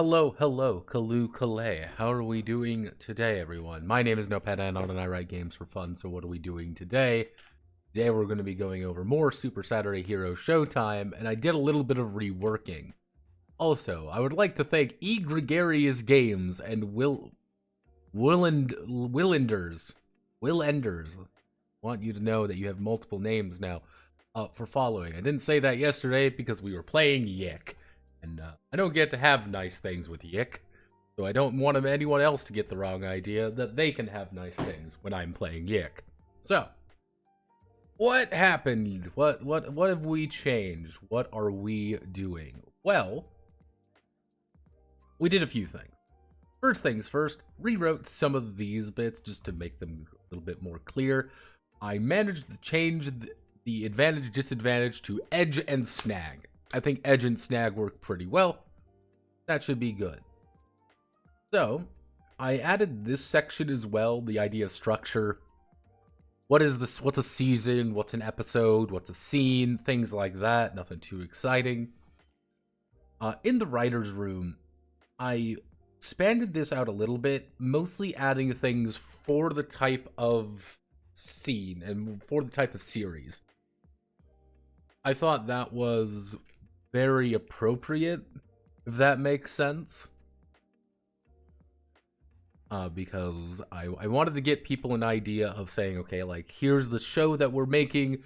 Hello, Kalu Kale. How are we doing today, everyone? My name is Notepad and I write games for fun, so what are we doing today? Today we're going to be going over more Super Saturday Hero Showtime, and I did a little bit of reworking. Also, I would like to thank E. Gregarious Games and Willenders. Want you to know that you have multiple names now for following. I didn't say that yesterday because we were playing Yick. And I don't get to have nice things with Yick, so I don't want anyone else to get the wrong idea that they can have nice things when I'm playing Yick. So, what happened? What have we changed? What are we doing? Well, we did a few things. First things first, rewrote some of these bits just to make them a little bit more clear. I managed to change the advantage disadvantage to edge and snag. I think edge and snag work pretty well. That should be good. So, I added this section as well, the idea of structure. What is this? What's a season? What's an episode? What's a scene? Things like that. Nothing too exciting. In the writer's room, I expanded this out a little bit, mostly adding things for the type of scene and for the type of series. I thought that was very appropriate, if that makes sense. Because I wanted to get people an idea of saying, okay, like, here's the show that we're making.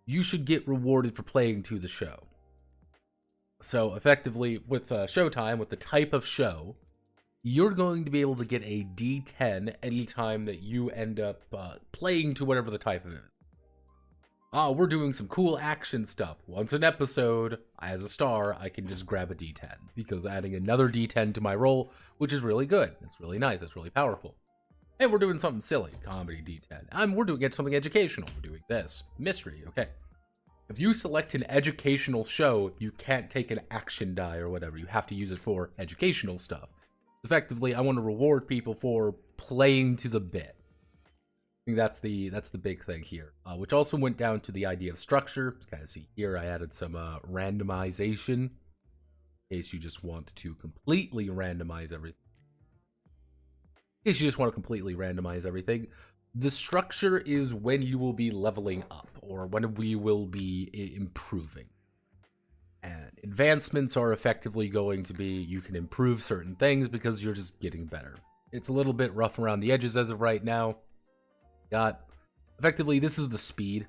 You should get rewarded for playing to the show. So, effectively, with Showtime, with the type of show, you're going to be able to get a D10 anytime that you end up playing to whatever the type of it is. We're doing some cool action stuff. Once an episode, as a star, I can just grab a D10, because adding another D10 to my roll, which is really good. It's really nice. It's really powerful. And we're doing something silly, comedy D10. We're doing something educational. We're doing this. Mystery, okay. If you select an educational show, you can't take an action die or whatever. You have to use it for educational stuff. Effectively, I want to reward people for playing to the bit. I think that's the big thing here, which also went down to the idea of structure. Kind of see here, I added some randomization, in case you just want to completely randomize everything. The structure is when you will be leveling up, or when we will be improving. And advancements are effectively going to be, you can improve certain things because you're just getting better. It's a little bit rough around the edges as of right now. Effectively, this is the speed.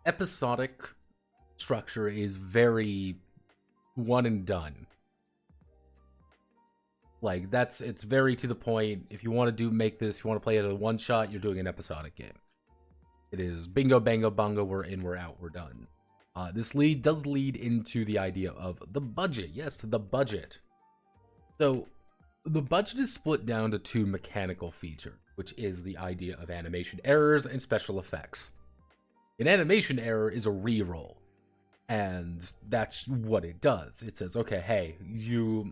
Episodic structure is very one and done. Like, it's very to the point. If you want to make this, if you want to play it at a one shot, you're doing an episodic game. It is bingo, bango, bongo, we're in, we're out, we're done. This does lead into the idea of the budget. Yes, the budget. So, the budget is split down to two mechanical features, which is the idea of animation errors and special effects. An animation error is a reroll, and that's what it does. It says, okay, hey,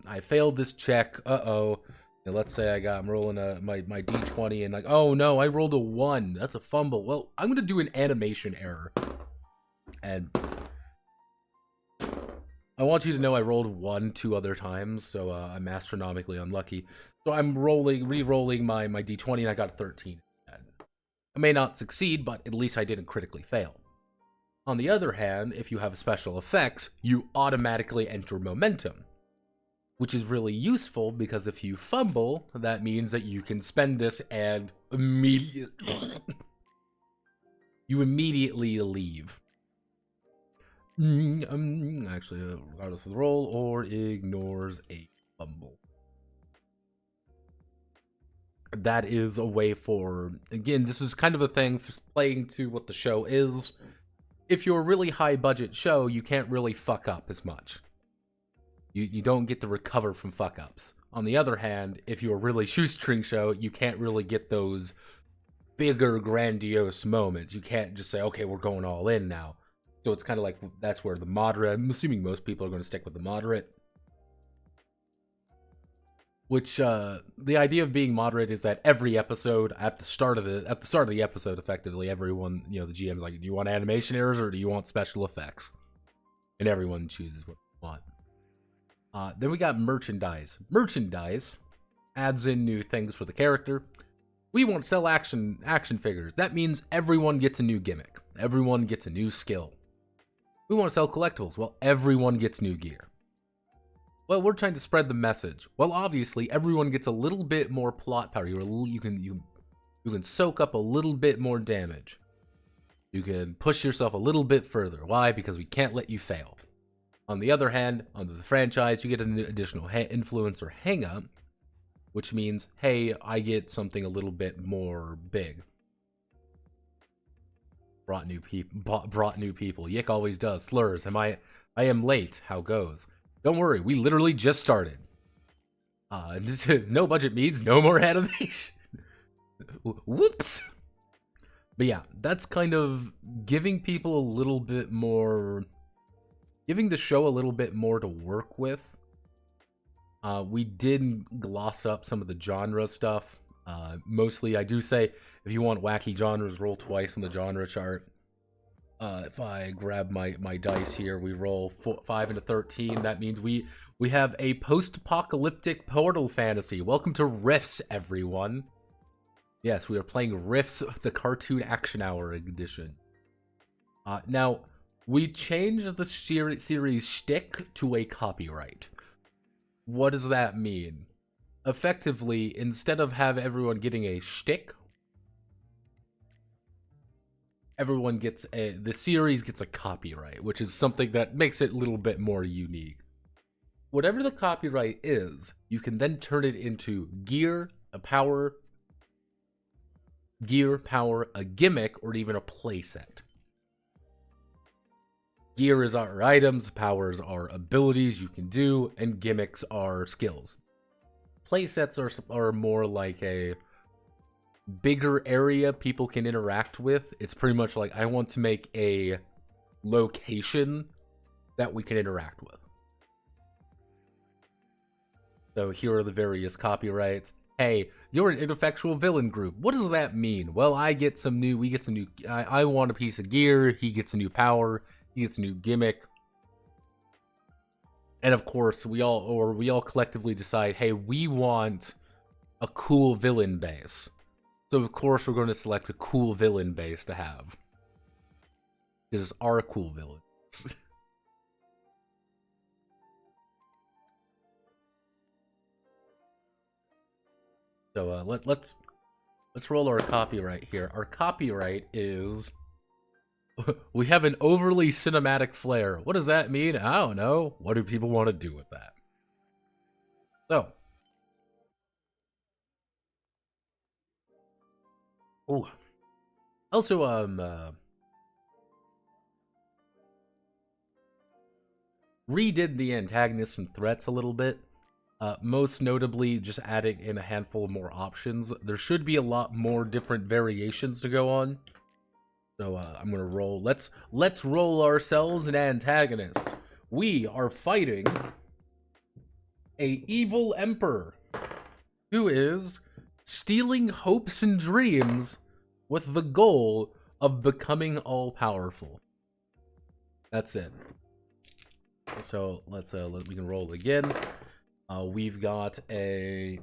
I failed this check, Now, let's say I'm rolling my D20, and like, oh no, I rolled a 1, that's a fumble. Well, I'm going to do an animation error, and I want you to know I rolled 1 2 other times, so I'm astronomically unlucky. So I'm re-rolling my D20, and I got a 13. I may not succeed, but at least I didn't critically fail. On the other hand, if you have special effects, you automatically enter momentum, which is really useful because if you fumble, that means that you can spend this and you immediately leave. Actually, regardless of the roll, or ignores a fumble. That is a way for, again, this is kind of a thing for playing to what the show is. If you're a really high budget show, you can't really fuck up as much. You don't get to recover from fuck ups. On the other hand, if you're a really shoestring show, you can't really get those bigger, grandiose moments. You can't just say, okay, we're going all in now. So it's kind of like, that's where the moderate, I'm assuming most people are going to stick with the moderate. Which, the idea of being moderate is that every episode, at the start of the episode, effectively, everyone, the GM's like, do you want animation errors or do you want special effects? And everyone chooses what they want. Then we got merchandise. Merchandise adds in new things for the character. We want to sell action figures. That means everyone gets a new gimmick. Everyone gets a new skill. We want to sell collectibles. Well, everyone gets new gear. Well, we're trying to spread the message. Well, obviously, everyone gets a little bit more plot power. You can soak up a little bit more damage. You can push yourself a little bit further. Why? Because we can't let you fail. On the other hand, under the franchise, you get an additional influence or hang-up, which means, hey, I get something a little bit more big. Brought new people. Yick always does. Slurs. I am late. How goes? Don't worry, we literally just started. No budget means no more animation. Whoops. But yeah, that's kind of giving people a little bit more, giving the show a little bit more to work with. We did gloss up some of the genre stuff. Mostly, I do say, if you want wacky genres, roll twice on the genre chart. If I grab my dice here, we roll 5 into 13. That means we have a post-apocalyptic portal fantasy. Welcome to Rifts, everyone. Yes, we are playing Rifts, the Cartoon Action Hour edition. Now, we changed the series shtick to a copyright. What does that mean? Effectively, instead of have everyone getting a shtick, everyone gets the series gets a copyright, which is something that makes it a little bit more unique. Whatever the copyright is, you can then turn it into gear, a gimmick, or even a playset. Gear is our items, powers are abilities you can do, and gimmicks are skills. Playsets are more like a bigger area people can interact with. It's pretty much like, I want to make a location that we can interact with. So here are the various copyrights. Hey, you're an ineffectual villain group. What does that mean? Well, we get some new, I want a piece of gear, he gets a new power, he gets a new gimmick. And of course, we all collectively decide, hey, we want a cool villain base. So of course we're going to select a cool villain base to have. Because it's our cool villains. So let's roll our copyright here. Our copyright is we have an overly cinematic flair. What does that mean? I don't know. What do people want to do with that? So. Oh. Also, redid the antagonists and threats a little bit. Most notably, just adding in a handful more options. There should be a lot more different variations to go on. So I'm gonna roll. Let's roll ourselves an antagonist. We are fighting a evil emperor who is stealing hopes and dreams with the goal of becoming all-powerful. That's it. So we can roll again. We've got an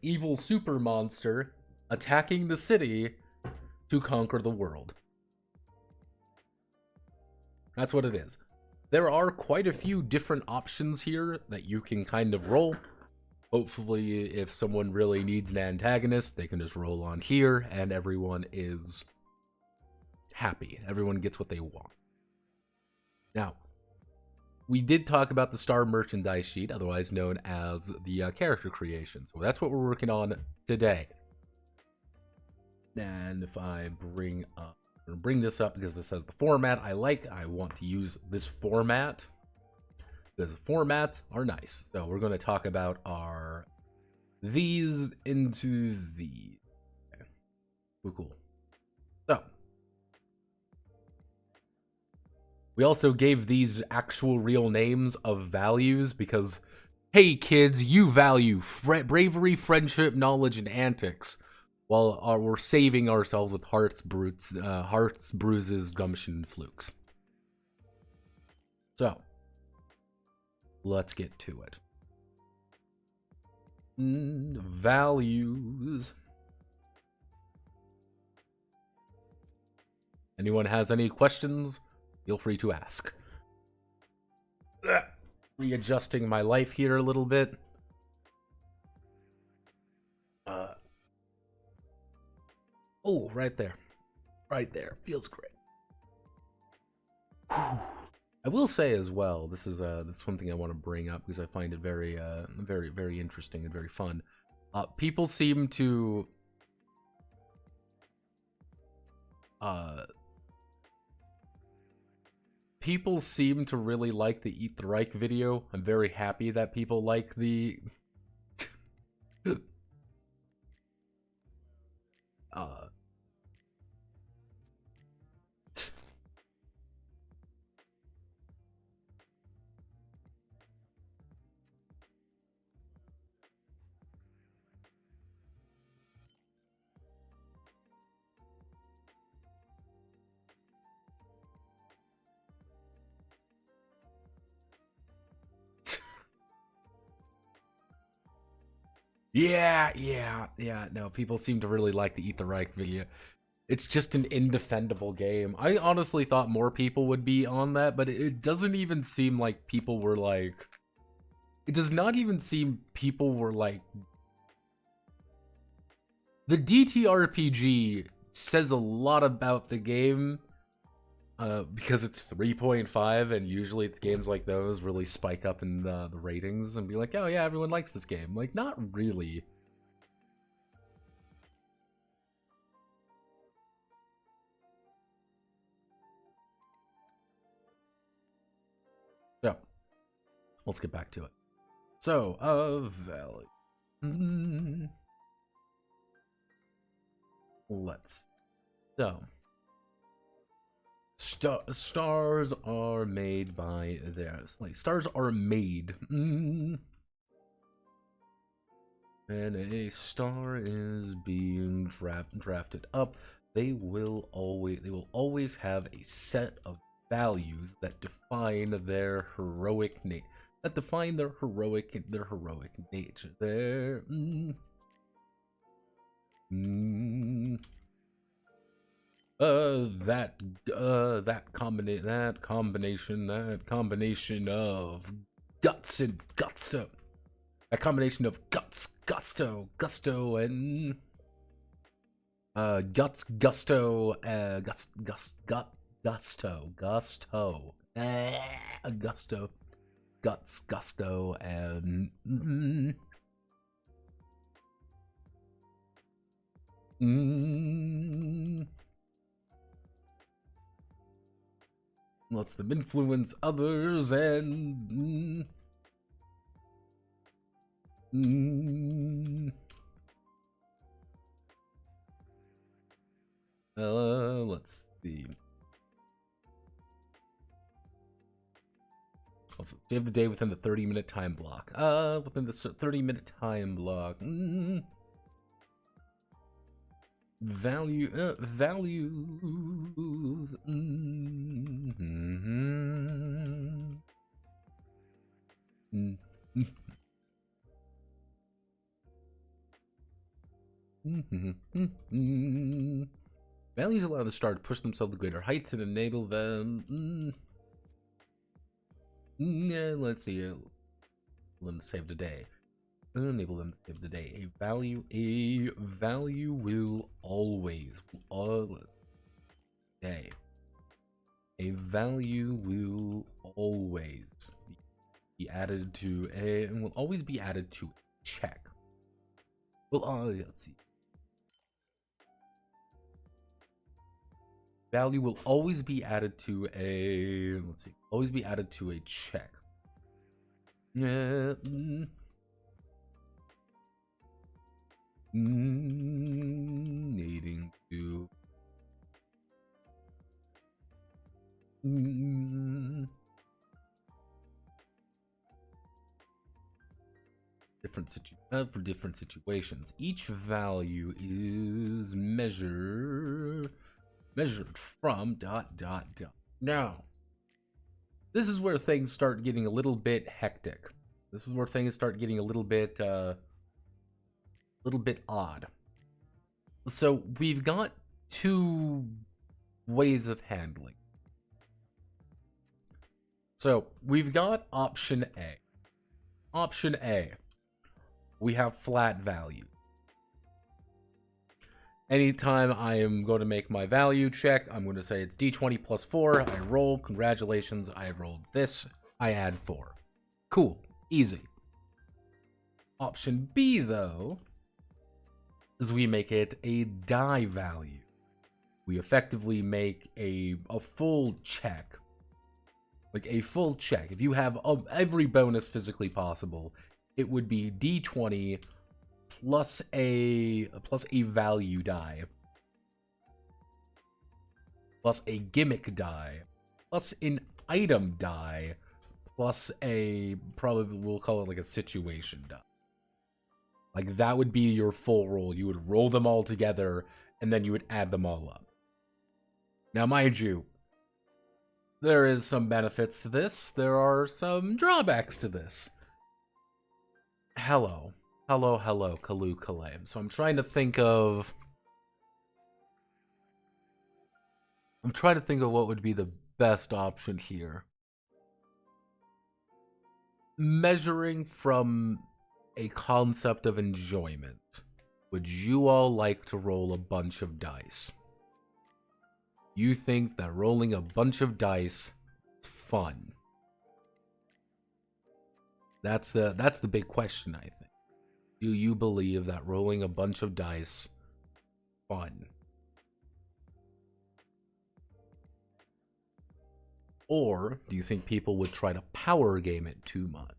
evil super monster attacking the city to conquer the world. That's what it is. There are quite a few different options here that you can kind of roll. Hopefully, if someone really needs an antagonist, they can just roll on here, and everyone is happy. Everyone gets what they want. Now, we did talk about the Star merchandise sheet, otherwise known as the character creation. So that's what we're working on today. And if I bring this up because this has the format I like, I want to use this format because formats are nice. So we're going to talk about these into the. Okay. Cool. So we also gave these actual real names of values because, hey kids, you value bravery, friendship, knowledge, and antics, while we're saving ourselves with hearts, bruises, gumption, and flukes. So let's get to it. Values. Anyone has any questions? Feel free to ask. Readjusting my life here a little bit. Oh, right there. Right there. Feels great. I will say as well, this is one thing I want to bring up because I find it very very interesting and very fun. People seem to really like the Eat the Reich video. I'm very happy that people like the yeah, no, people seem to really like the Eat the Reich video. It's just an indefendable game. I honestly thought more people would be on that, but it doesn't even seem like people were like... It does not even seem people were like... The DTRPG says a lot about the game, because it's 3.5, and usually it's games like those really spike up in the ratings and be like, oh yeah, everyone likes this game. Like, not really. So, let's get back to it. So, value. Let's. So, stars are made by their... Like, stars are made. And a star is being drafted up. They will always have a set of values that define their heroic nature. That define their heroic nature. That combination of guts and gusto. A combination of gusto, and gusto, and lets them influence others and let's see. Also, save the day within the 30-minute time block. Within the 30-minute time block. Values. Values allow the star to push themselves to greater heights and enable them. Yeah, let's see. Let them save the day. Enable them to save the day. A value will always. A value will always be added to a, and will always be added to a check. Well, let's see. Value will always be added to a, let's see, always be added to a check. Needing to for different situations. Each value is measured from ... Now, this is where things start getting a little bit hectic. This is where things start getting a little bit odd. So we've got two ways of handling. So we've got option A. Option A, we have flat value. Anytime I am going to make my value check, I'm going to say it's d20 plus 4. I roll. Congratulations, I rolled this. I add 4. Cool. Easy. Option B, though, is we make it a die value. We effectively make a full check. Like a full check. If you have every bonus physically possible, it would be d20 plus a value die, plus a gimmick die, plus an item die, plus a, probably we'll call it like a situation die. Like that would be your full roll. You would roll them all together and then you would add them all up. Now mind you, there is some benefits to this. There are some drawbacks to this. Hello, Kalu Kalem. So I'm trying to think of what would be the best option here. Measuring from a concept of enjoyment, would you all like to roll a bunch of dice? You think that rolling a bunch of dice is fun? That's the big question, I think. Do you believe that rolling a bunch of dice is fun? Or do you think people would try to power game it too much?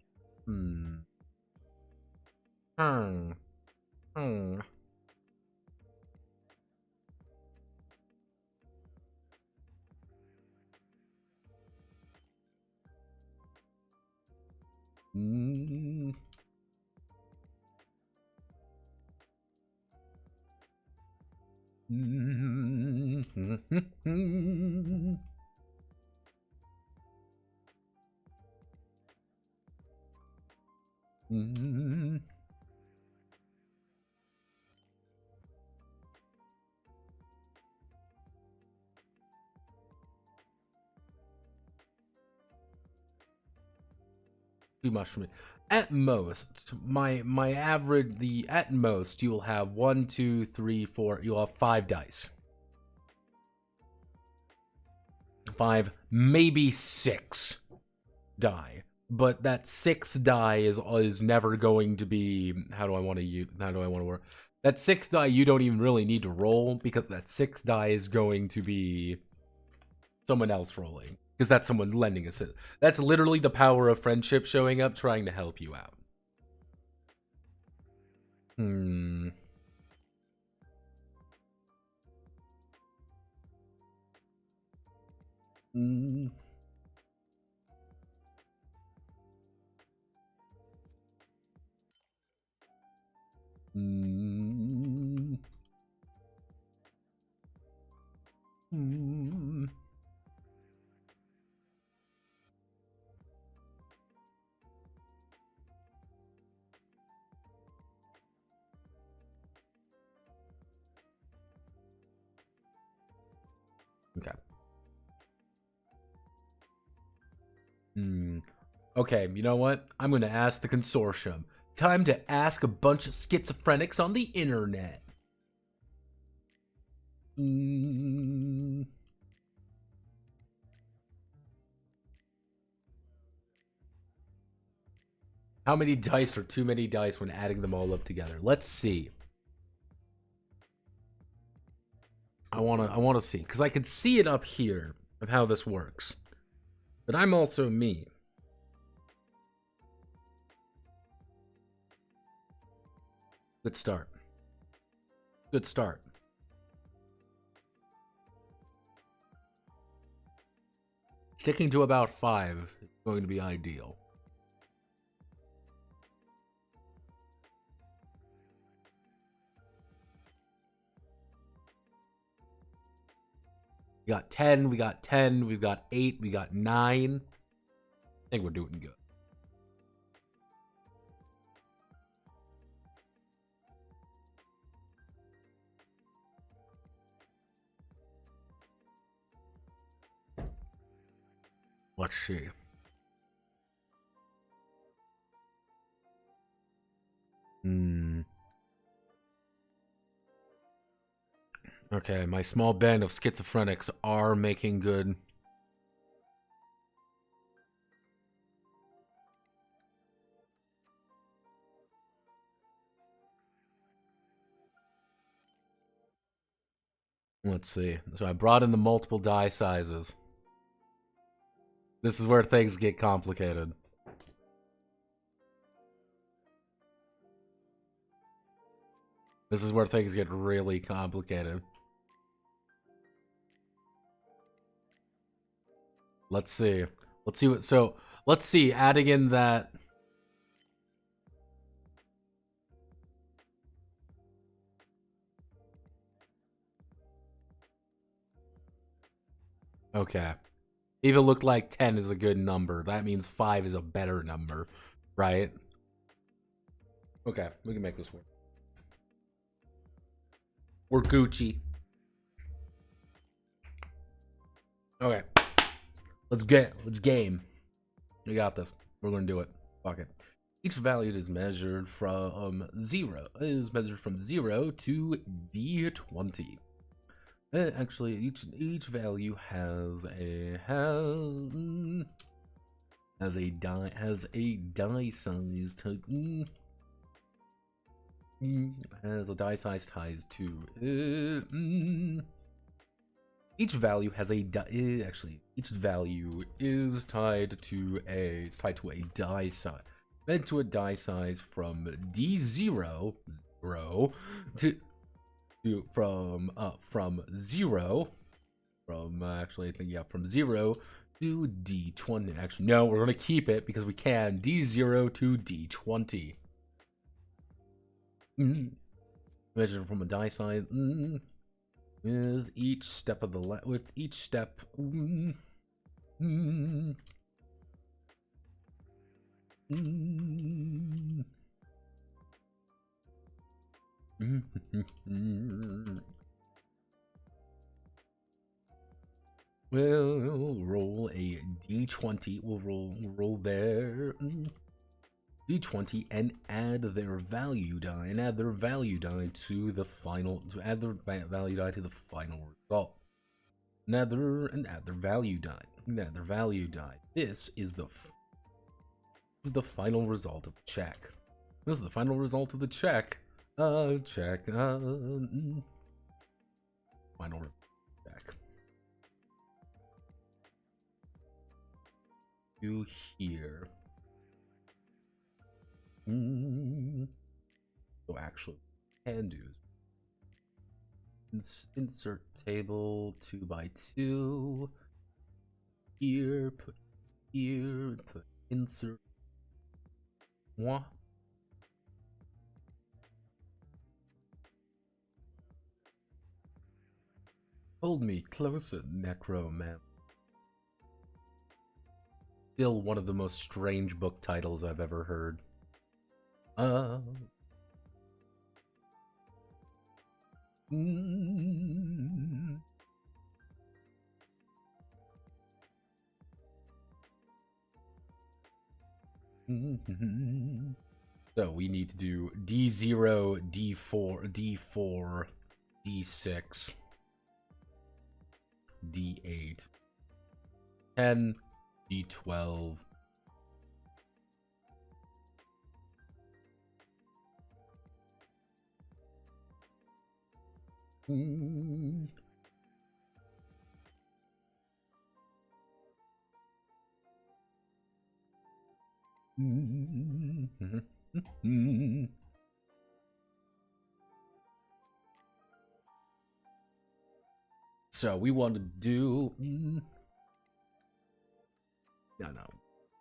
Too much for me. At most, my average, at most, you will have 1, 2, 3, 4, you'll have 5 dice. 5, maybe 6 die. But that 6th die is never going to be, how do I want to work? That 6th die you don't even really need to roll, because that 6th die is going to be someone else rolling. Because that's someone lending us it. That's literally the power of friendship showing up, trying to help you out. Okay. Okay, you know what? I'm going to ask the consortium. Time to ask a bunch of schizophrenics on the internet. How many dice are too many dice when adding them all up together? Let's see. I wanna see, because I can see it up here of how this works. But I'm also me. Good start. Good start. Sticking to about 5 is going to be ideal. We got 10, we got 10, we've got 8, we got 9. think we're doing good. Let's see. Okay, my small band of schizophrenics are making good. Let's see. So I brought in the multiple die sizes. This is where things get complicated. This is where things get really complicated. Let's see. Let's see what. So let's see. Adding in that. Okay. People look like 10 is a good number. That means 5 is a better number, right? Okay, we can make this work. We're Gucci. Okay. Let's game. We got this. We're gonna do it. Fuck it. Each value is measured from 0. Is measured from 0 to D20. Actually, each value has a die size to has a die size ties to each value has a actually each value is tied to a die size, fed to a die size from D0 from 0 from actually I think yeah from 0 to D20. Actually no, we're gonna keep it because we can. D0 to D20. Measured from a die size with each step of the with each step. We'll roll a D20. We'll roll their D20 and add their value die to the final value die to the final result. Add their value die. This is the final result of the check. This is the final result of the check. Final check. You here. So actually, can do is insert table 2x2. Here, put insert. What? Hold me closer, Necroman. Still one of the most strange book titles I've ever heard. So we need to do D0, D4, D4, D6, D8, 10, D12. So we want to do no.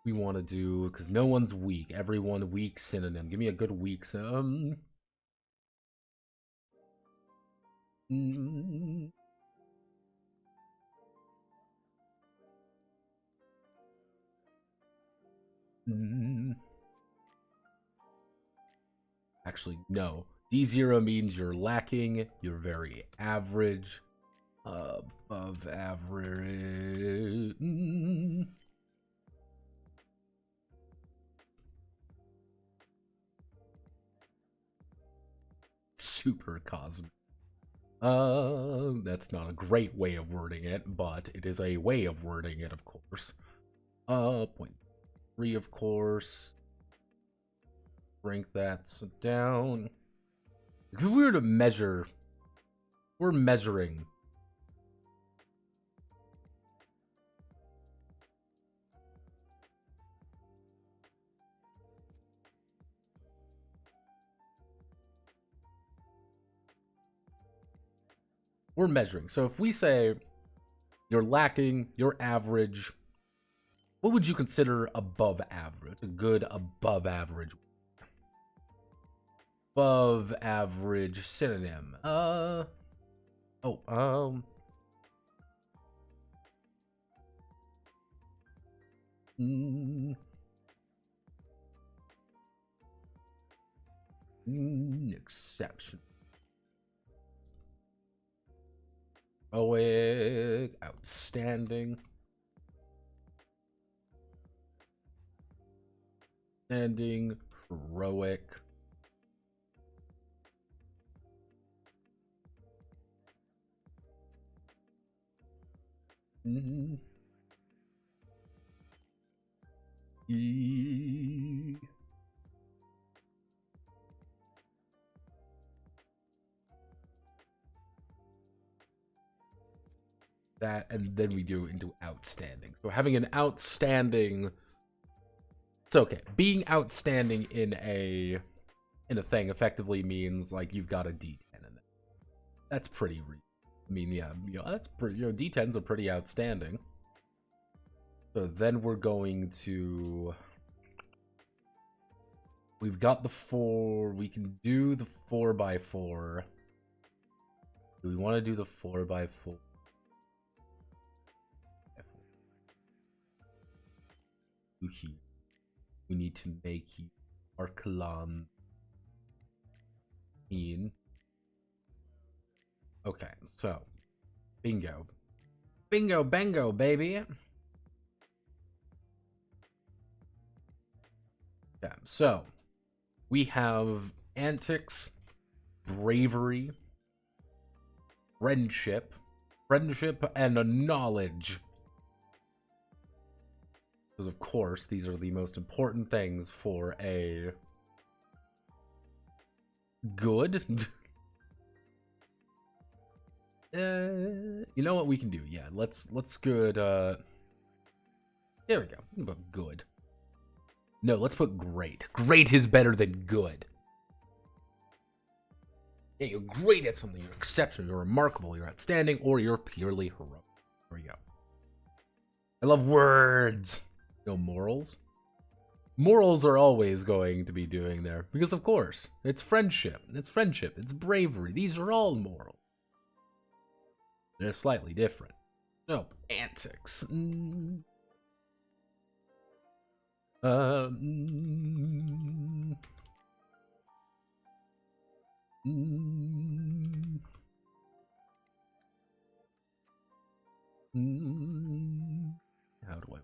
We want to do because no one's weak. Everyone weak synonym. Give me a good weak Actually, no. D0 means you're lacking, you're very average, above average. Super cosmic. That's not a great way of wording it, but it is a way of wording it, of course. 0.3, of course. Break that down. If we were to measure, we're measuring. We're measuring. So if we say you're lacking, you're average, what would you consider above average? A good above average. Above average synonym. Exception. Heroic, outstanding. Standing, heroic. That, and then we do into outstanding. So having an outstanding, it's okay. Being outstanding in a thing effectively means like you've got a D10 in it. That's pretty. I mean, yeah, that's pretty. D10s are pretty outstanding. So then we're going to. We've got the 4. We can do the 4x4. Do we want to do the 4x4? We need to make our column in. Okay, so bingo, bingo, bango, baby. Yeah, so we have antics, bravery, friendship, and a knowledge. Because of course, these are the most important things for a good. You know what we can do? Yeah, let's good. There we go. But good. No, let's put great. Great is better than good. Yeah, you're great at something. You're exceptional. You're remarkable. You're outstanding, or you're purely heroic. There we go. I love words. No morals. Morals are always going to be doing there because, of course, it's friendship. It's friendship. It's bravery. These are all moral. They're slightly different. No, antics. How do I?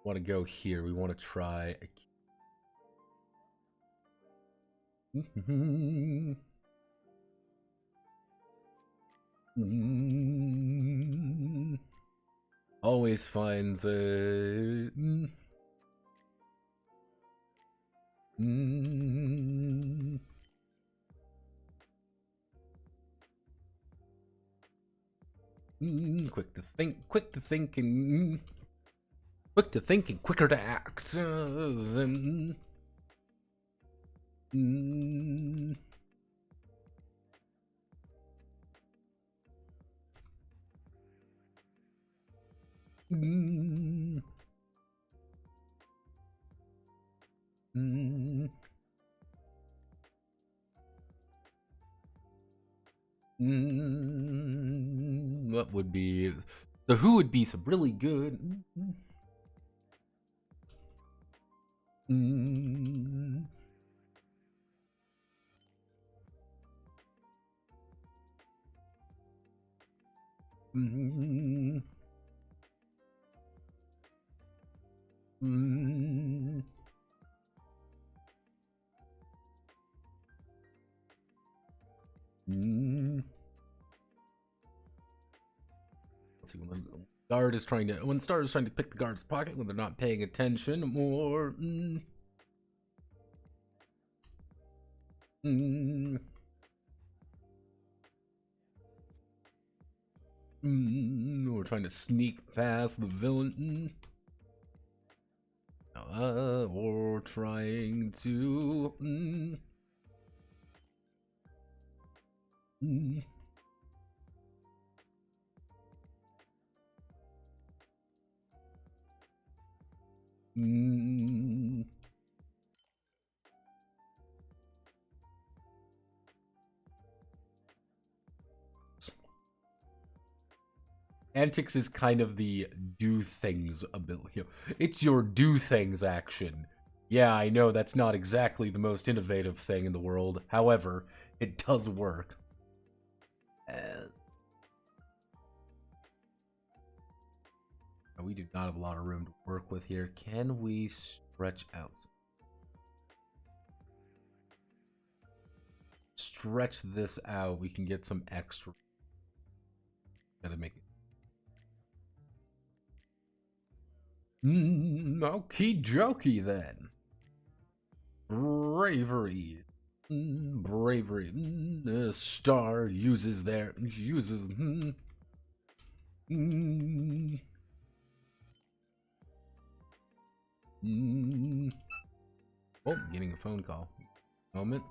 Want to go here? We want to try. Always finds a. Quick to think, quick to think, and quick to think and quicker to act. What would be the Who would be some really good. Mm. Mm. Mm. Mm. Let's see, when the guard is trying to, when the starter is trying to pick the guard's pocket when they're not paying attention, or we're trying to sneak past the villain, or trying to Antics is kind of the do things ability. It's your do things action. Yeah, I know that's not exactly the most innovative thing in the world. However, it does work. We do not have a lot of room to work with here. Can we stretch out? Stretch this out. We can get some extra. Gotta make it. Okie dokie then. Bravery. Bravery. The star uses their Oh, getting a phone call. Moment.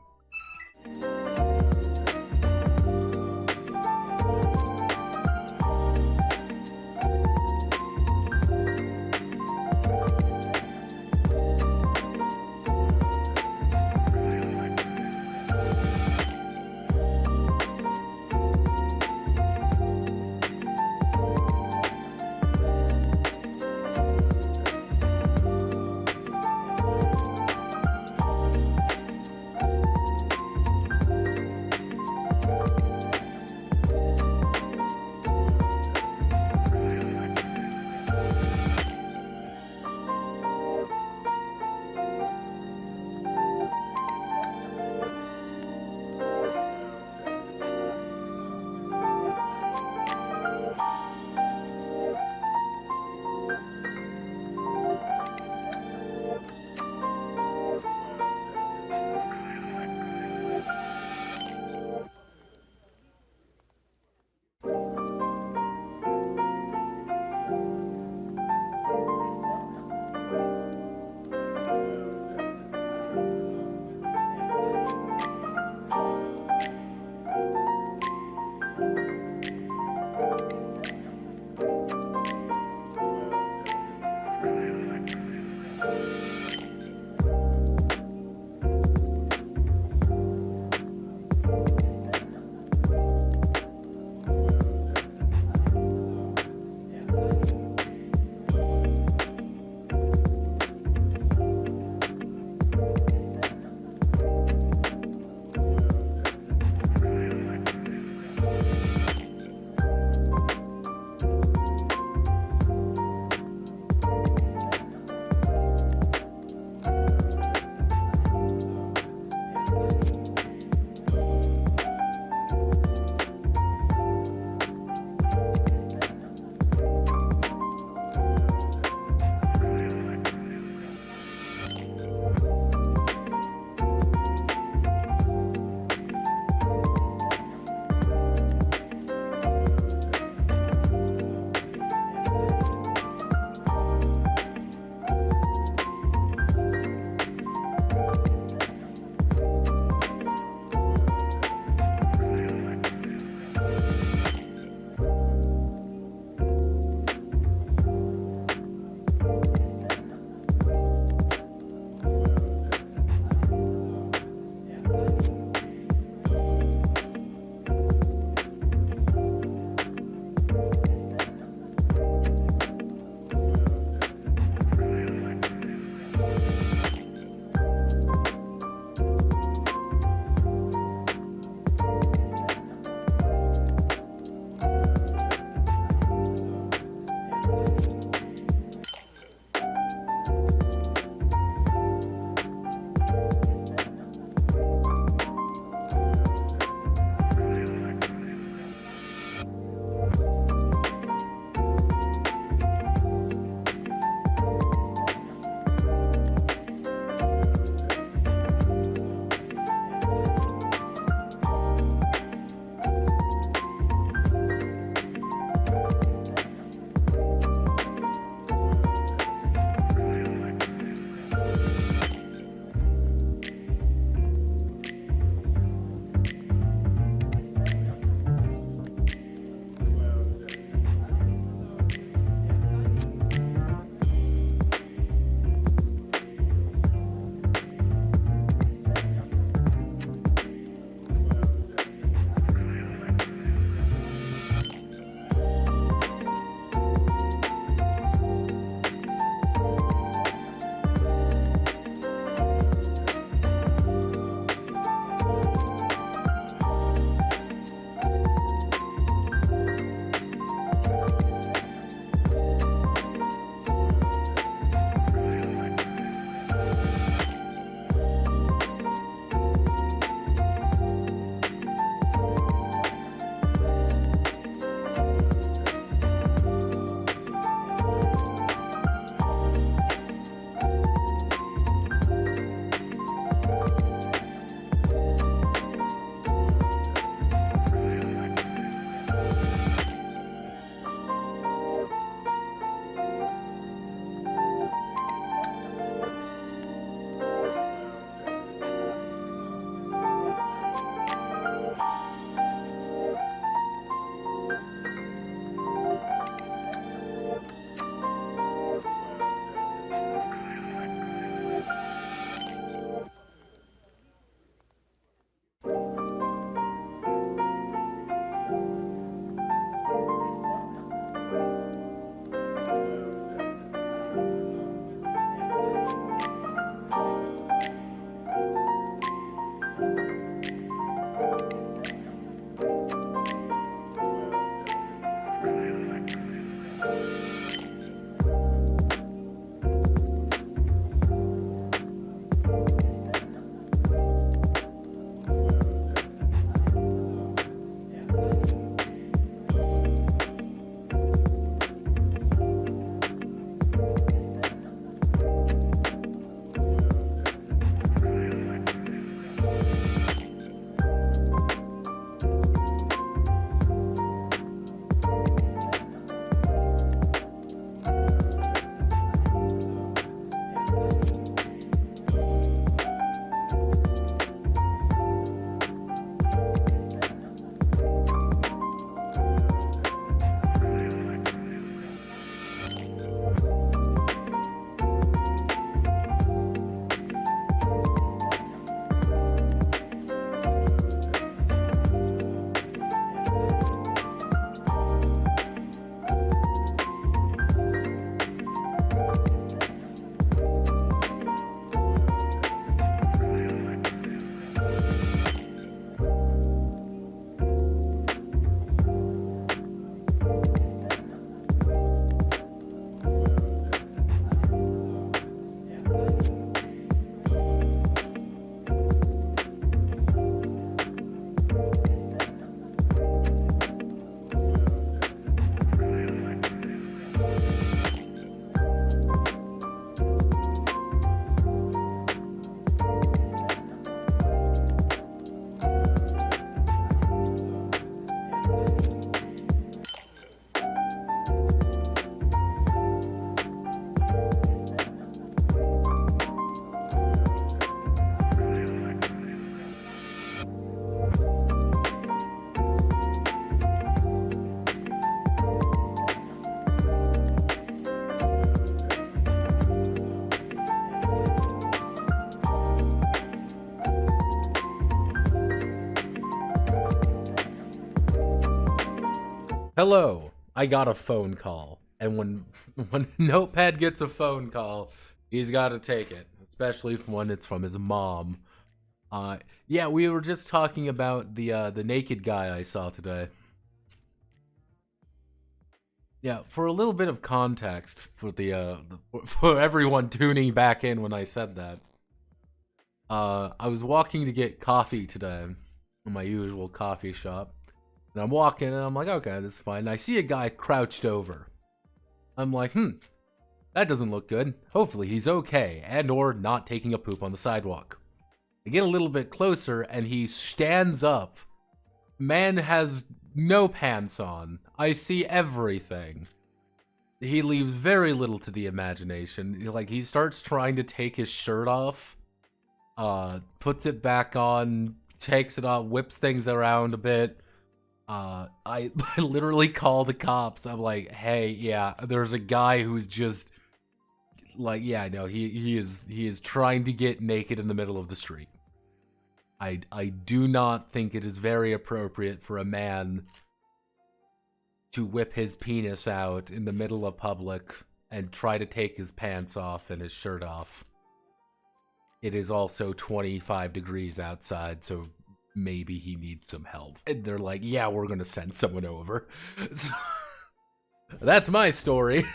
Hello, I got a phone call. And when Notepad gets a phone call, he's got to take it, especially when it's from his mom. Yeah, we were just talking about the naked guy I saw today. Yeah, for a little bit of context for for everyone tuning back in when I said that. I was walking to get coffee today in my usual coffee shop. And I'm walking and I'm like, okay, this is fine. And I see a guy crouched over. I'm like, that doesn't look good. Hopefully he's okay and or not taking a poop on the sidewalk. I get a little bit closer and he stands up. Man has no pants on. I see everything. He leaves very little to the imagination. Like, he starts trying to take his shirt off, puts it back on, takes it off, whips things around a bit. I literally call the cops. I'm like, hey, yeah, there's a guy who's just like, yeah, no, he is trying to get naked in the middle of the street. I do not think it is very appropriate for a man to whip his penis out in the middle of public and try to take his pants off and his shirt off. It is also 25 degrees outside, so maybe he needs some help. And they're like, yeah, we're gonna send someone over. So, that's my story.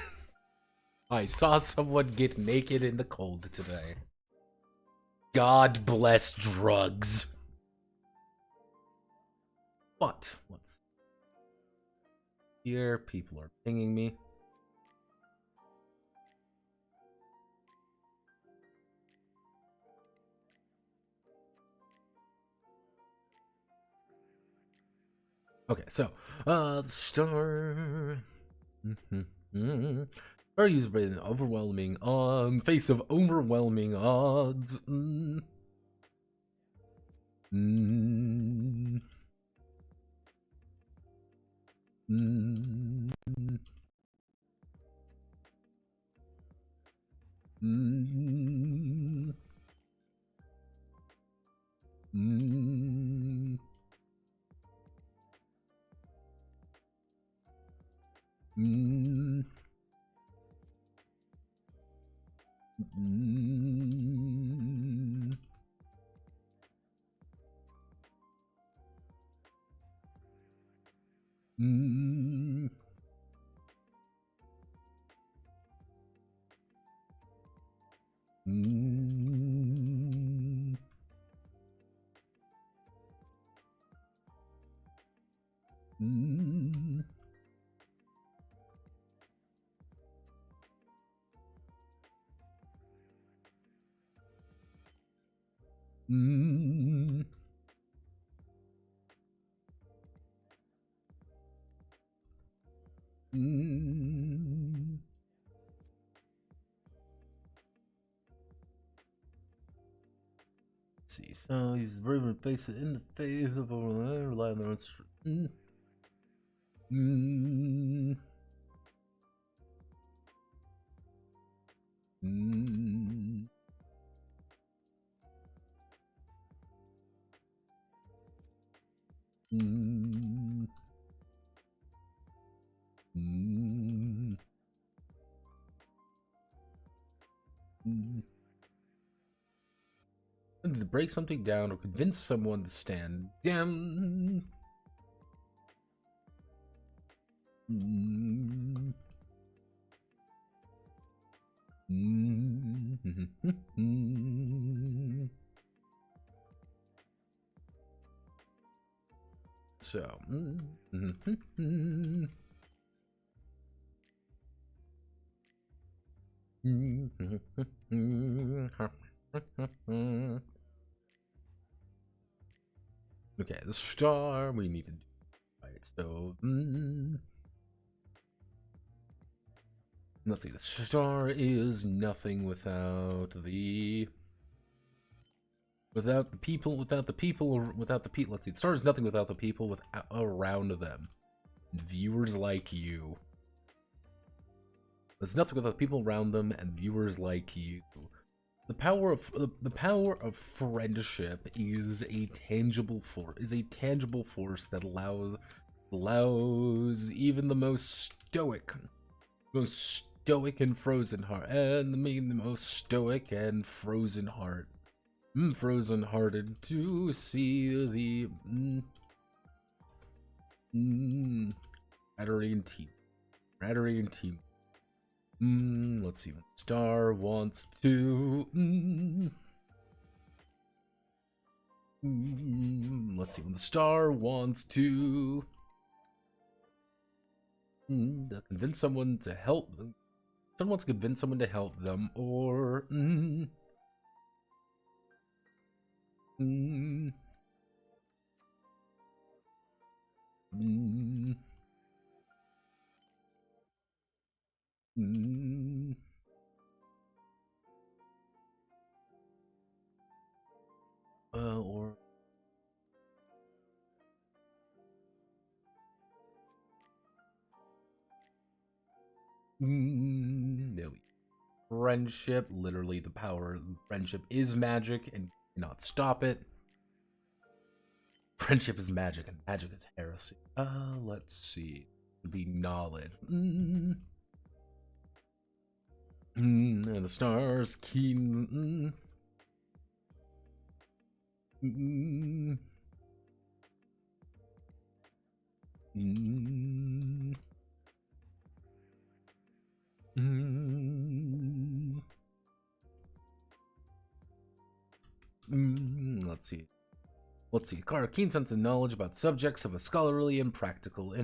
I saw someone get naked in the cold today. God bless drugs. But let's here. People are pinging me. Okay, so the star. Our user base an overwhelming face of overwhelming odds. See, so he's bravely face it in the face of rely on their own. To break something down or convince someone to stand down. So, okay, the star we need to do. Right, so let's see. The star is nothing without the people. Let's see. The star is nothing without the people around them. Viewers like you. There's nothing without people around them and viewers like you. The power of friendship is a tangible force. That allows even the most stoic and frozen heart, and I mean the most stoic and frozen heart, frozen hearted to see the Ratterian team. Let's see. Star wants to. Let's see. When the star wants to convince someone to help them, someone wants to convince someone to help them, or or there we go. Friendship, literally the power of friendship is magic and you cannot stop it. Friendship is magic and magic is heresy. Let's see. It would be knowledge. And the stars keen. Let's see. Car, keen sense of knowledge about subjects of a scholarly and practical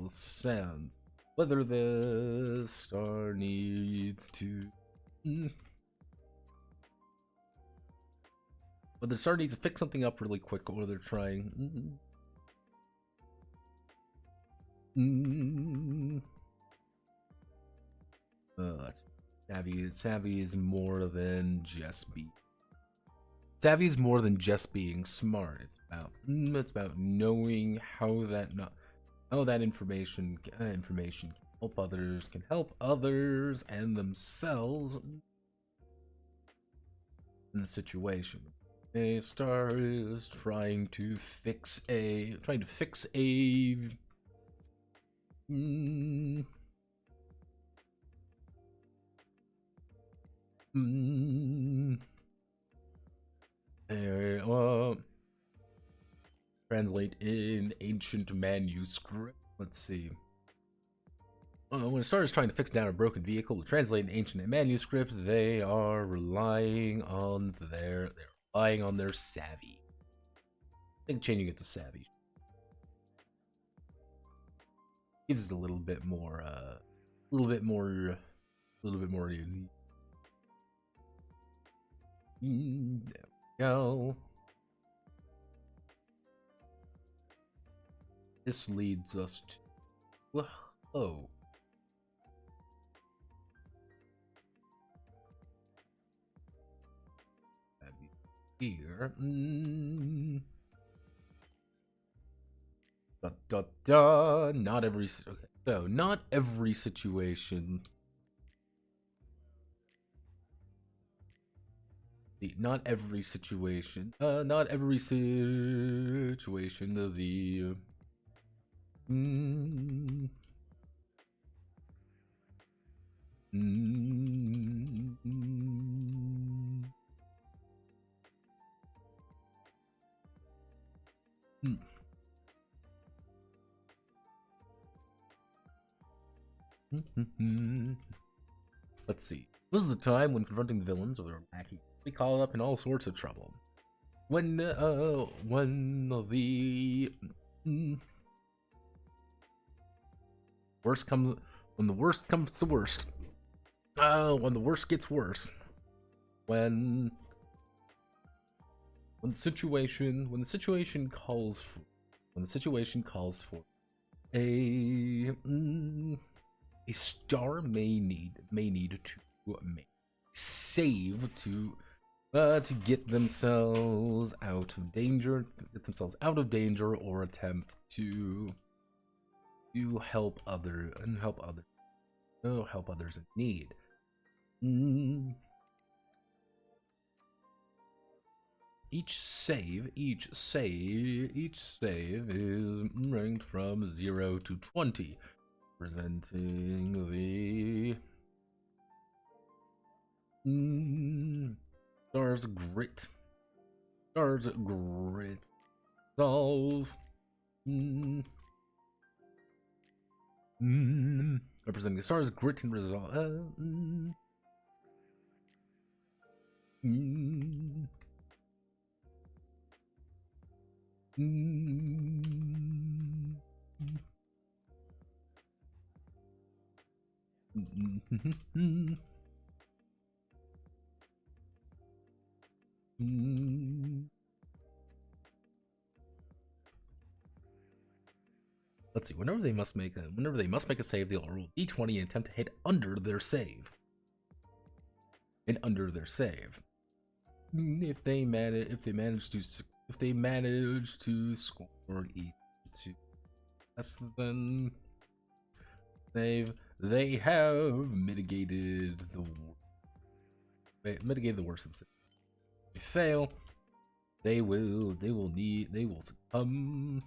sense. Whether the star needs to. Whether the star needs to fix something up really quick, or they're trying. That's savvy is more than just being. Savvy is more than just being smart. It's about knowing how that information can help others and themselves in the situation. A star is trying to fix a translate in ancient manuscript. Let's see. When a star is trying to fix down a broken vehicle to translate an ancient manuscript, they are relying on their savvy. I think changing it to savvy gives it a little bit more unique. There we go. This leads us to here. Not every okay. So not every situation. Not every situation of the Let's see. This is the time when confronting the villains or their wacky be caught up in all sorts of trouble. When the worst comes to worst. When the worst gets worse. When the situation calls for a star may need to save to get themselves out of danger, or attempt to help others in need. each save is ranked from 0 to 20, presenting the Stars Grit. Solve. Representing the Stars Grit and Resolve. Let's see. Whenever they must make a save, they'll roll d20 and attempt to hit under their save. If they manage to score equal to less than save, they have mitigated the worst. If they fail, they will succumb.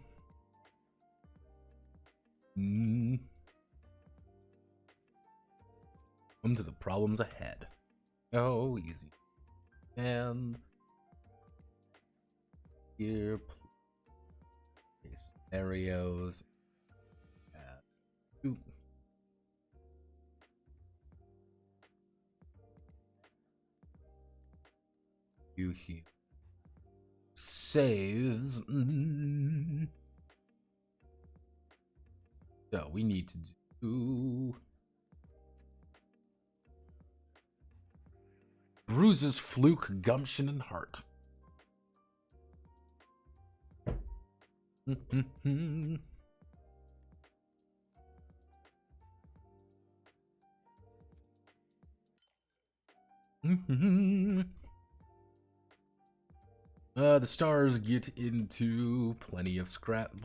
Come to the problems ahead. Oh, easy. And here, scenarios. You here. Saves. So we need to do bruises, fluke, gumption, and heart. The stars get into plenty of scraps,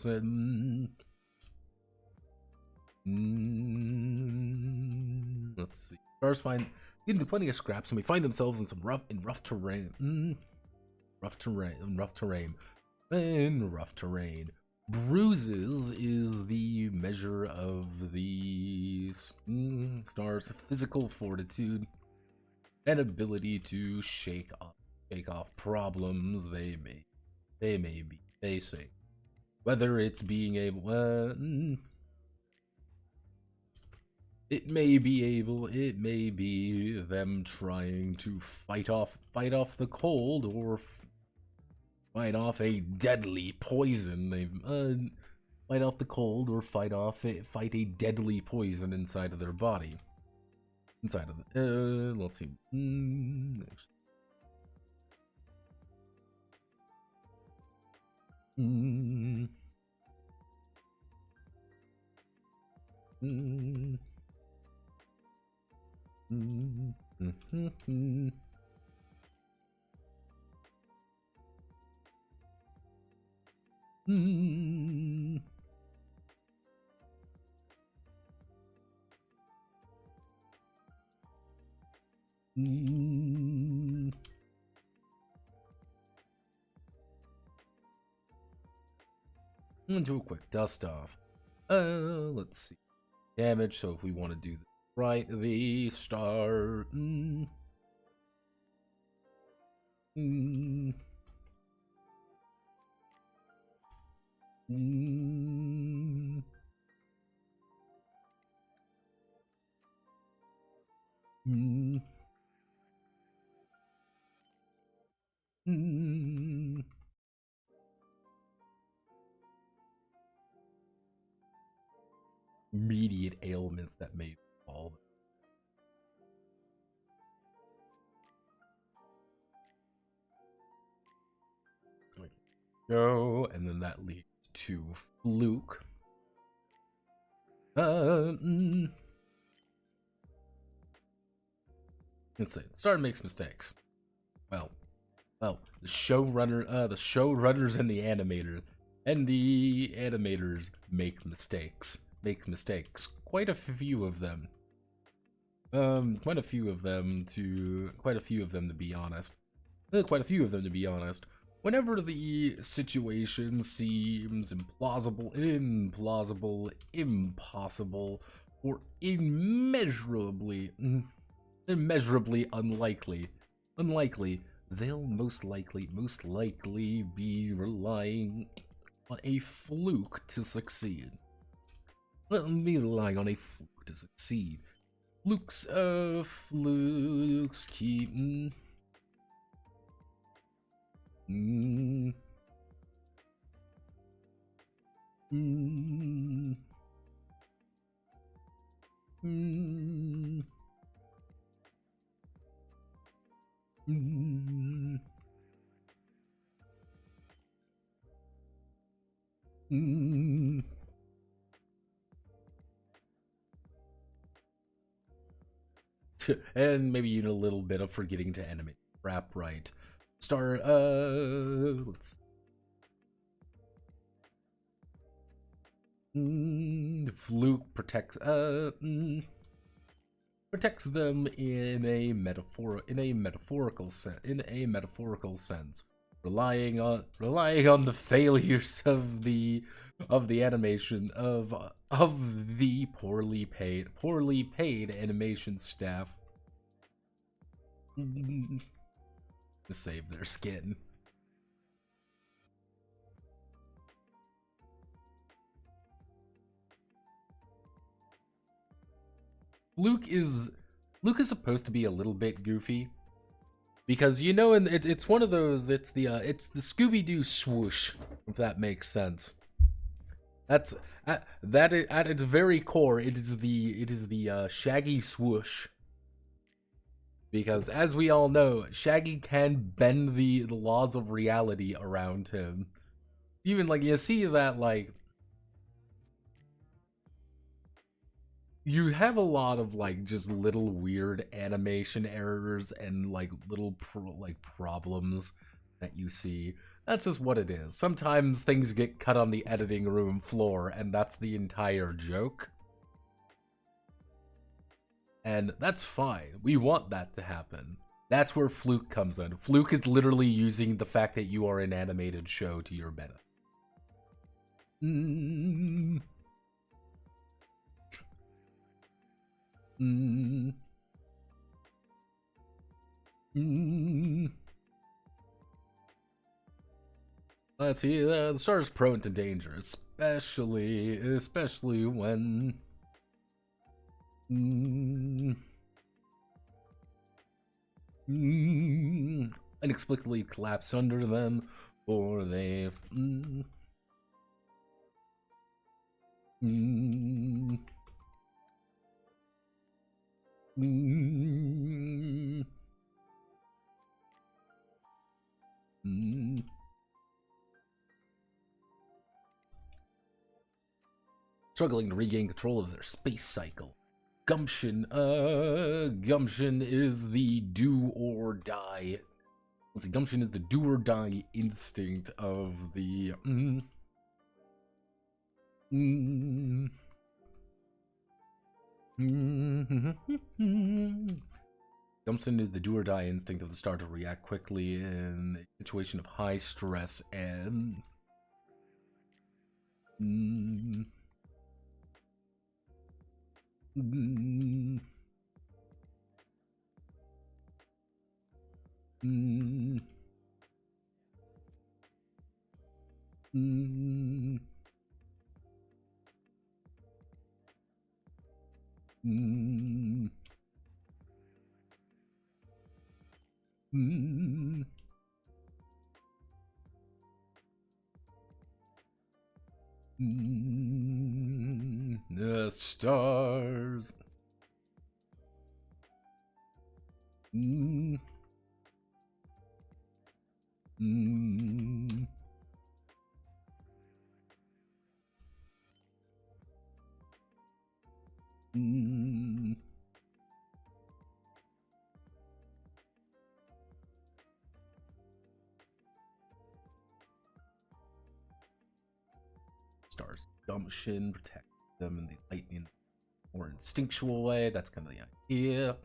and let's see. Stars get into plenty of scraps, and we find themselves in some rough terrain. Bruises is the measure of the stars' physical fortitude and ability to shake off problems they may be facing. Whether it's being able, it may be them trying to fight off the cold, or fight off a deadly poison. Fight off the cold, or fight a deadly poison inside of their body. Inside of the let's see. Do a quick dust off. Let's see. Damage, so if we want to do this right, the star. Immediate ailments that may fall. Go, and then that leads to fluke. Let's say Star makes mistakes. Well, the showrunners and the animators make mistakes. Quite a few of them. Quite a few of them to be honest. Quite a few of them, to be honest. Whenever the situation seems implausible, impossible, or immeasurably unlikely, they'll most likely be relying on a fluke to succeed. Well, be relying on a fluke to succeed. Flukes keep. Mm, mm, mm, mm, mm. And maybe even a little bit of forgetting to animate crap right. Let's Fluke protects protects them in a metaphorical sense, relying on the failures of the animation of the poorly paid animation staff to save their skin. Luke is supposed to be a little bit goofy because and it's one of those. It's the Scooby-Doo swoosh, if that makes sense. That's at its very core. It is the Shaggy swoosh. Because as we all know, Shaggy can bend the laws of reality around him. Even you see that you have a lot of just little weird animation errors and little problems that you see. That's just what it is. Sometimes things get cut on the editing room floor, and that's the entire joke. And that's fine. We want that to happen. That's where Fluke comes in. Fluke is literally using the fact that you are an animated show to your benefit. Mm. Mm. Mm. Let's see, the star is prone to danger, especially when inexplicably collapse under them, or they struggling to regain control of their space cycle. Gumption is the do or die. Gumption is the do or die instinct of the Gumption is the do or die instinct of the star to react quickly in a situation of high stress and the stars. Stars gumption protect them in the lightning more instinctual way. That's kind of the idea.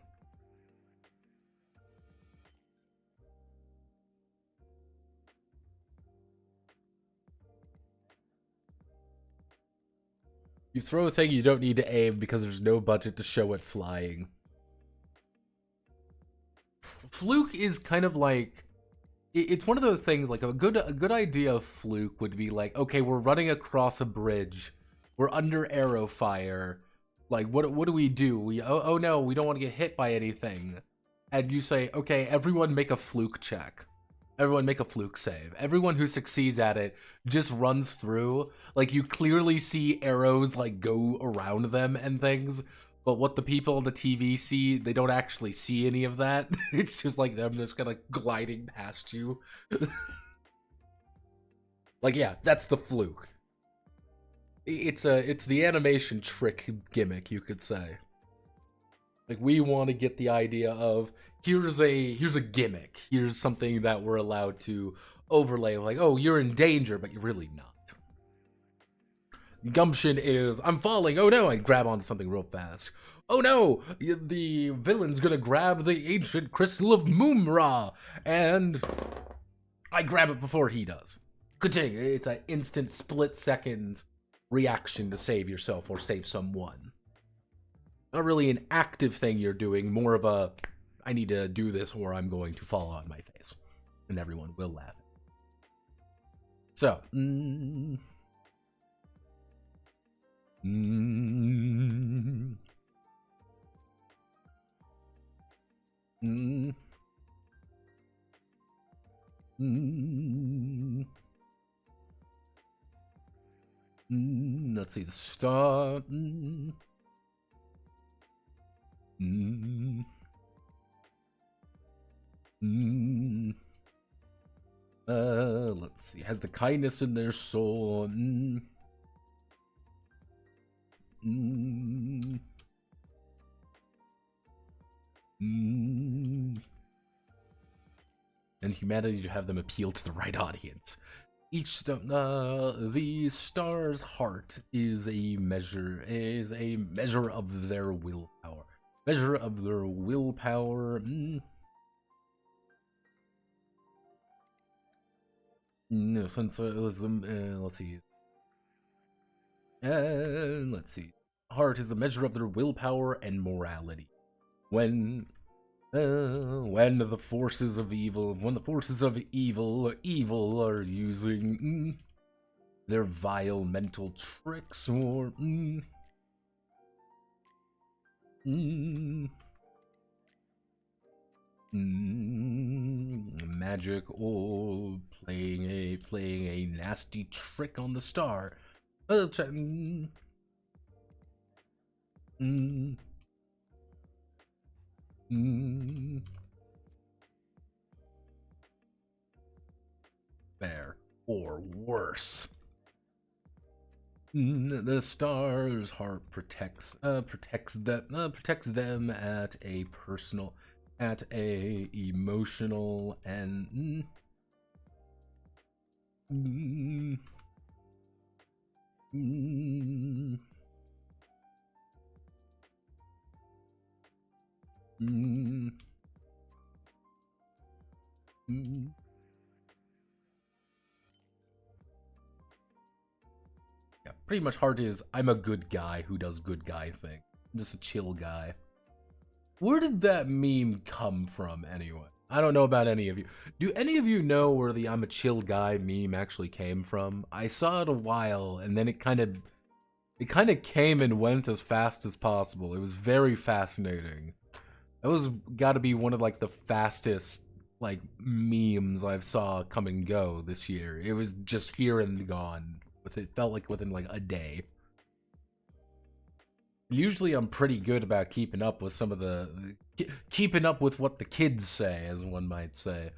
You throw a thing you don't need to aim because there's no budget to show it flying. Fluke is kind of like, it's one of those things, like a good idea of Fluke would be like, okay, we're running across a bridge, we're under arrow fire, like what do we do? Oh no, we don't want to get hit by anything. And you say, okay, everyone make a Fluke check. Everyone make a Fluke save. Everyone who succeeds at it just runs through. Like, you clearly see arrows, like, go around them and things. But what the people on the TV see, they don't actually see any of that. It's just like them just kind of gliding past you. Like, yeah, that's the Fluke. It's the animation trick gimmick, you could say. Like, we want to get the idea of, here's a gimmick. Here's something that we're allowed to overlay. Like, oh, you're in danger, but you're really not. Gumption is, I'm falling. Oh no, I grab onto something real fast. Oh no, the villain's gonna grab the ancient crystal of Mumra, and I grab it before he does. Ka-ting! It's an instant split-second reaction to save yourself or save someone. Not really an active thing you're doing, more of a, I need to do this or I'm going to fall on my face. And everyone will laugh. So, let's see, the star. Let's see. Has the kindness in their soul. And humanity to have them appeal to the right audience. The star's heart is a measure of their willpower. Measure of their willpower. No, since it was let's see. Let's see. Heart is a measure of their willpower and morality. When the forces of evil are using their vile mental tricks or magic or playing a nasty trick on the star. Fair or worse. The star's heart protects them at a personal, at a emotional, and yeah, pretty much heart is, I'm a good guy who does good guy thing. I'm just a chill guy. Where did that meme come from anyway? I don't know about any of you. Do any of you know where the I'm a chill guy meme actually came from? I saw it a while and then it kind of came and went as fast as possible. It was very fascinating. That was got to be one of like the fastest like memes I've saw come and go this year. It was just here and gone. It felt like within like a day. Usually I'm pretty good about keeping up with some of keeping up with what the kids say, as one might say.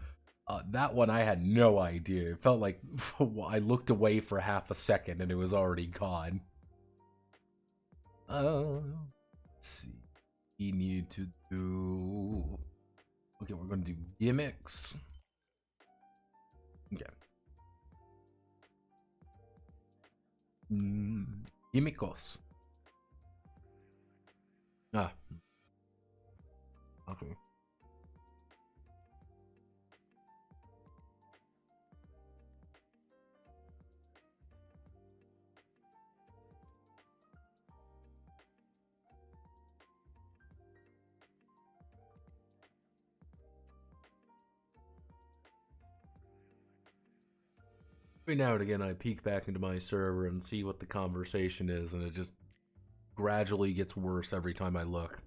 That one I had no idea. It felt like I looked away for half a second and it was already gone. Let's see. We need to do. Okay, we're going to do gimmicks. Okay. Gimmicos. Ah. Okay. Every now and again, I peek back into my server and see what the conversation is, and it just gradually gets worse every time I look.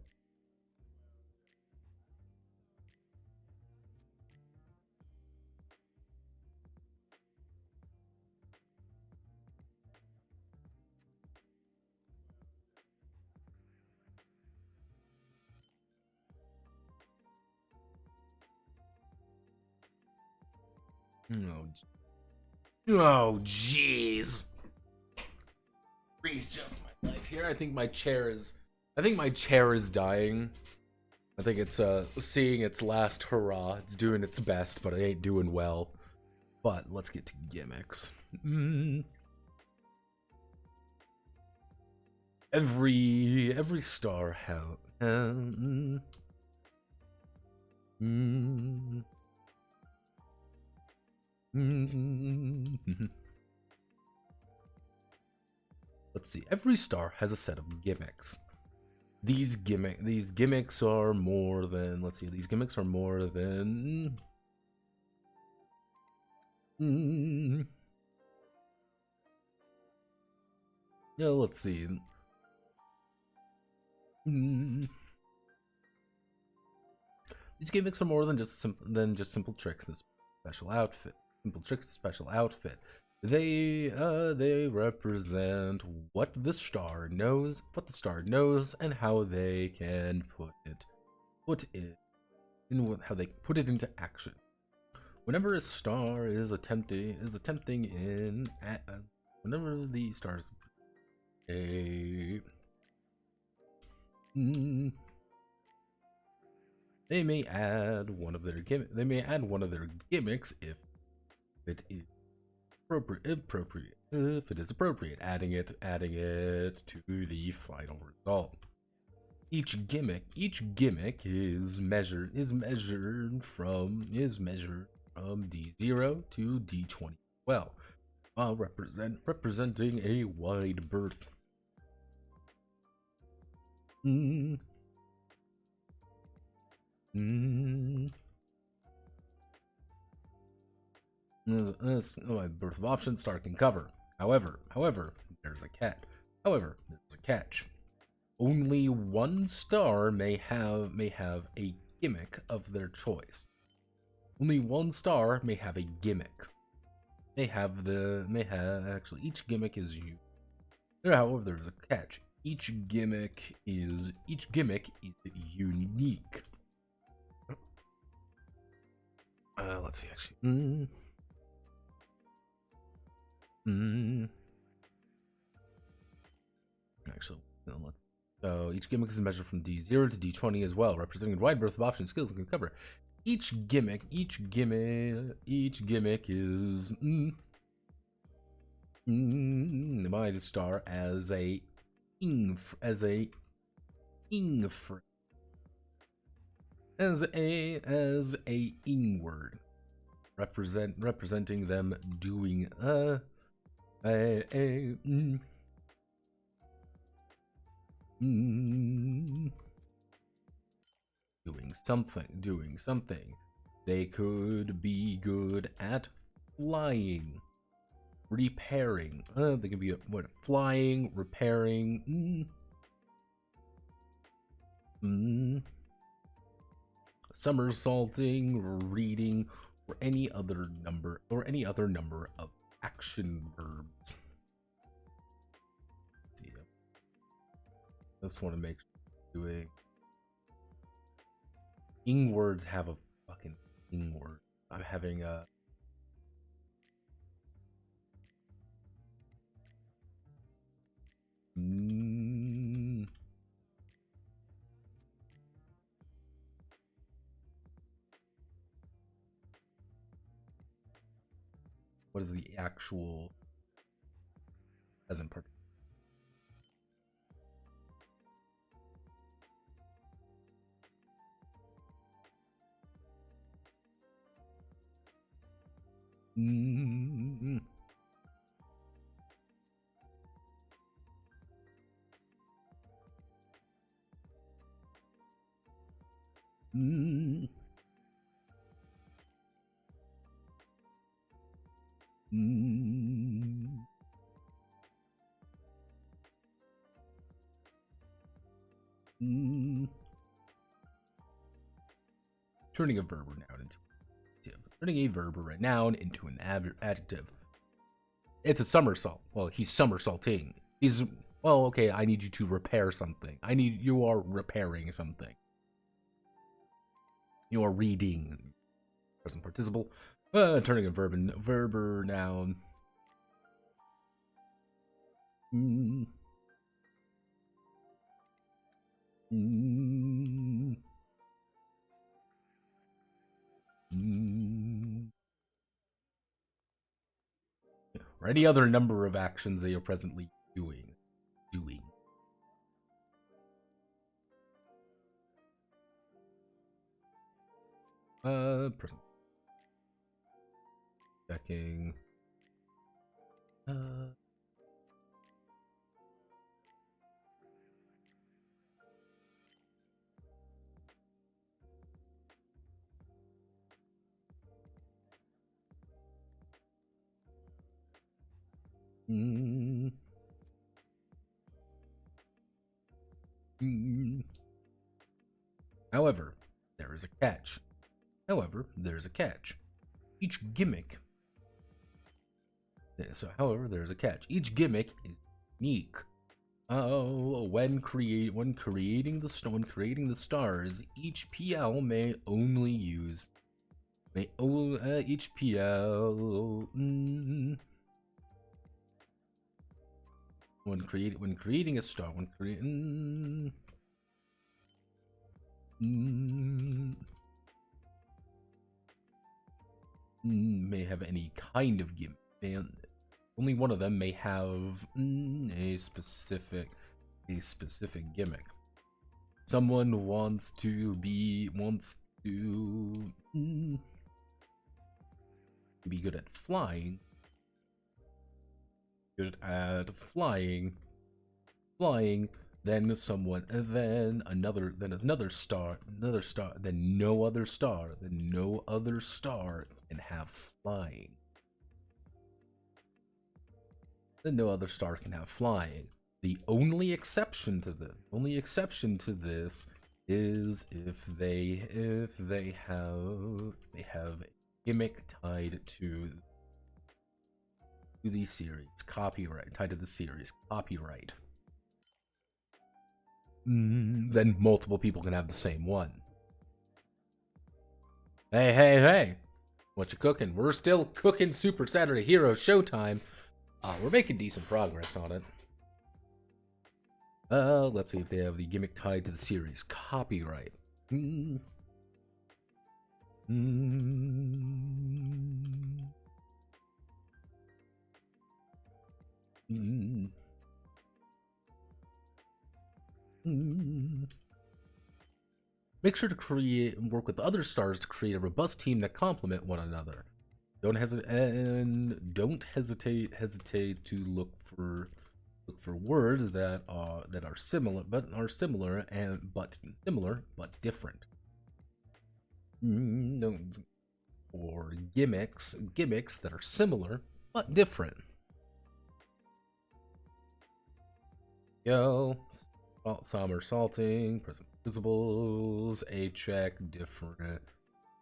Oh, jeez. Readjust my life here. I think my chair is dying. I think it's seeing its last hurrah. It's doing its best, but it ain't doing well. But let's get to gimmicks. Every star has let's see. Every star has a set of gimmicks. These gimmicks are more than, let's see, these gimmicks are more than yeah, let's see. These gimmicks are more than just simple tricks and special outfit. Simple tricks and special outfit. They represent what the star knows, and how they can put it into action. Whenever a star is attempting whenever the stars they may add one of their gimmicks if it is appropriate, adding it to the final result. Each gimmick is measured from D0 to D20 well, while representing a wide berth. Birth of options, star can cover. However, there's a catch. Only one star may have a gimmick of their choice. Only one star may have a gimmick. Actually, each gimmick is used. However, there's a catch. Each gimmick is unique. Let's see, actually. Actually, let's. So each gimmick is measured from D0 to D20 as well, representing a wide berth of options, skills, and can cover. Each gimmick is by the star as a ing word, representing them doing doing something. They could be good at flying, repairing. They could be flying, repairing, somersaulting, reading, or any other number of action verbs. I just want to make sure doing ing words have a fucking ing word. I'm having a what is the actual present perfect? Turning a verb or noun into an adjective. Turning a verb or a noun into an adjective. It's a somersault. Well, he's somersaulting. He's, well, okay, I need you to repair something. You are repairing something. You are reading. Present participle. Turning a verb or noun. Or any other number of actions they are presently doing. Present. Checking. However, there is a catch. Each gimmick. However, there's a catch. Each gimmick is unique. When creating the stars, each PL may only use each PL when creating a star may have any kind of gimmick. Only one of them may have a specific gimmick. Someone wants to be good at flying. Then another star, then no other star can have flying. The only exception to this is if they have a gimmick tied to the series copyright. Then multiple people can have the same one. Hey! What you cooking? We're still cooking Super Saturday Heroes Showtime. We're making decent progress on it. Let's see if they have the gimmick tied to the series copyright. Make sure to work with other stars to create a robust team that complement one another. Don't hesitate to look for words that are similar but different. Or gimmicks that are similar but different. Somersaulting, present participles, a check, different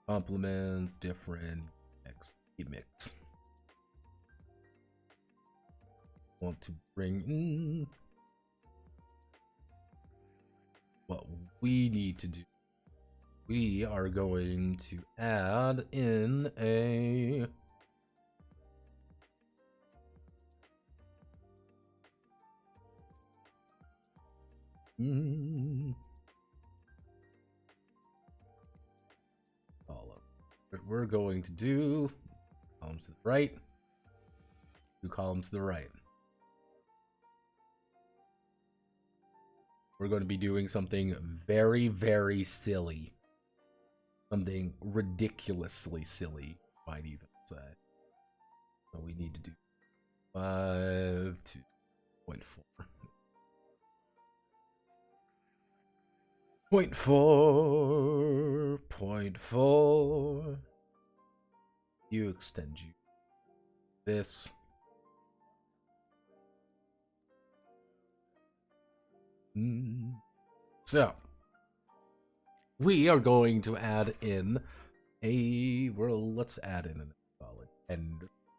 complements, different gimmicks. Want to bring in what we need to do. We are going to add in a what we're going to do, columns to the right, 2 columns to the right. We're going to be doing something very, very silly. Something ridiculously silly, might even say. So we need to do 5 to 0.4. 0.4. You extend this. So we are going to add in let's add in a solid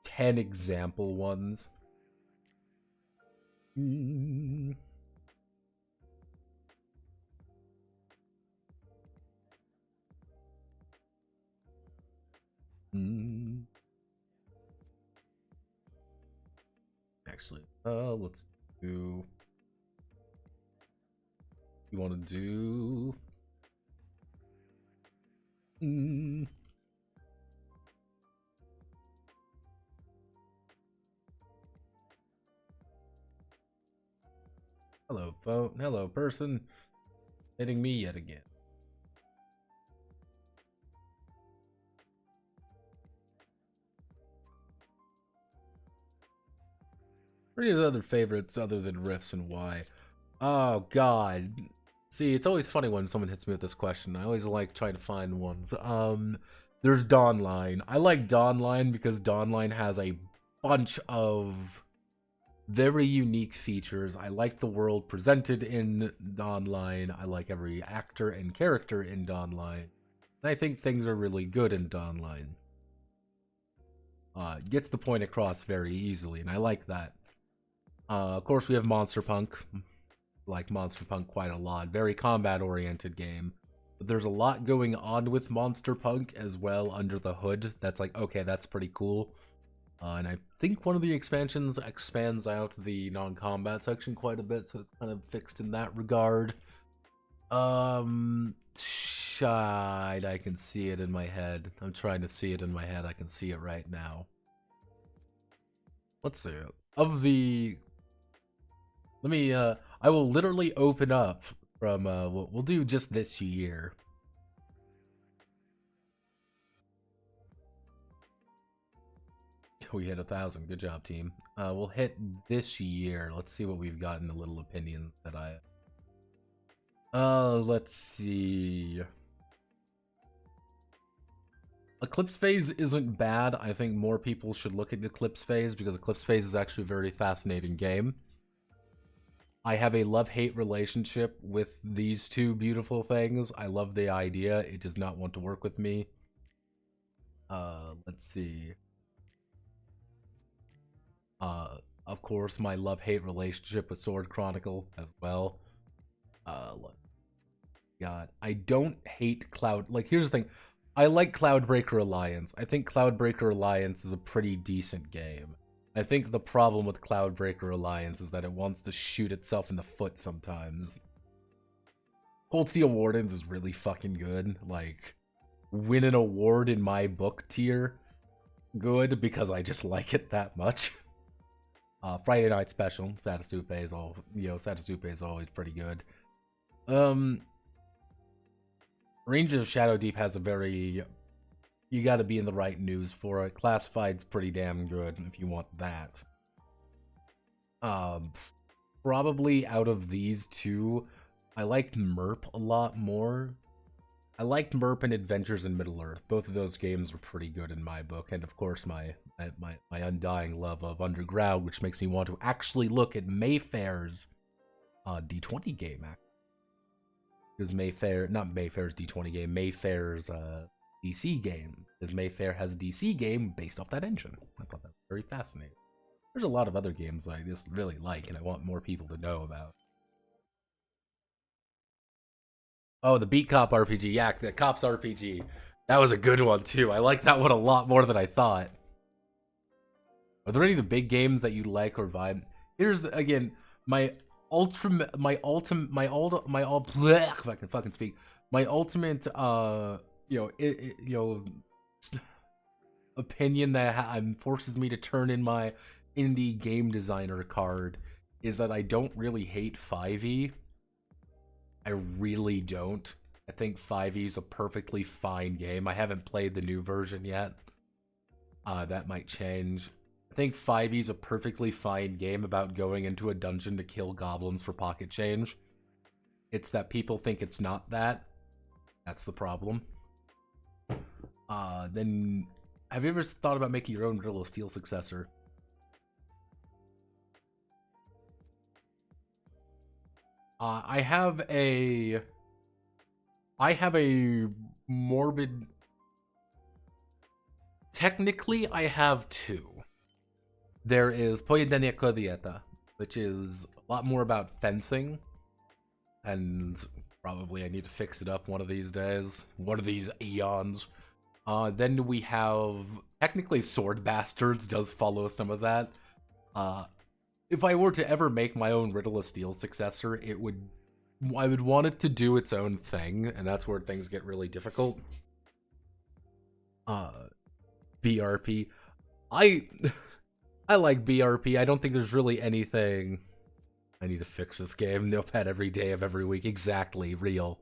10 example ones. Actually, let's do. You want to do? Hello, phone. Hello, person. Hitting me yet again. What are your other favorites other than Riffs and why? Oh, God. See, it's always funny when someone hits me with this question. I always like trying to find ones. There's Dawnline. I like Dawnline because Dawnline has a bunch of very unique features. I like the world presented in Dawnline. I like every actor and character in Dawnline. And I think things are really good in Dawnline. Gets the point across very easily, and I like that. Of course, we have Monster Punk. Like Monster Punk quite a lot. Very combat-oriented game. But there's a lot going on with Monster Punk as well under the hood. That's like, okay, that's pretty cool. And I think one of the expansions expands out the non-combat section quite a bit, so it's kind of fixed in that regard. Shite, I can see it in my head. I'm trying to see it in my head. I can see it right now. Let's see. Of the... Let me, I will literally open up from, we'll do just this year. We hit 1,000. Good job, team. We'll hit this year. Let's see what we've got in the little opinions that I... let's see. Eclipse Phase isn't bad. I think more people should look at Eclipse Phase because Eclipse Phase is actually a very fascinating game. I have a love-hate relationship with these two beautiful things. I love the idea. It does not want to work with me. Let's see. Of course, my love-hate relationship with Sword Chronicle as well. God, I don't hate Cloud... Like, here's the thing. I like Cloudbreaker Alliance. I think Cloudbreaker Alliance is a pretty decent game. I think the problem with Cloudbreaker Alliance is that it wants to shoot itself in the foot sometimes. Cold Steel Wardens is really fucking good. Like, win an award in my book tier. Good, because I just like it that much. Friday Night Special, Satasupe is Satasupe is always pretty good. Range of Shadow Deep has a very... You gotta be in the right news for it. Classified's pretty damn good if you want that. Probably out of these two, I liked Merp a lot more. I liked Merp and Adventures in Middle-earth. Both of those games were pretty good in my book. And of course, my undying love of Underground, which makes me want to actually look at Mayfair's D20 game. Because not Mayfair's D20 game, Mayfair's DC game, because Mayfair has a DC game based off that engine. I thought that was very fascinating. There's a lot of other games I just really like and I want more people to know about. Oh, the Beat Cop RPG. Yeah, the Cops RPG. That was a good one too. I like that one a lot more than I thought. Are there any of the big games that you like or vibe? Here's if I can fucking speak. My ultimate opinion that forces me to turn in my indie game designer card is that I don't really hate 5e. I really don't. I think 5e is a perfectly fine game. I haven't played the new version yet. That might change. I think 5e is a perfectly fine game about going into a dungeon to kill goblins for pocket change. It's that people think it's not that. That's the problem. Then, have you ever thought about making your own Riddle of Steel successor? I have a I have a morbid. Technically, I have two. There is Pojedenie Kobieta, which is a lot more about fencing, and probably I need to fix it up one of these days, one of these eons. Then we have technically Sword Bastards does follow some of that. If I were to ever make my own Riddle of Steel successor, I would want it to do its own thing, and that's where things get really difficult. BRP. I I like BRP. I don't think there's really anything. I need to fix this game. Notepad every day of every week. Exactly. Real.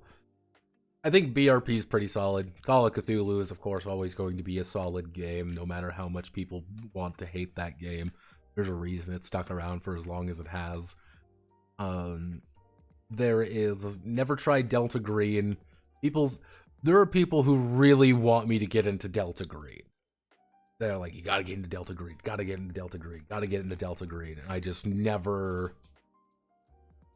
I think BRP is pretty solid. Call of Cthulhu is, of course, always going to be a solid game, no matter how much people want to hate that game. There's a reason it's stuck around for as long as it has. There is never tried Delta Green. There are people who really want me to get into Delta Green. They're like, you gotta get into Delta Green, gotta get into Delta Green, gotta get into Delta Green. And I just never.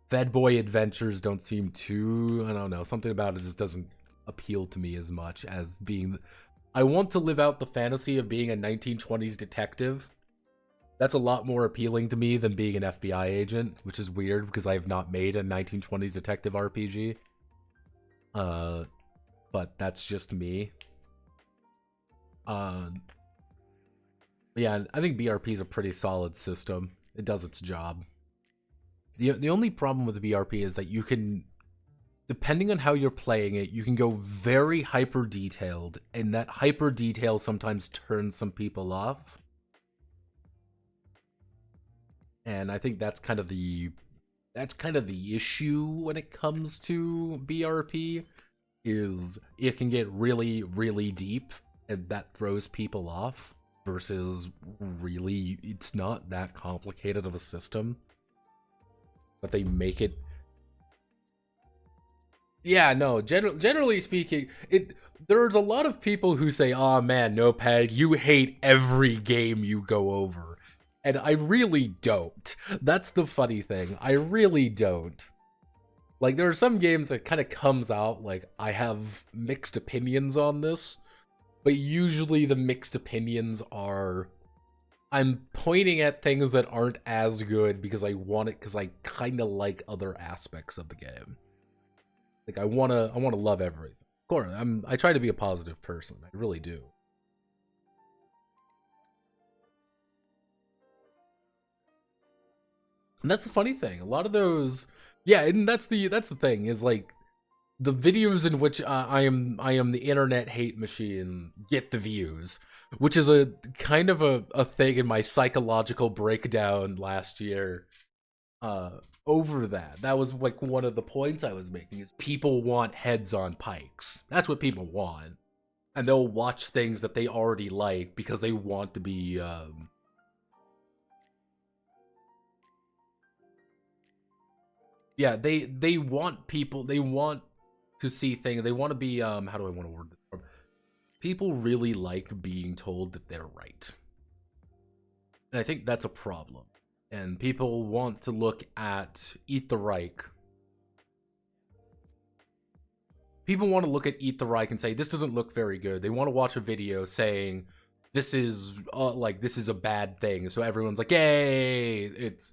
Fed Boy Adventures don't seem too. I don't know. Something about it just doesn't appeal to me as much as being. I want to live out the fantasy of being a 1920s detective. That's a lot more appealing to me than being an FBI agent, which is weird because I have not made a 1920s detective RPG. But that's just me. Yeah, I think BRP is a pretty solid system. It does its job. The only problem with the BRP is that you can, depending on how you're playing it, you can go very hyper detailed, and that hyper detail sometimes turns some people off. And I think that's kind of the issue when it comes to BRP, is it can get really, really deep, and that throws people off, versus really, it's not that complicated of a system. But they make it. Yeah, no. Generally speaking, there's a lot of people who say, "Oh man, Notepad, you hate every game you go over," and I really don't. That's the funny thing. I really don't. Like, there are some games that kind of comes out like I have mixed opinions on this, but usually the mixed opinions are. I'm pointing at things that aren't as good because I want it, because I kind of like other aspects of the game. Like, I want to love everything. Of course, I try to be a positive person. I really do. And that's the funny thing. A lot of those, yeah, and that's the thing, is like the videos in which I am the internet hate machine get the views, which is a kind of a thing in my psychological breakdown last year. Over that was like one of the points I was making, is people want heads on pikes. That's what people want, and they'll watch things that they already like because they want to be. Yeah, they want people. They want to see things. They want to be. How do I want to word this? People really like being told that they're right, and I think that's a problem. And people want to look at Eat the Reich. People want to look at Eat the Reich and say, this doesn't look very good. They want to watch a video saying, this is this is a bad thing. So everyone's like, yay! It's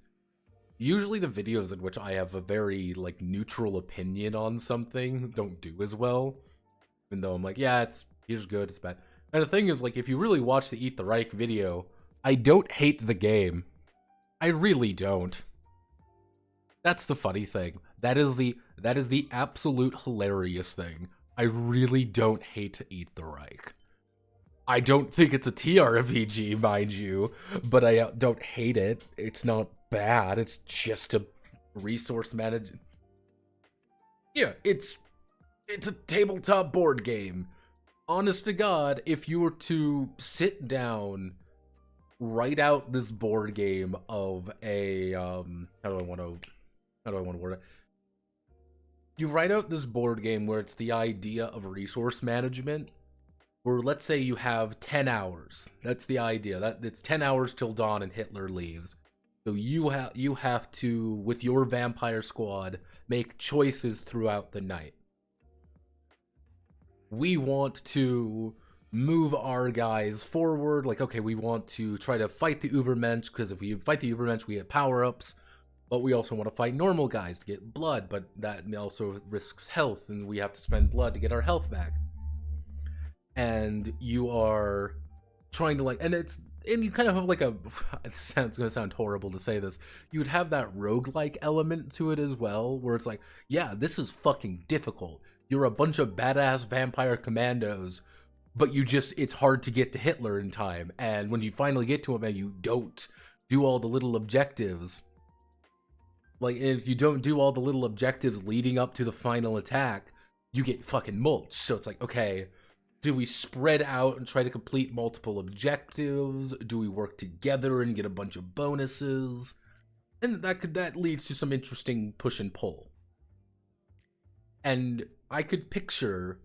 usually the videos in which I have a very like neutral opinion on something don't do as well. Even though I'm like, yeah, here's good, it's bad. And the thing is, like, if you really watch the Eat the Reich video, I don't hate the game. I really don't. That's the funny thing. That is the absolute hilarious thing. I really don't hate to Eat the Reich. I don't think it's a TRPG, mind you, but I don't hate it. It's not bad. It's just a resource management. Yeah, it's a tabletop board game. Honest to God, if you were to sit down, write out this board game of a how do I want to word it? You write out this board game where it's the idea of resource management, where let's say you have 10 hours. That's the idea. That it's 10 hours till dawn and Hitler leaves. So you have to, with your vampire squad, make choices throughout the night. we want to move our guys forward. Like, okay, we want to try to fight the Ubermensch, because if we fight the Ubermensch, we get power-ups. But we also want to fight normal guys to get blood, but that also risks health, and we have to spend blood to get our health back. And you are trying to, like, and you kind of have like it's gonna sound horrible to say this, you would have that roguelike element to it as well, where it's like, yeah, this is fucking difficult. You're a bunch of badass vampire commandos, but it's hard to get to Hitler in time, and when you finally get to him and you don't do all the little objectives, like, if you don't do all the little objectives leading up to the final attack, you get fucking mulched. So it's like, okay, do we spread out and try to complete multiple objectives? Do we work together and get a bunch of bonuses? And that leads to some interesting push and pull. And I could picture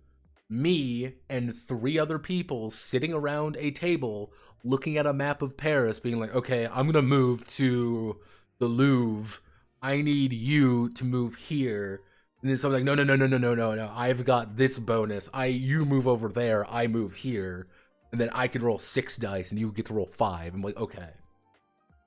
me and 3 other people sitting around a table looking at a map of Paris being like, okay, I'm gonna move to the Louvre. I need you to move here. And then someone's like, no, I've got this bonus. You move over there, I move here. And then I can roll 6 dice and you get to roll 5. I'm like, okay.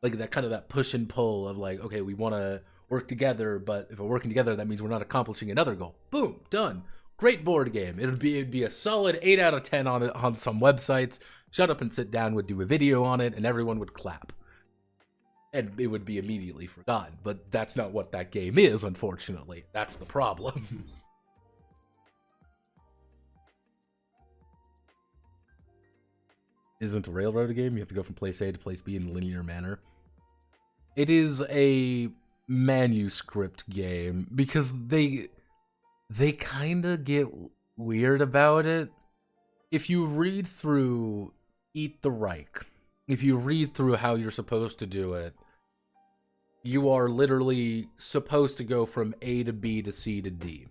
Like, that kind of that push and pull of like, okay, we want to work together, but if we're working together, that means we're not accomplishing another goal. Boom, done. Great board game. It'd be a solid 8 out of 10 on some websites. Shut Up and Sit Down would do a video on it and everyone would clap. And it would be immediately forgotten. But that's not what that game is, unfortunately. That's the problem. Isn't a railroad a game? You have to go from place A to place B in a linear manner. It is a manuscript game, because they kind of get weird about it. If you read through Eat the Reich, if you read through how you're supposed to do it, you are literally supposed to go from A to B to C to D.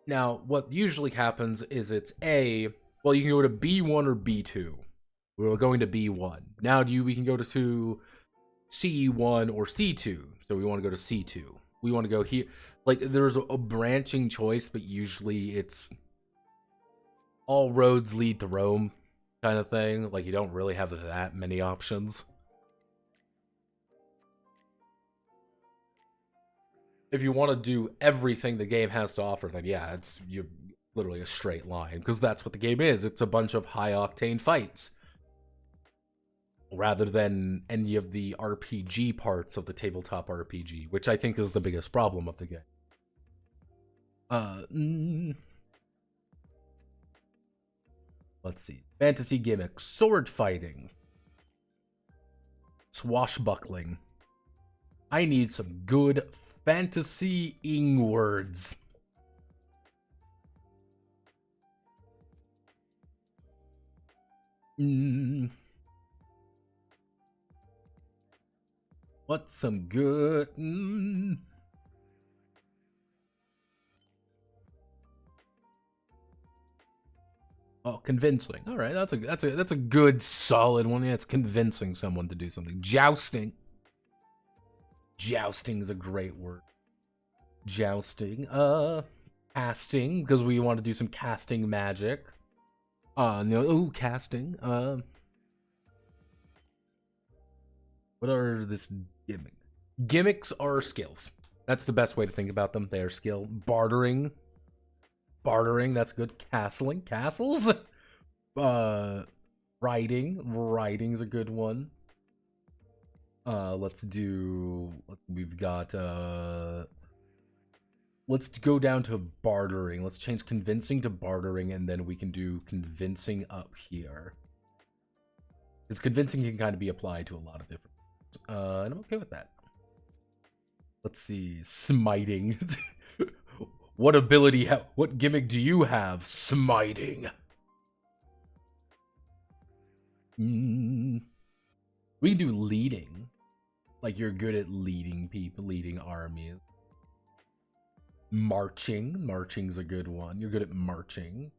Now, what usually happens is it's A, well, you can go to B1 or B2. We're going to B1. Now we can go to C1 or C2. So we want to go to C2. We want to go here. Like, there's a branching choice, but usually it's all roads lead to Rome kind of thing. Like, you don't really have that many options. If you want to do everything the game has to offer, then yeah, you're literally a straight line, because that's what the game is. It's a bunch of high-octane fights, rather than any of the RPG parts of the tabletop RPG, which I think is the biggest problem of the game. Let's see. Fantasy gimmicks. Sword fighting. Swashbuckling. I need some good fantasy-ing words. What's some good? Oh, convincing. All right, that's a good solid one. Yeah, it's convincing someone to do something. Jousting. Jousting is a great word. Jousting. Casting, because we want to do some casting magic. No, casting. What are this gimmick? Gimmicks are skills. That's the best way to think about them. They are skill. Bartering. Bartering, that's good. Castling. Castles? Writing. Writing's a good one. We've got, let's go down to bartering. Let's change convincing to bartering, and then we can do convincing up here. Because convincing can kind of be applied to a lot of different things. And I'm okay with that. Let's see. Smiting. What ability, what gimmick do you have? Smiting. We can do leading. Like, you're good at leading people, leading armies. Marching. Marching's a good one. You're good at marching.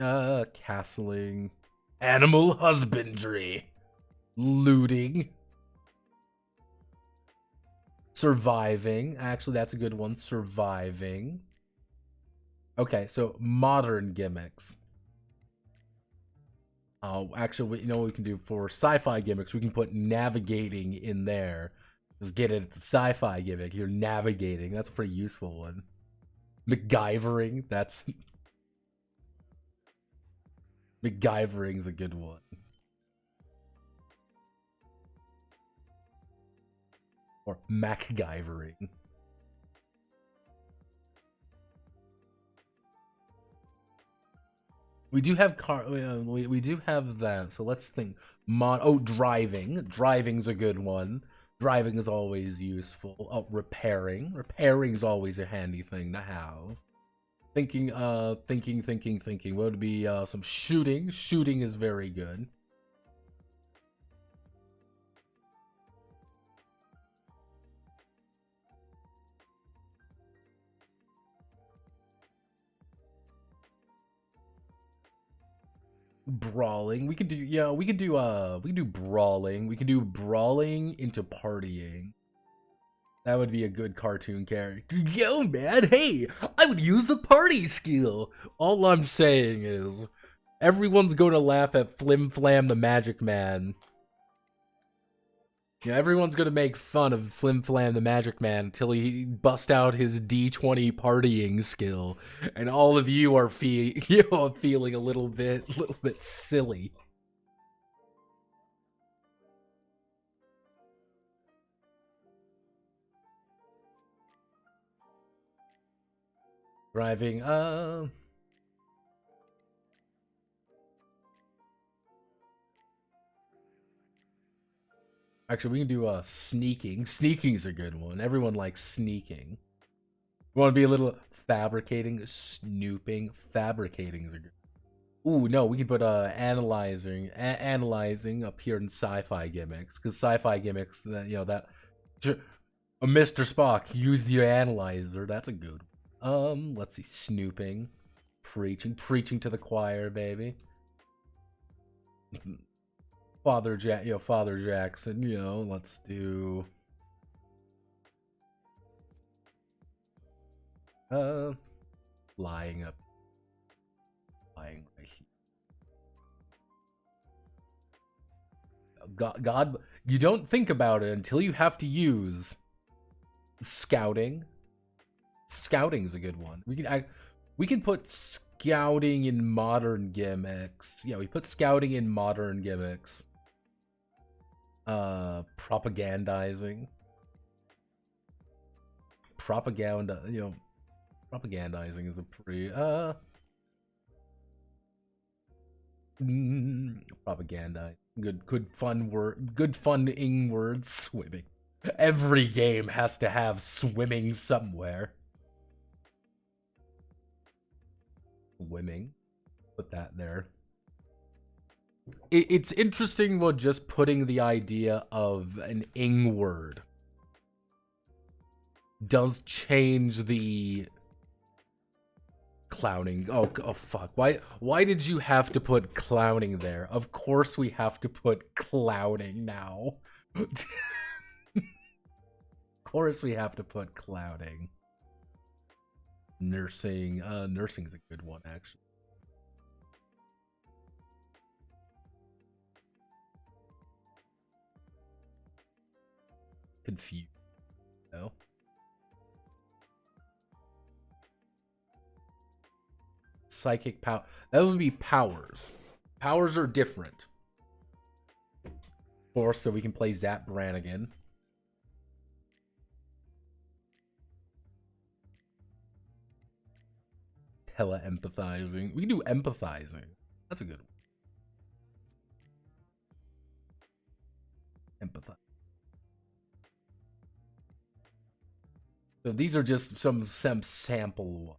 Castling. Animal husbandry. Looting. Surviving. Actually, that's a good one. Surviving. Okay, so modern gimmicks. Actually, you know what we can do for sci-fi gimmicks? We can put navigating in there. Just get it at the sci-fi gimmick. You're navigating. That's a pretty useful one. MacGyvering. That's MacGyvering's a good one. Or MacGyvering. We do have we do have that. So let's think. Driving. Driving's a good one. Driving is always useful. Oh, repairing. Repairing is always a handy thing to have. Thinking. Thinking. What would be some shooting? Shooting is very good. Brawling. We could do we could do brawling. We could do brawling into partying. That would be a good cartoon character. Yo, man, hey, I would use the party skill. All I'm saying is, everyone's going to laugh at Flim Flam the Magic Man. Yeah, everyone's going to make fun of Flim Flam the Magic Man until he busts out his D20 partying skill, and all of you are feeling a little bit silly. Driving, actually, we can do sneaking. Sneaking's a good one. Everyone likes sneaking. You want to be a little fabricating, snooping. Fabricating is a good. Ooh, no, we can put analyzing up here in sci-fi gimmicks, because sci-fi gimmicks that a Mr. Spock use the analyzer. That's a good one. Let's see, snooping, preaching to the choir, baby. Father Jackson, let's do lying right here. God, you don't think about it until you have to use scouting. Scouting's a good one. We can put scouting in modern gimmicks. Yeah, we put scouting in modern gimmicks. Propagandizing. Propagandizing is a pretty propaganda. Good fun words. Swimming. Every game has to have swimming somewhere. Swimming. Put that there. It's interesting what just putting the idea of an ing word does change the clowning. Oh fuck. Why did you have to put clowning there? Of course we have to put clowning now. Of course we have to put clowning. Nursing. Nursing's a good one, actually. Confused. No. Psychic power. That would be powers. Powers are different. Of course, so we can play Zap Brannigan. Tele-empathizing. We can do empathizing. That's a good one. Empathize. So these are just some sample ones.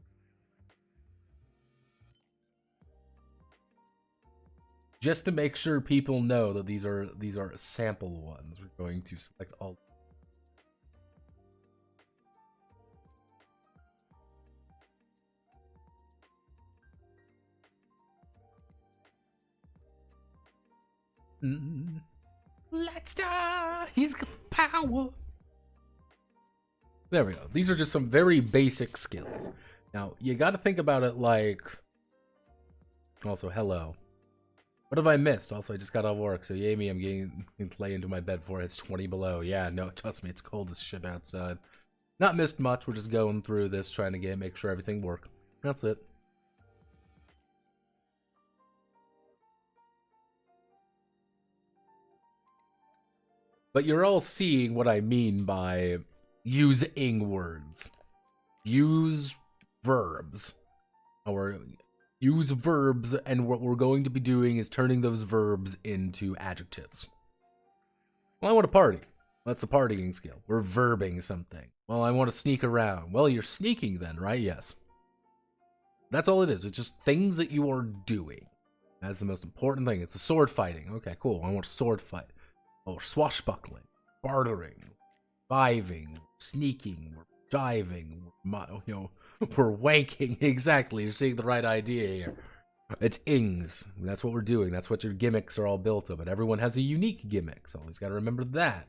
Just to make sure people know that these are sample ones. We're going to select all. Let's die. He's got power. There we go. These are just some very basic skills. Now, you got to think about it like... Also, hello. What have I missed? Also, I just got off work, so yay me, I'm getting to lay into my bed before it's 20 below. Yeah, no, trust me, it's cold as shit outside. Not missed much, we're just going through this, trying to make sure everything works. That's it. But you're all seeing what I mean by using words. Use verbs. Or use verbs, and what we're going to be doing is turning those verbs into adjectives. Well, I want to party. That's a partying skill. We're verbing something. Well, I want to sneak around. Well, you're sneaking then, right? Yes. That's all it is. It's just things that you are doing. That's the most important thing. It's a sword fighting. Okay, cool. I want to sword fight. Oh, swashbuckling, bartering, viving, sneaking, we're diving, we're wanking. Exactly. You're seeing the right idea here. It's ings. That's what we're doing. That's what your gimmicks are all built of. But everyone has a unique gimmick, so always got to remember that.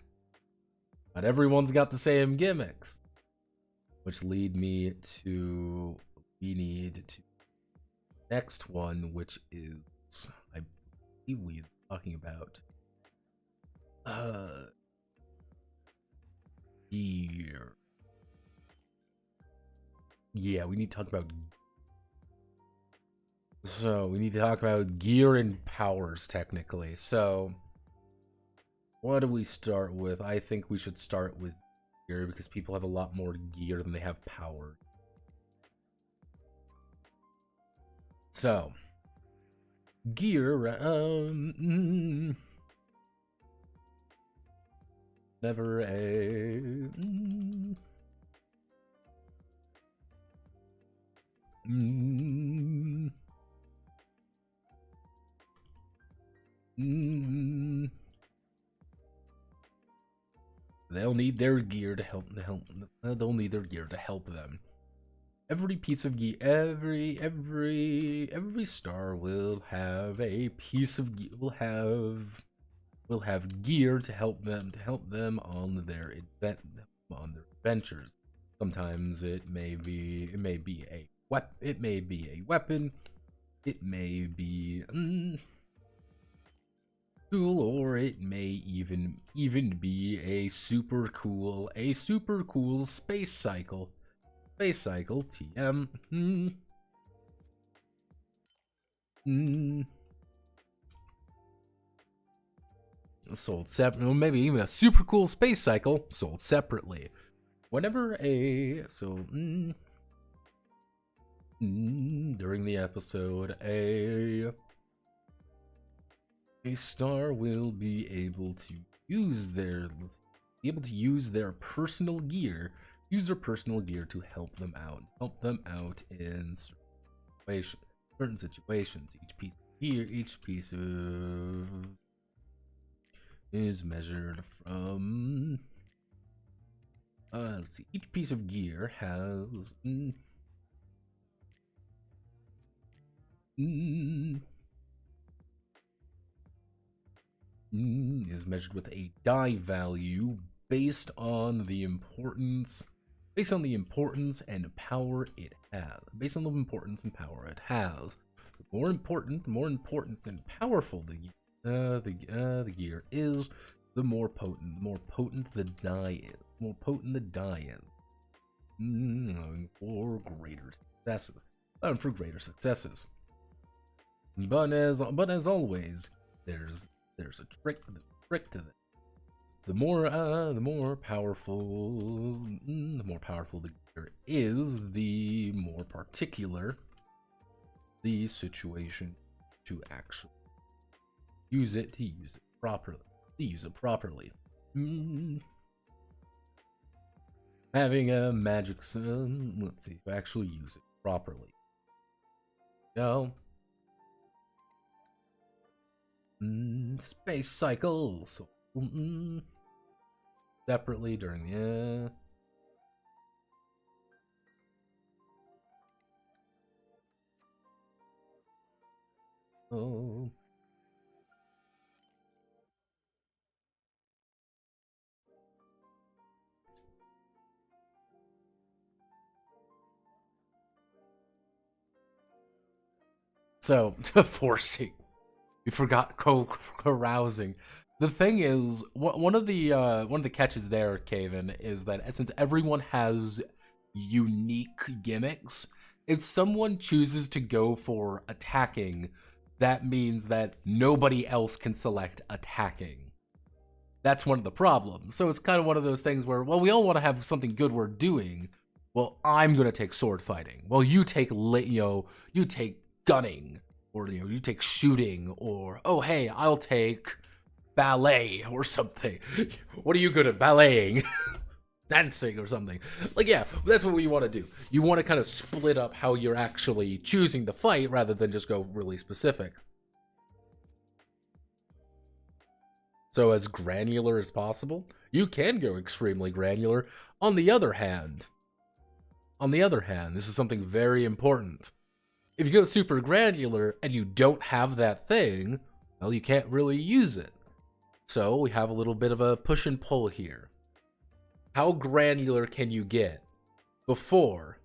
Not everyone's got the same gimmicks. Which lead me to... We need to... Next one, which is... I believe we're talking about... Gear. Yeah, we need to talk about... So, we need to talk about gear and powers, technically. So, what do we start with? I think we should start with gear, because people have a lot more gear than they have power. So, gear, never a... They'll need their gear to help. They'll need their gear to help them. Every piece of gear, every star will have a piece of gear. Will have gear to help them on their adventures. Sometimes it may be a weapon. It may be a weapon. It may be cool, or it may even be a super cool space cycle. Space cycle TM. Sold separately, maybe even a super cool space cycle sold separately. Whenever a during the episode a star will be able to use their personal gear, to help them out in certain situations. Each piece of is measured from let's see, each piece of gear has is measured with a die value based on the importance and power it has. Based on the importance and power it has. The more important and powerful the gear is, the more potent the die is. For greater successes. But as always, there's a trick to this. The more powerful the gear is, the more particular the situation to actually use it properly. Having a magic let's see, to actually use it properly. Now, space cycles separately during the So, forcing. We forgot carousing. The thing is, one of the catches there, Caven, is that since everyone has unique gimmicks, if someone chooses to go for attacking, that means that nobody else can select attacking. That's one of the problems. So it's kind of one of those things where, well, we all want to have something good we're doing. Well, I'm gonna take sword fighting. Well, you take you take gunning, or you take shooting, or oh hey, I'll take ballet or something. What are you good at? Balleting, dancing or something. Like, yeah, that's what we want to do. You want to kind of split up how you're actually choosing the fight rather than just go really specific. So as granular as possible. You can go extremely granular. On the other hand, this is something very important. If you go super granular and you don't have that thing, well, you can't really use it. So we have a little bit of a push and pull here. How granular can you get before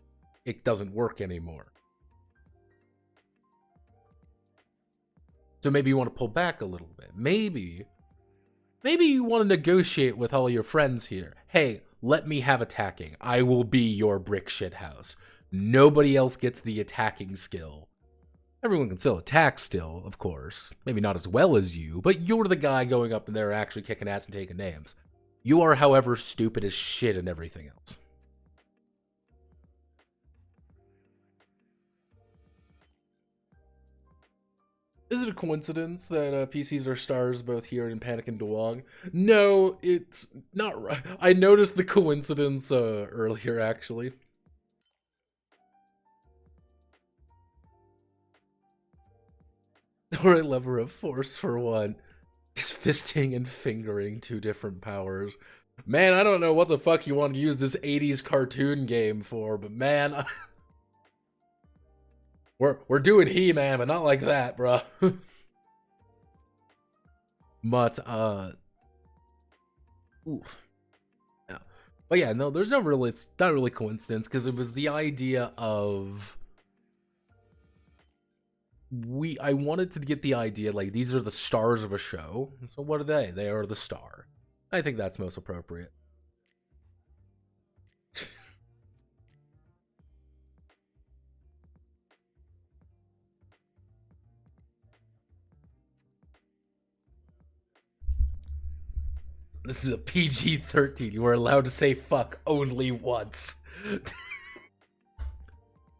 it doesn't work anymore? So maybe you want to pull back a little bit. Maybe you want to negotiate with all your friends here. Hey, let me have attacking. I will be your brick shit house. Nobody else gets the attacking skill. Everyone can still attack still, of course. Maybe not as well as you, but you're the guy going up in there actually kicking ass and taking names. You are, however, stupid as shit and everything else. Is it a coincidence that PCs are stars both here in Panic and Dewog? No, it's not right. I noticed the coincidence earlier, actually. Or a lever of force for one. He's fisting and fingering two different powers. Man, I don't know what the fuck you want to use this 80s cartoon game for, but man... We're doing He-Man, but not like that, bro. But oof. Yeah. But yeah, no, there's no really, it's not really coincidence, because it was the idea of I wanted to get the idea, like, these are the stars of a show. So what are they? They are the star. I think that's most appropriate. This is a PG-13. You are allowed to say fuck only once.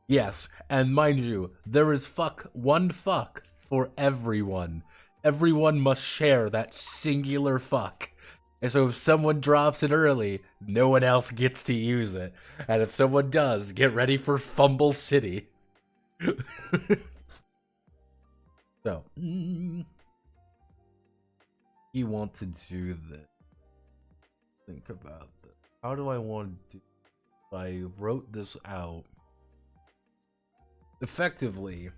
Yes, and mind you, there is one fuck for everyone. Everyone must share that singular fuck. And so if someone drops it early, no one else gets to use it. And if someone does, get ready for Fumble City. So, you want to do this. Think about this. How do I want to do? I wrote this out. Effectively.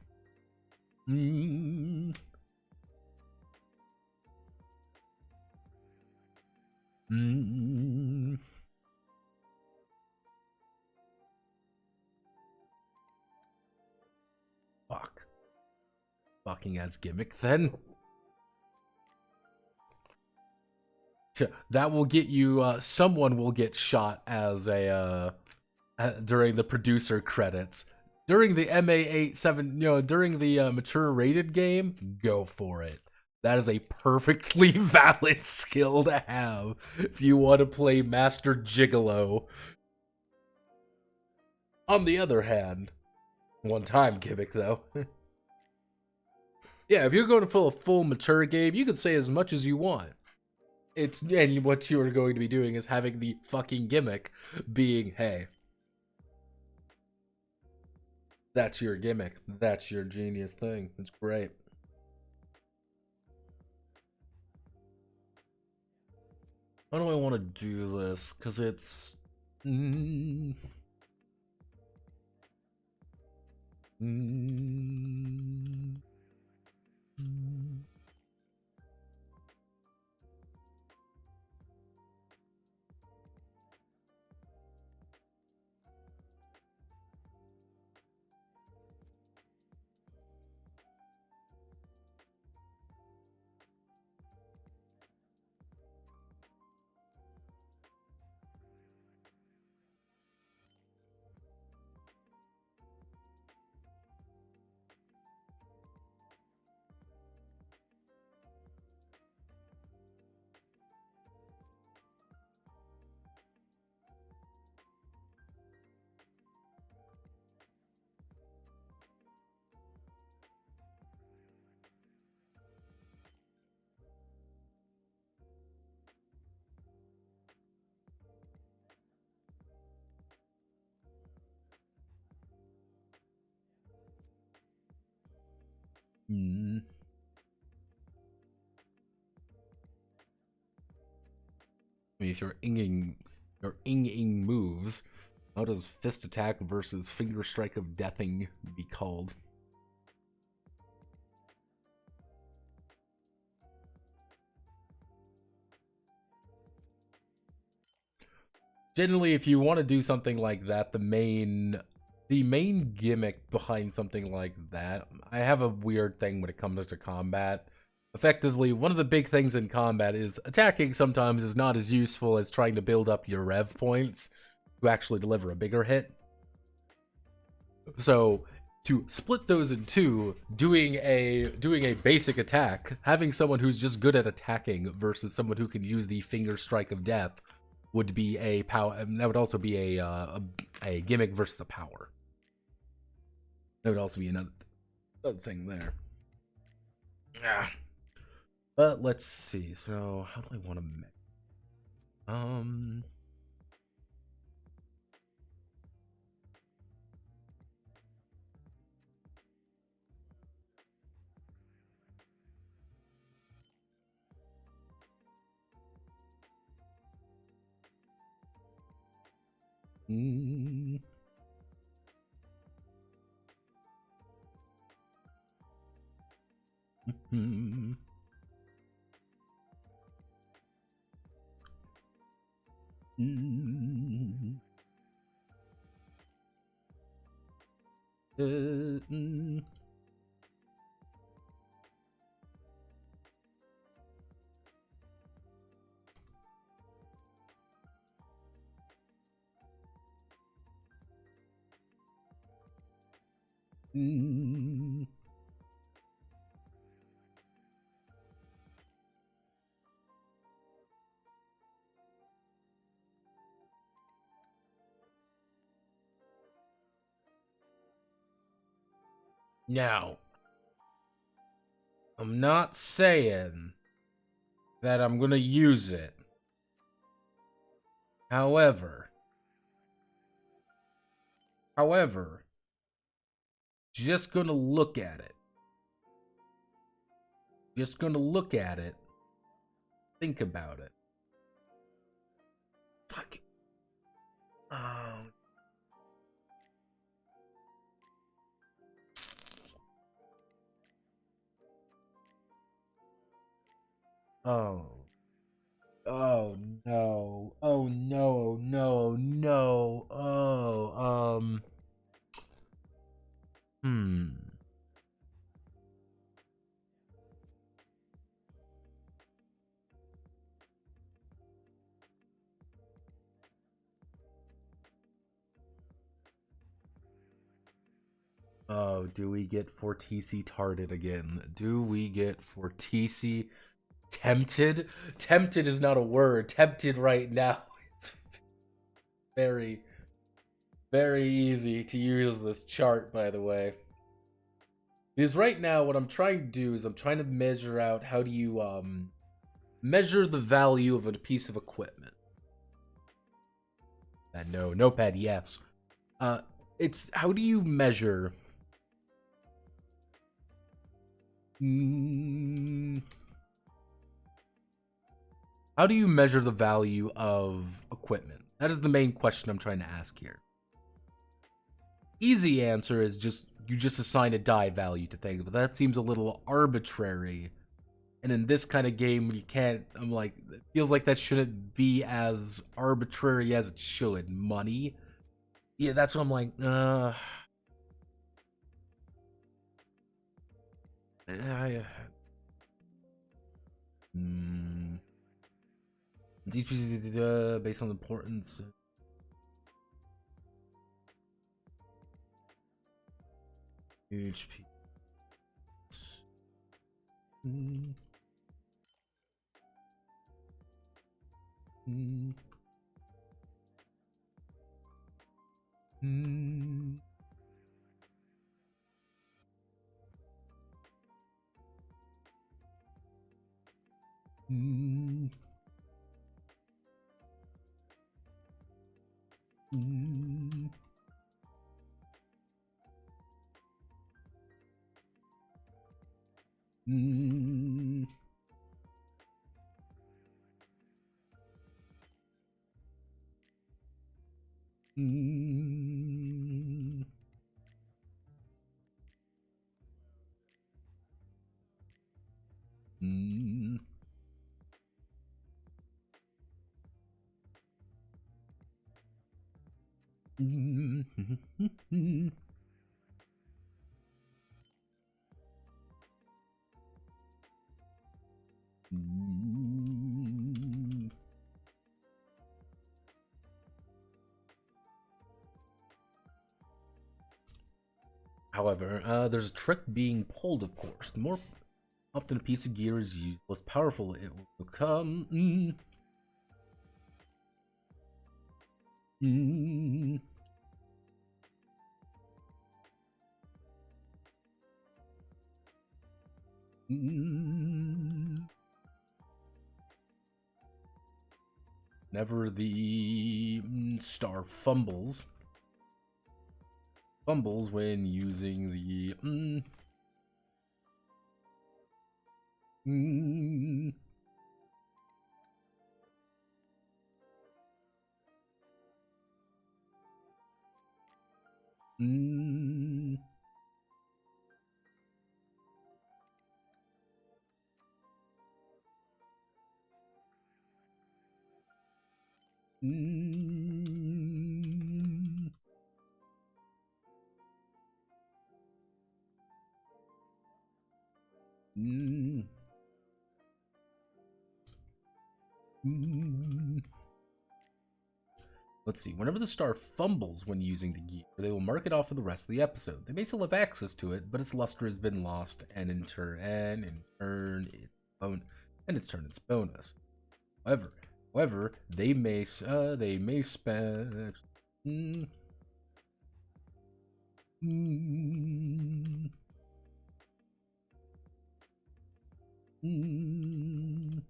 Fuck. Fucking as gimmick then. That will get you, someone will get shot as a, during the producer credits. During the MA87, during the mature rated game, go for it. That is a perfectly valid skill to have if you want to play Master Gigolo. On the other hand, one-time gimmick though. Yeah, if you're going to fill a full mature game, you can say as much as you want. And what you are going to be doing is having the fucking gimmick being, hey, that's your gimmick. That's your genius thing. It's great. How do I want to do this? Because it's... Hmm. I mean, if you're inging your ing moves, how does fist attack versus finger strike of deathing be called? Generally, if you want to do something like that, the main gimmick behind something like that, I have a weird thing when it comes to combat. Effectively, one of the big things in combat is attacking sometimes is not as useful as trying to build up your rev points to actually deliver a bigger hit. So to split those in two, doing a basic attack, having someone who's just good at attacking versus someone who can use the finger strike of death would be a power. That would also be a gimmick versus a power. That would also be another thing there. Yeah. But let's see. So how do I want to make? Mm. Mm. Mm. Mm. Mm. Now, I'm not saying that I'm gonna use it. However, just gonna look at it. Just gonna look at it. Think about it. Fuck it. Oh. Oh no. Oh no. No. No. Oh. Hmm. Oh, do we get Fortisi tarded again? Do we get Fortisi tempted? Tempted is not a word. Tempted right now. It's very, very easy to use this chart, by the way. Because right now, what I'm trying to do is I'm trying to measure out how do you measure the value of a piece of equipment. No, notepad, yes. It's how do you measure? How do you measure the value of equipment? That is the main question I'm trying to ask here. Easy answer is you just assign a die value to things, but that seems a little arbitrary. And in this kind of game, you can't. I'm like, it feels like that shouldn't be as arbitrary as it should. Money, yeah, that's what I'm like. Based on importance. Huge piece. Mm. Mm. Mm. Mm. Mm. Mm. Mm. Mm. Mm. Mm. However, there's a trick being pulled, of course. The more often a piece of gear is used, less powerful it will become. Mm. Mm. Whenever the star fumbles when using the mm. Mm. Mm. Mm. Mm. Let's see. Whenever the star fumbles when using the gear, they will mark it off for the rest of the episode. They may still have access to it, but its luster has been lost, and in turn, its bonus. However, they may spend. Mm. Mm. Mm.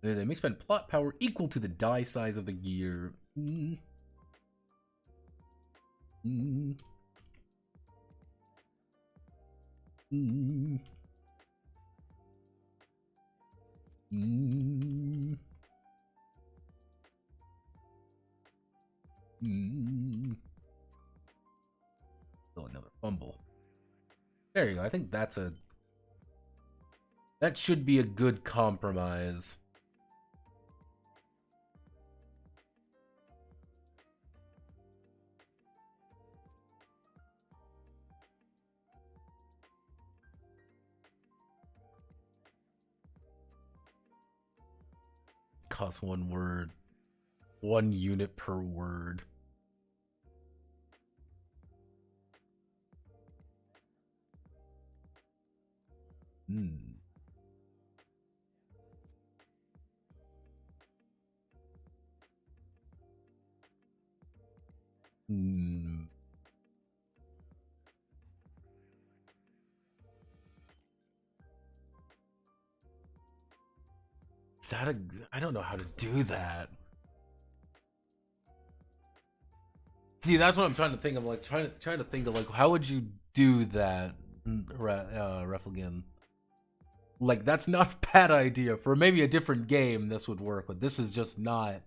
They may spend plot power equal to the die size of the gear. Mm. Mm. Mm. Mm. Mm. Still another fumble. There you go. I think that should be a good compromise. Cost 1 word. 1 unit per word. Hmm. Hmm. Is that I don't know how to do that. See, that's what I'm trying to think of. Like trying to think of like how would you do that, Reflegan? Like that's not a bad idea. For maybe a different game, this would work, but this is just not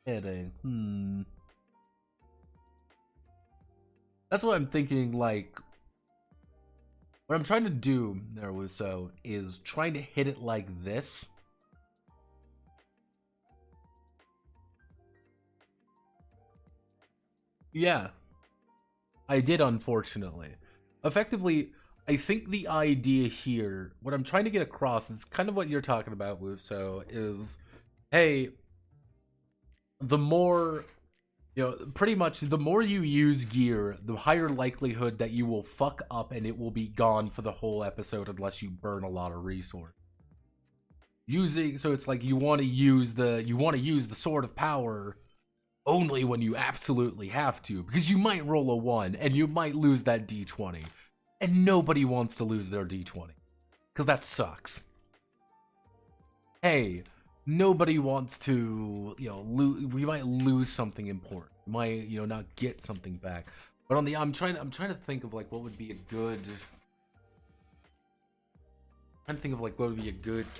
hitting. That's what I'm thinking. Like what I'm trying to do there was is trying to hit it like this. Yeah, I did, unfortunately. Effectively, I think the idea here, what I'm trying to get across, is kind of what you're talking about, Wuso, is, hey, the more, pretty much the more you use gear, the higher likelihood that you will fuck up and it will be gone for the whole episode unless you burn a lot of resource. So it's like you want to use the sword of power only when you absolutely have to, because you might roll a 1 and you might lose that d20, and nobody wants to lose their d20 because that sucks. Hey, nobody wants to, we might lose something important. We might, not get something back. But on the I'm trying to think of like what would be a good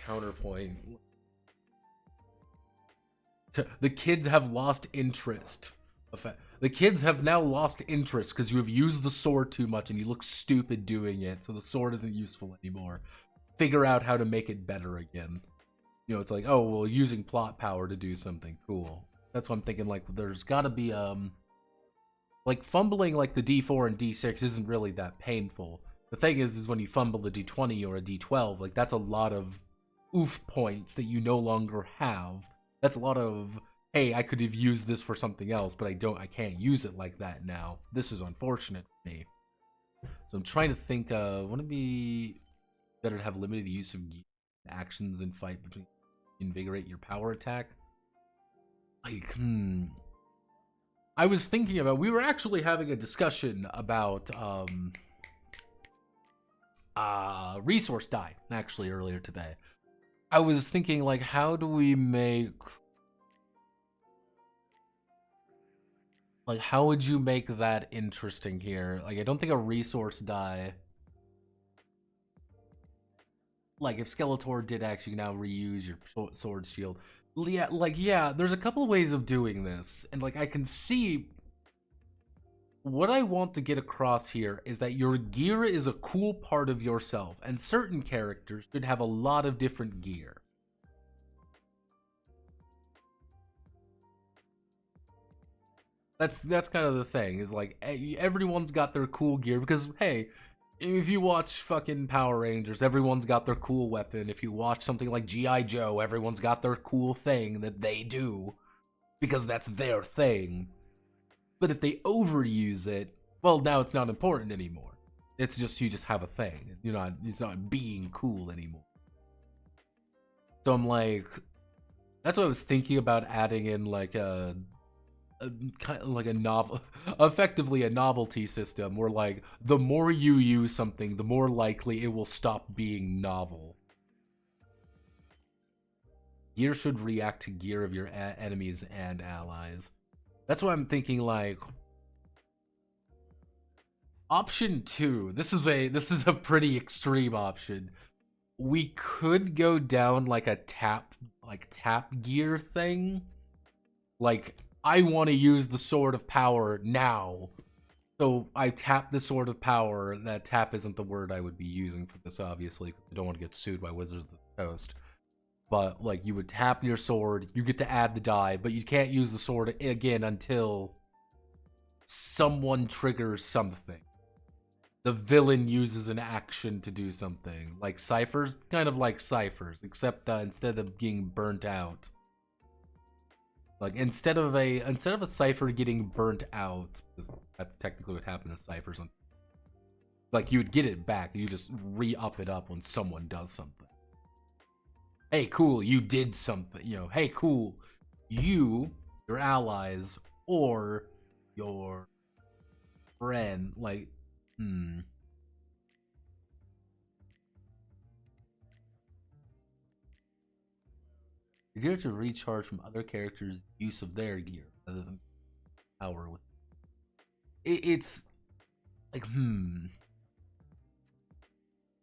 counterpoint. The kids have lost interest. The kids have now lost interest because you have used the sword too much and you look stupid doing it, so the sword isn't useful anymore. Figure out how to make it better again. You know, it's like, oh, well, using plot power to do something cool. That's what I'm thinking. Like, there's got to be like fumbling like the D4 and D6 isn't really that painful. The thing is when you fumble a D20 or a D12, like that's a lot of oof points that you no longer have. That's a lot of, hey, I could have used this for something else, but I can't use it like that now. This is unfortunate for me. So I'm trying to think, wouldn't it be better to have limited use of actions in fight between invigorate your power attack? Like, I was thinking about, we were actually having a discussion about, resource die, actually, earlier today. I was thinking, like, how do we make... Like, how would you make that interesting here? Like, I don't think a resource die... Like, if Skeletor did actually now reuse your sword shield... Yeah, like, yeah, there's a couple of ways of doing this. And, like, I can see... What I want to get across here is that your gear is a cool part of yourself, and certain characters should have a lot of different gear. That's kind of the thing, is like, everyone's got their cool gear, because, hey, if you watch fucking Power Rangers, everyone's got their cool weapon. If you watch something like G.I. Joe, everyone's got their cool thing that they do, because that's their thing. But if they overuse it, well, now it's not important anymore. It's just, you just have a thing. It's not being cool anymore. So I'm like, that's what I was thinking about, adding in like a kind of like a novel, effectively a novelty system where like the more you use something, the more likely it will stop being novel. Gear should react to gear of your enemies and allies. That's why I'm thinking, like, option 2. This is a pretty extreme option. We could go down like a tap gear thing. Like, I want to use the Sword of Power now, so I tap the Sword of Power. That tap isn't the word I would be using for this, obviously. I don't want to get sued by Wizards of the Coast. But, like, you would tap your sword, you get to add the die, but you can't use the sword again until someone triggers something. The villain uses an action to do something. Like Cypher's, kind of like Cypher's, except instead of being burnt out. Like, instead of a Cypher getting burnt out, that's technically what happened to Cypher's. Like, you would get it back, you just re-up it up when someone does something. Hey, cool, you did something. Hey, cool, you, your allies, or your friend, like, You're gear to recharge from other characters' use of their gear, rather than power with it's like,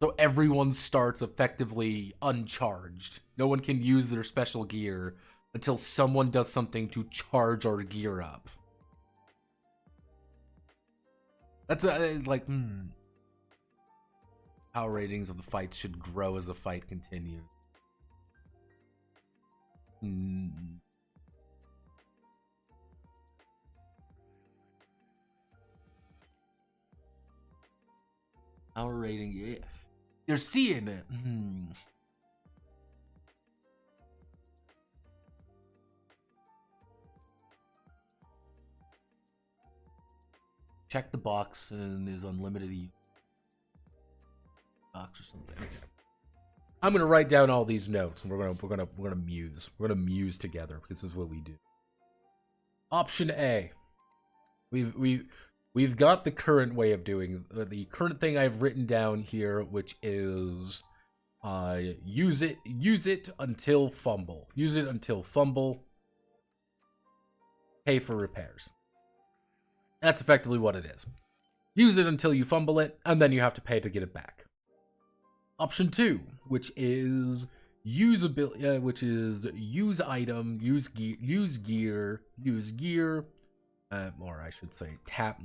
So everyone starts effectively uncharged. No one can use their special gear until someone does something to charge our gear up. That's like, Power ratings of the fights should grow as the fight continues. Power rating, yeah. You're seeing it. Check the box and is unlimited box or something. Okay. I'm gonna write down all these notes and we're gonna muse. We're gonna muse together because this is what we do. Option A. We've got the current way of doing the current thing I've written down here, which is use it until fumble. Use it until fumble. Pay for repairs. That's effectively what it is. Use it until you fumble it, and then you have to pay to get it back. Option 2, which is use item, use gear, or I should say tap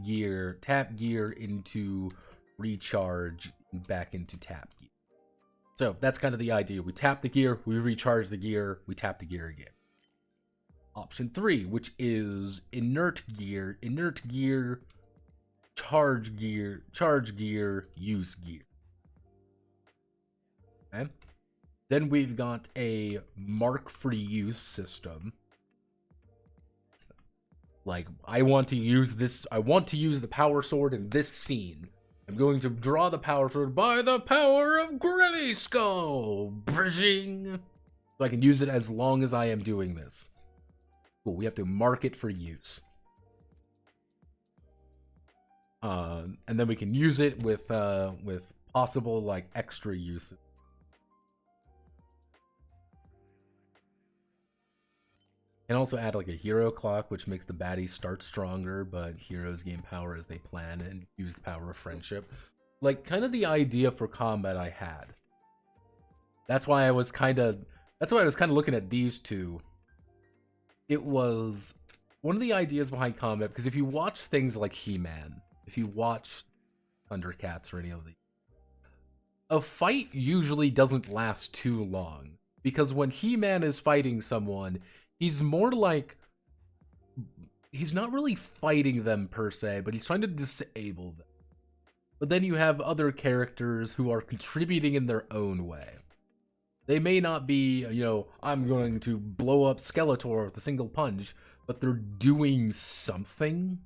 gear into recharge back into tap gear. So that's kind of the idea. We tap the gear, we recharge the gear, we tap the gear again. Option 3, which is inert gear, charge gear, use gear. Okay. Then we've got a mark for use system. Like, I want to use the power sword in this scene. I'm going to draw the power sword by the power of Grayskull. Bridging. So I can use it as long as I am doing this. Cool, we have to mark it for use. And then we can use it with possible, like, extra uses. And also add like a hero clock, which makes the baddies start stronger, but heroes gain power as they plan and use the power of friendship. Like, kind of the idea for combat I had. That's why I was kind of looking at these two. It was one of the ideas behind combat, because if you watch things like He-Man, if you watch Thundercats or any of these, a fight usually doesn't last too long. Because when He-Man is fighting someone, he's more like, he's not really fighting them per se, but he's trying to disable them. But then you have other characters who are contributing in their own way. They may not be, I'm going to blow up Skeletor with a single punch, but they're doing something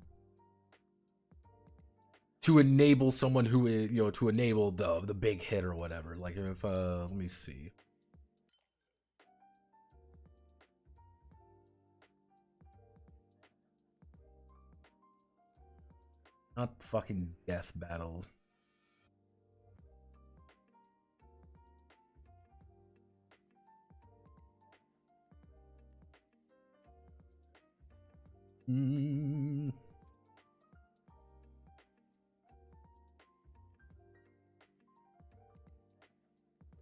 to enable someone who is, to enable the big hit or whatever. Like, if, let me see. Not fucking death battles.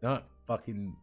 Not fucking...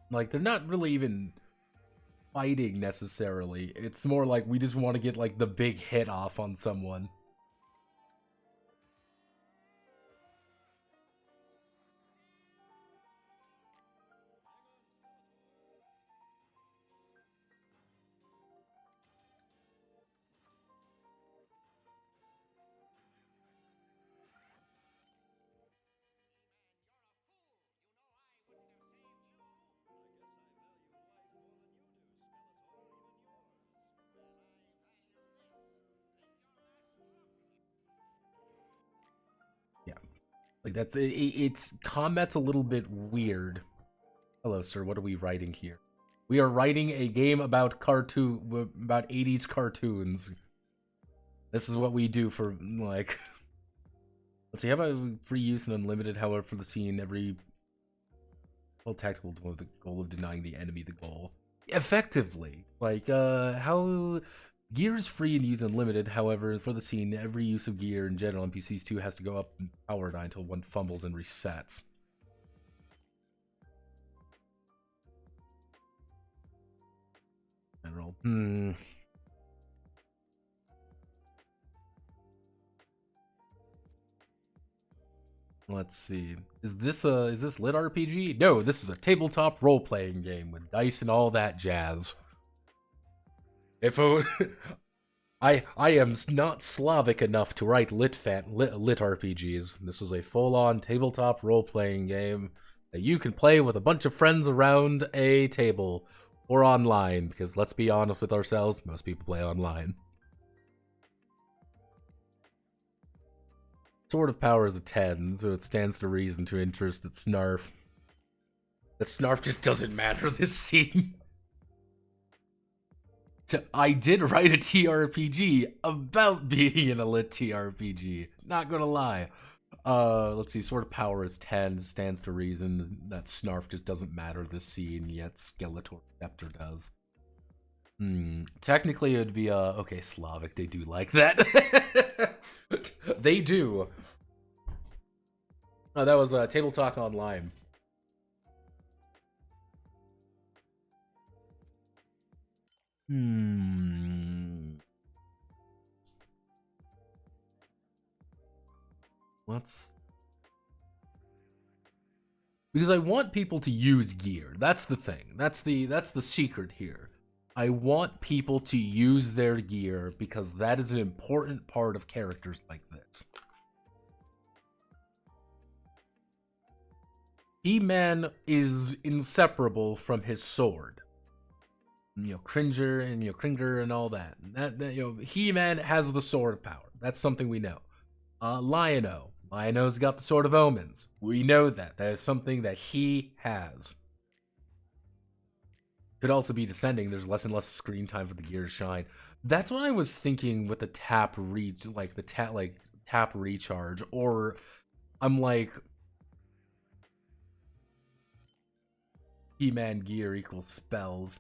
Like, they're not really even fighting necessarily. It's more like we just want to get like the big hit off on someone. Yeah. Like, that's it's combat's a little bit weird. Hello, sir. What are we writing here? We are writing a game about 80s cartoons. This is what we do for, like... Let's see, how about free use and unlimited, however, for the scene, every... Well, tactical with the goal of denying the enemy the goal. Effectively. Like, how... Gear is free and use unlimited, however, for the scene, every use of gear in general NPCs 2 has to go up in power die until one fumbles and resets. Hmm. Let's see. Is this lit RPG? No, this is a tabletop role-playing game with dice and all that jazz. If I am not Slavic enough to write lit RPGs. This is a full-on tabletop role-playing game that you can play with a bunch of friends around a table or online, because let's be honest with ourselves, most people play online. Sword of Power is a 10, so it stands to reason to interest that Snarf. That Snarf just doesn't matter this scene. I did write a TRPG about being in a lit TRPG. Not gonna lie. Let's see. Sword of Power is 10. Stands to reason that Snarf just doesn't matter this scene, yet Skeletor Scepter does. Technically, it would be, okay, Slavic. They do like that. They do. Oh, that was Table Talk Online. Let's... Because I want people to use gear. That's the thing. That's the secret here. I want people to use their gear because that is an important part of characters like this. He-Man is inseparable from his sword. Cringer and all that. He-Man has the Sword of Power. That's something we know. Lion-O's got the Sword of Omens. We know that. That is something that he has. Could also be Descending. There's less and less screen time for the gear to shine. That's what I was thinking with the tap recharge. Or I'm like, He-Man gear equals spells.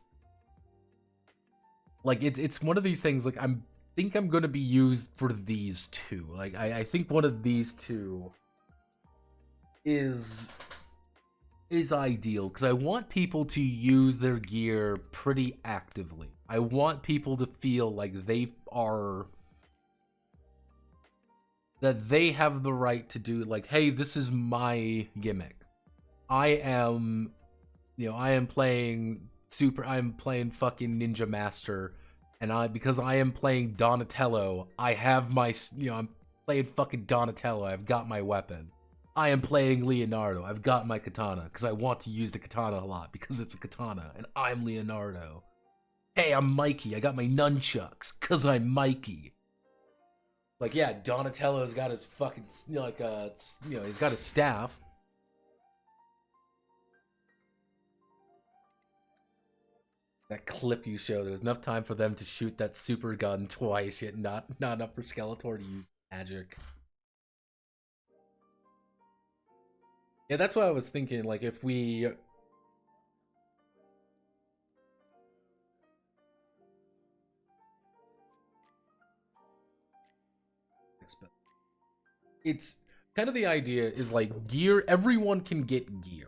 Like it's one of these things. Like I think I'm gonna be used for these two. Like I think one of these two is ideal because I want people to use their gear pretty actively. I want people to feel like they have the right to do, like, hey, this is my gimmick. I am playing fucking Ninja Master, and because I am playing Donatello, I have my, I'm playing fucking Donatello, I've got my weapon. I am playing Leonardo, I've got my katana, because I want to use the katana a lot, because it's a katana, and I'm Leonardo. Hey, I'm Mikey, I got my nunchucks, because I'm Mikey. Like, yeah, Donatello's got his fucking, he's got his staff. That clip you showed, there was enough time for them to shoot that super gun twice, yet not enough for Skeletor to use magic. Yeah, that's what I was thinking, like, if we... It's kind of the idea is, like, gear, everyone can get gear.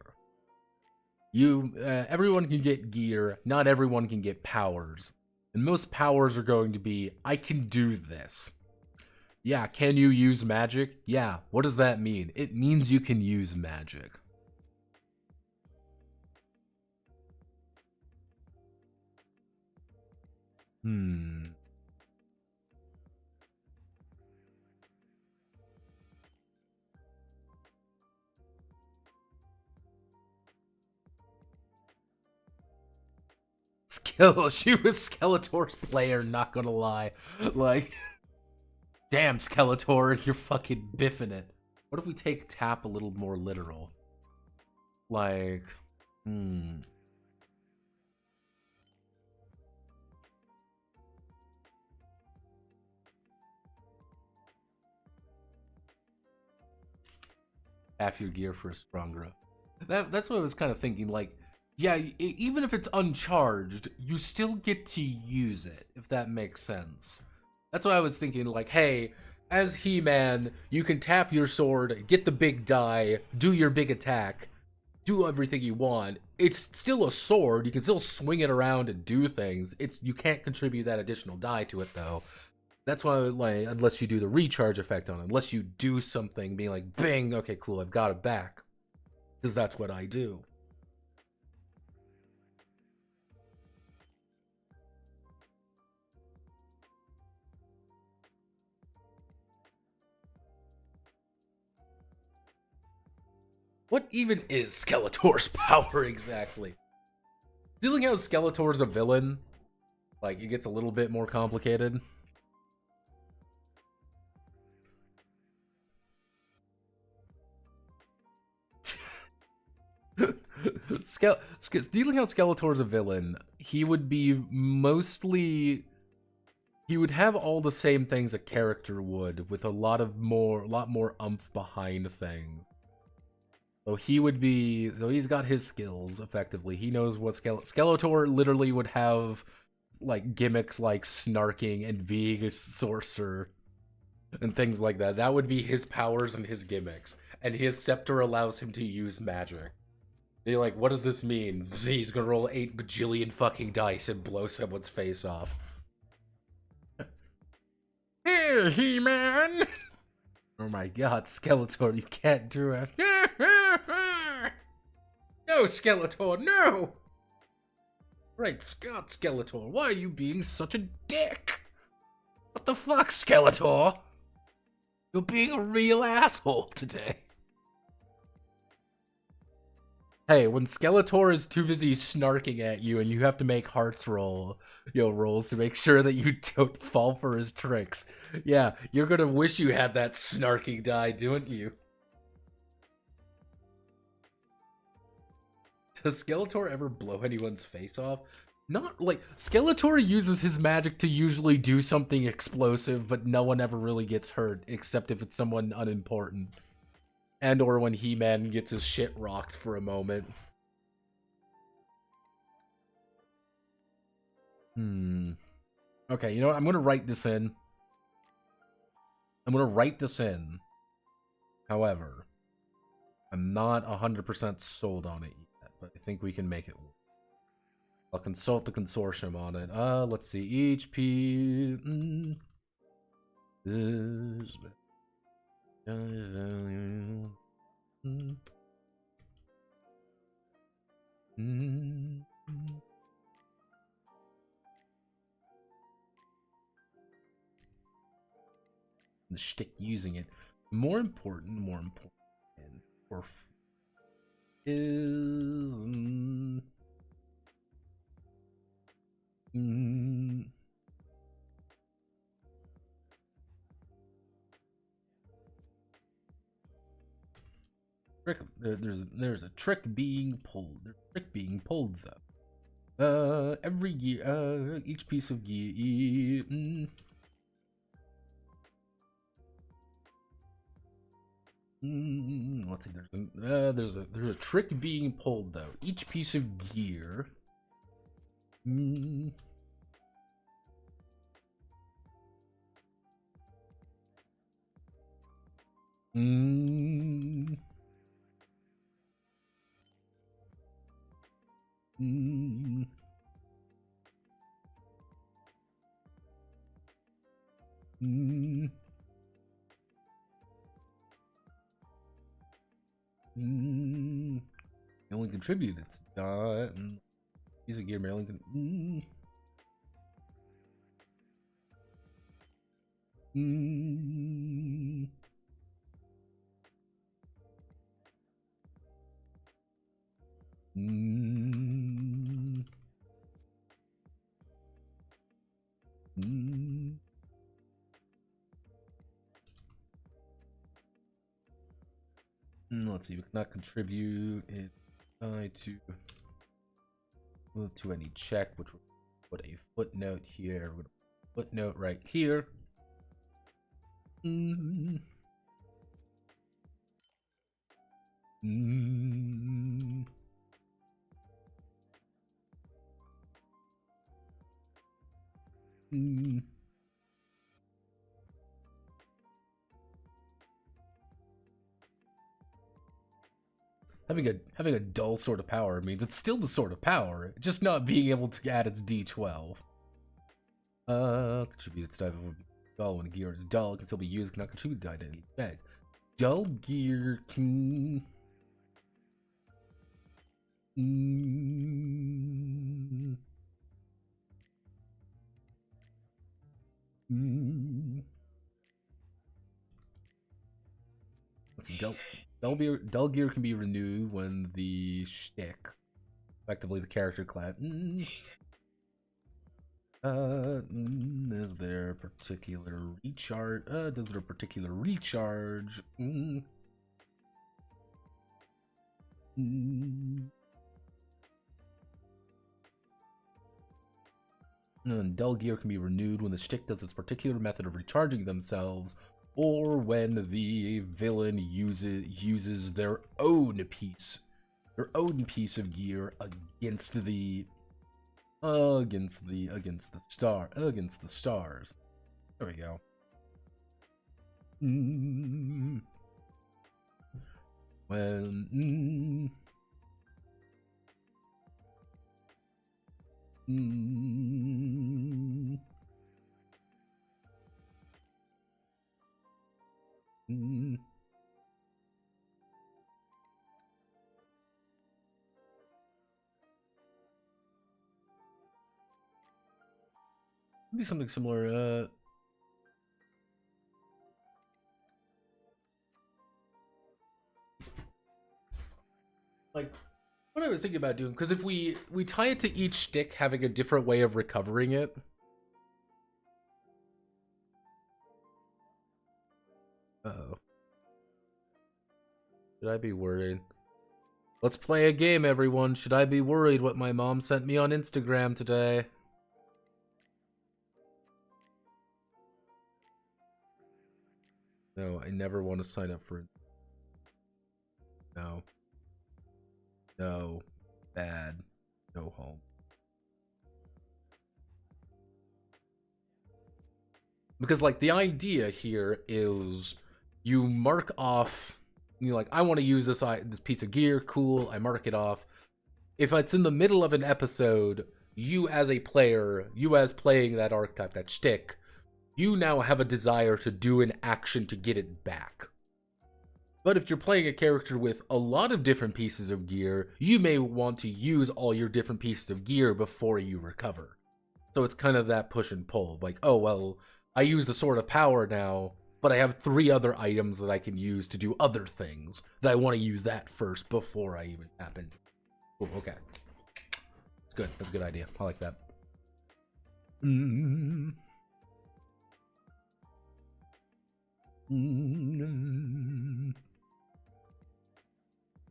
Everyone can get gear, not everyone can get powers. And most powers are going to be, I can do this. Yeah, can you use magic? Yeah, what does that mean? It means you can use magic. She was Skeletor's player, not gonna lie. Like, damn, Skeletor, you're fucking biffing it. What if we take tap a little more literal? Like, tap your gear for a strong grip. That's what I was kind of thinking, like, yeah, even if it's uncharged, you still get to use it, if that makes sense. That's what I was thinking, like, hey, as He-Man, you can tap your sword, get the big die, do your big attack, do everything you want. It's still a sword. You can still swing it around and do things. You can't contribute that additional die to it though. That's why, like, unless you do the recharge effect on it, unless you do something, being like, bing, okay, cool, I've got it back, because that's what I do. What even is Skeletor's power exactly? Feeling how Skeletor's a villain, like, it gets a little bit more complicated. Dealing how Skeletor's a villain, he would be mostly... He would have all the same things a character would, with a lot more oomph behind things. So he would be, though he's got his skills, effectively. He knows what Skeletor literally would have, like, gimmicks like snarking and being a sorcerer and things like that. That would be his powers and his gimmicks. And his scepter allows him to use magic. You're like, what does this mean? He's gonna roll 8 gajillion fucking dice and blow someone's face off. Here, He-Man! Oh my god, Skeletor, you can't do it. No, Skeletor, no! Great Scott, Skeletor, why are you being such a dick? What the fuck, Skeletor? You're being a real asshole today. Hey, when Skeletor is too busy snarking at you and you have to make hearts rolls to make sure that you don't fall for his tricks. Yeah, you're gonna wish you had that snarking die, don't you? Does Skeletor ever blow anyone's face off? Not like Skeletor uses his magic to usually do something explosive, but no one ever really gets hurt except if it's someone unimportant. And or when He-Man gets his shit rocked for a moment. Okay, you know what? I'm gonna write this in. However, I'm not 100% sold on it yet, but I think we can make it work. I'll consult the consortium on it. Let's see. Each piece is value. The shtick using it. More important, and or is there's a trick being pulled. There's a trick being pulled though. Every gear, each piece of gear. Let's see. There's a trick being pulled though. Each piece of gear. They only contribute. It's not. Piece of gear, Maryland. Let's see. We cannot contribute it to any check, which would put a footnote here. Footnote right here. having a dull sword of power means it's still the sword of power, just not being able to add its D12. Contribute its type of dull when gear is dull, can still be used, cannot contribute to any effect. Dull gear can. Let's see, dull gear can be renewed when the shtick, effectively the character class. Is there a particular recharge? Does there a particular recharge? And dull gear can be renewed when the shtick does its particular method of recharging themselves, or when the villain uses their own piece of gear against the stars. There we go. When be something similar. Like what I was thinking about doing, because if we tie it to each stick having a different way of recovering it. Uh-oh. Should I be worried? Let's play a game, everyone. Should I be worried what my mom sent me on Instagram today? No, I never want to sign up for it. No. No. Bad. No home. Because, like, the idea here is you mark off, you're like, I want to use this piece of gear, cool, I mark it off. If it's in the middle of an episode, you as a player, you as playing that archetype, that shtick, you now have a desire to do an action to get it back. But if you're playing a character with a lot of different pieces of gear, you may want to use all your different pieces of gear before you recover. So it's kind of that push and pull. Like, oh, well, I use the Sword of Power now, but I have 3 other items that I can use to do other things. That I want to use that first before I even happen. Oh, okay. It's good. That's a good idea. I like that.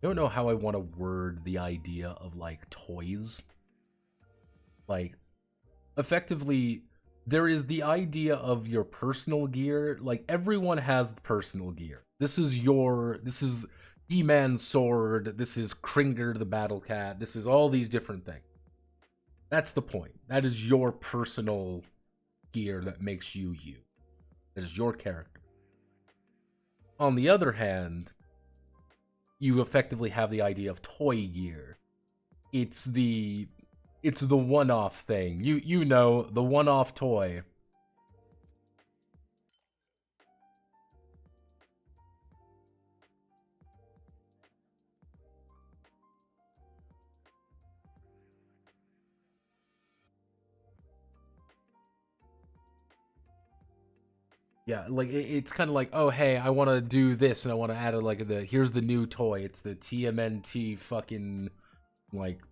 I don't know how I want to word the idea of, like, toys. Like, effectively, there is the idea of your personal gear. Like, everyone has personal gear. This is He-Man's sword. This is Kringer the Battle Cat. This is all these different things. That's the point. That is your personal gear that makes you you. That is your character. On the other hand, you effectively have the idea of toy gear. It's the one-off thing. You know, the one-off toy. Yeah, like it's kind of like, oh hey, I want to do this and I want to add like here's the new toy. It's the TMNT fucking like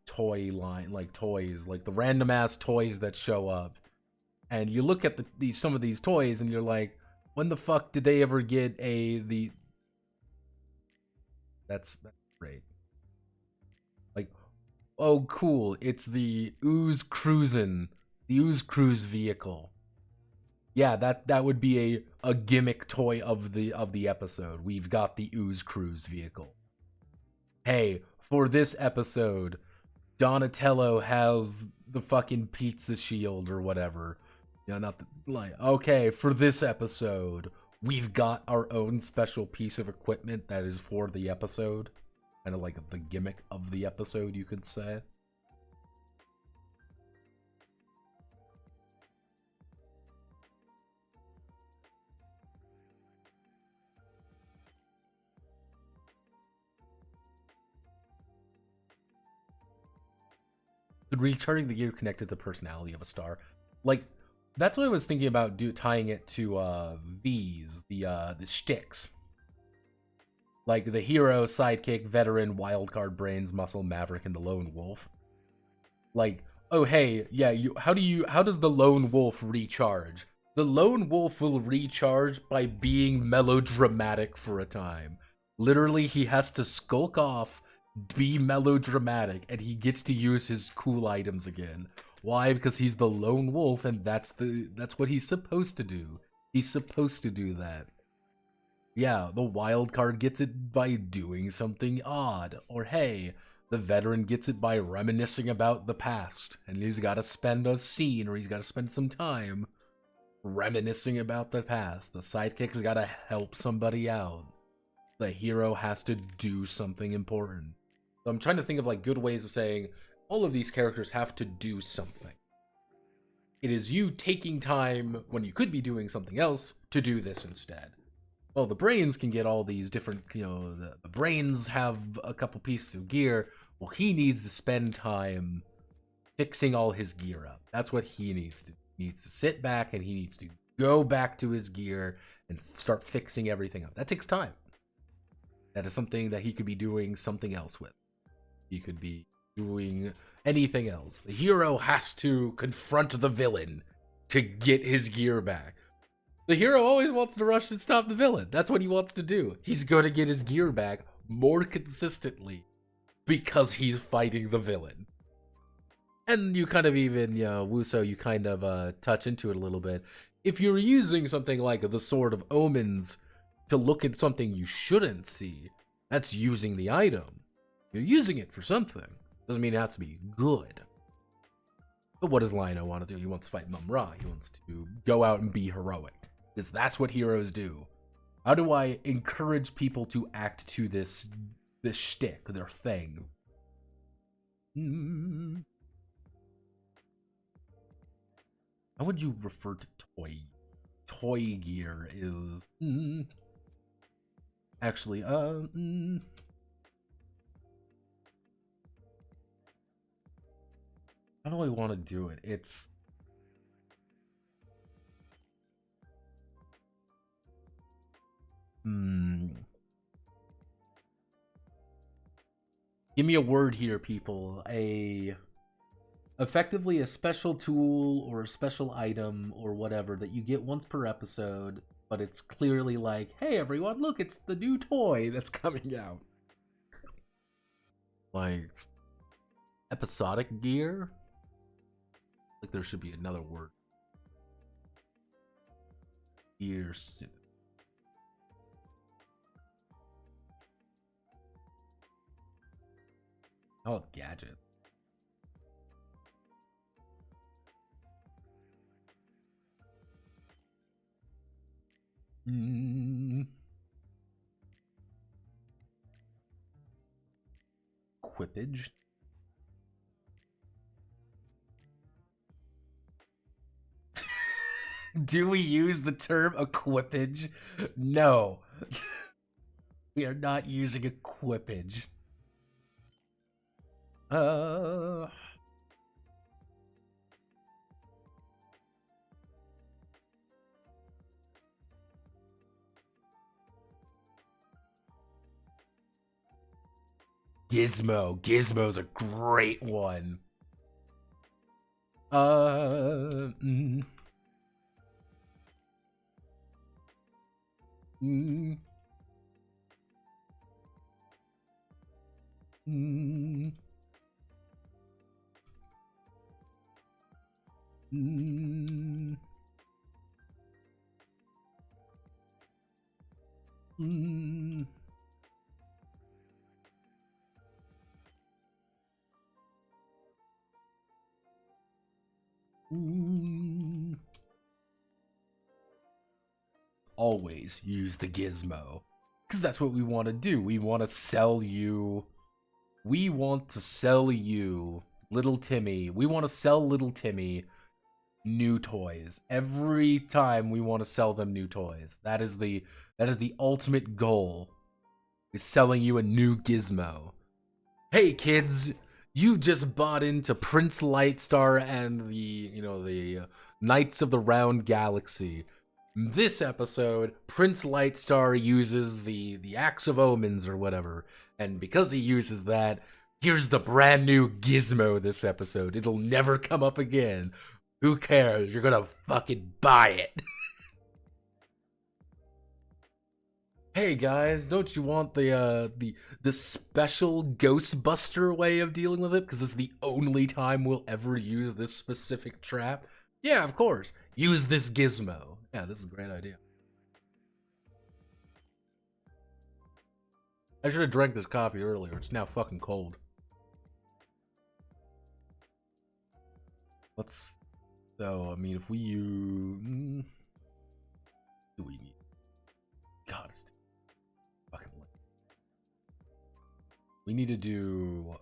toy line, like toys, like the random ass toys that show up. And you look at some of these toys and you're like, when the fuck did they ever get that's great. Like, oh cool, it's the Ooze Cruisin', the Ooze Cruise vehicle. Yeah, that would be a gimmick toy of the episode. We've got the Ooze Cruise vehicle. Hey, for this episode, Donatello has the fucking pizza shield or whatever. You know, not the, like, okay, for this episode, we've got our own special piece of equipment that is for the episode. Kind of like the gimmick of the episode, you could say. Recharging the gear connected to the personality of a star. Like, that's what I was thinking about tying it to the shticks. Like the hero, sidekick, veteran, wildcard, brains, muscle, maverick, and the lone wolf. Like, oh hey, yeah, how does the lone wolf recharge? The lone wolf will recharge by being melodramatic for a time. Literally, he has to skulk off, be melodramatic, and he gets to use his cool items again. Why? Because he's the lone wolf, and that's what he's supposed to do. He's supposed to do that. Yeah, the wild card gets it by doing something odd. Or hey, the veteran gets it by reminiscing about the past, and he's got to spend a scene, or he's got to spend some time reminiscing about the past. The sidekick's got to help somebody out. The hero has to do something important. So I'm trying to think of like good ways of saying all of these characters have to do something. It is you taking time when you could be doing something else to do this instead. Well, the brains can get all these different, the brains have a couple pieces of gear. Well, he needs to spend time fixing all his gear up. That's what he needs to do. He needs to sit back and he needs to go back to his gear and start fixing everything up. That takes time. That is something that he could be doing something else with. He could be doing anything else. The hero has to confront the villain to get his gear back. The hero always wants to rush and stop the villain. That's what he wants to do. He's going to get his gear back more consistently because he's fighting the villain. And you kind of even, Wuso, you kind of touch into it a little bit. If you're using something like the Sword of Omens to look at something you shouldn't see, that's using the item. You're using it for something. Doesn't mean it has to be good. But what does Lino want to do? He wants to fight Mum-Ra. He wants to go out and be heroic. Because that's what heroes do. How do I encourage people to act to this shtick, their thing? How would you refer to toy? Toy gear is... Actually, how do I want to do it? It's... Give me a word here, people. Effectively a special tool or a special item or whatever that you get once per episode, but it's clearly like, hey everyone, look, it's the new toy that's coming out. Like, episodic gear? Like there should be another word. Gear. Oh, gadget. Equipage. Do we use the term equipage? No. We are not using equipage. Gizmo. Gizmo's a great one. Always use the gizmo. Because that's what we want to do. We want to sell you. We want to sell you, little Timmy. We want to sell little Timmy new toys. Every time we want to sell them new toys. That is the ultimate goal. Is selling you a new gizmo. Hey kids, you just bought into Prince Lightstar and the Knights of the Round Galaxy. This episode, Prince Lightstar uses the Axe of Omens or whatever, and because he uses that, here's the brand new gizmo this episode. It'll never come up again. Who cares? You're gonna fucking buy it. Hey guys, don't you want the special Ghostbuster way of dealing with it? Because this is the only time we'll ever use this specific trap. Yeah, of course. Use this gizmo. Yeah, this is a great idea. I should have drank this coffee earlier. It's now fucking cold. So, I mean, if we use... do we need... God, it's fucking late. We need to do...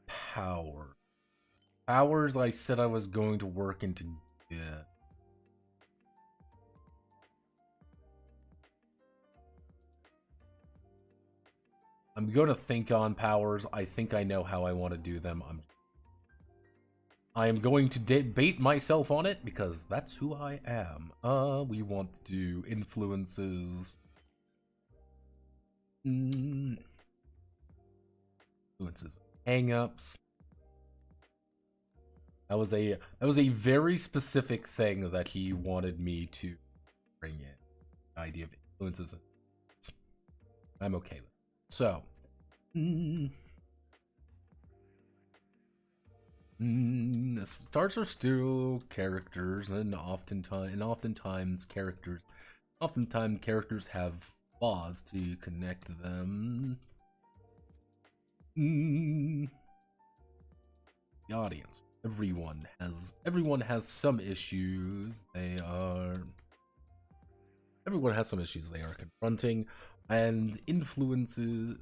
power. Powers I said I was going to work into... yeah. I'm going to think on powers. I think I know how I want to do them. I am going to bait myself on it because that's who I am. We want to do influences. Influences. Hang-ups. That was a very specific thing that he wanted me to bring in. The idea of influences. I'm okay with it. So, stars are still characters, and oftentimes characters have flaws to connect them. The audience. Everyone has some issues. Everyone has some issues they are confronting. And influences.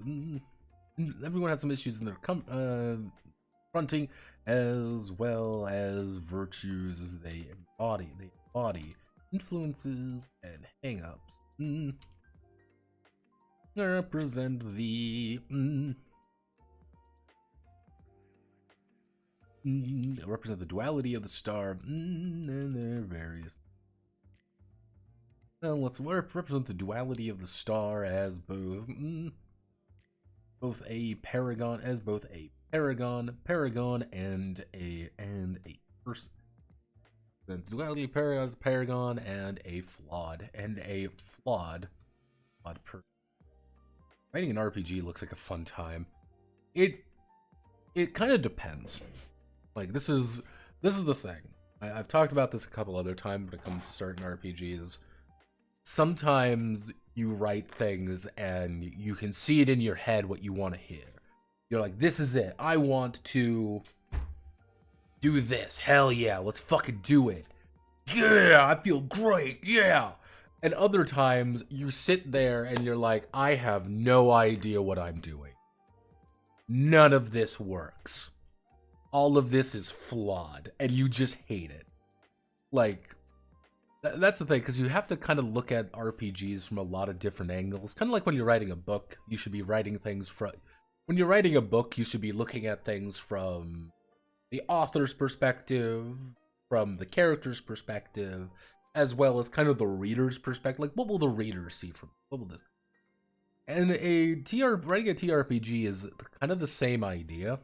Everyone has some issues in their confronting, as well as virtues they embody. Influences and hang-ups represent the duality of the star and their various. Well, let's represent the duality of the star as both a paragon, and a person. The duality of paragon and a flawed person. Writing an RPG looks like a fun time. It kind of depends. Like this is the thing. I've talked about this a couple other times when it comes to certain RPGs. Sometimes you write things and you can see it in your head what you want to hear. You're like, this is it. I want to do this. Hell yeah, let's fucking do it. Yeah, I feel great. Yeah. And other times you sit there and you're like, I have no idea what I'm doing. None of this works. All of this is flawed and you just hate it. Like, that's the thing, because you have to kind of look at RPGs from a lot of different angles. Kind of like when you're writing a book, you should be writing things from... When you're writing a book, you should be looking at things from the author's perspective, from the character's perspective, as well as kind of the reader's perspective. Like, what will the reader see from... What will this... And writing a TRPG is kind of the same idea,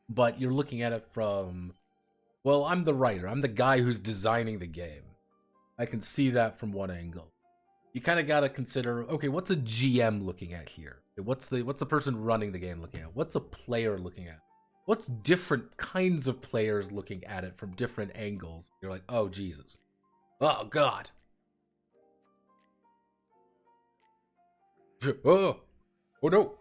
but you're looking at it from... Well, I'm the writer. I'm the guy who's designing the game. I can see that from one angle. You kind of got to consider, okay, what's a GM looking at here? What's the person running the game looking at? What's a player looking at? What's different kinds of players looking at it from different angles? You're like, oh, Jesus. Oh, God. Oh no.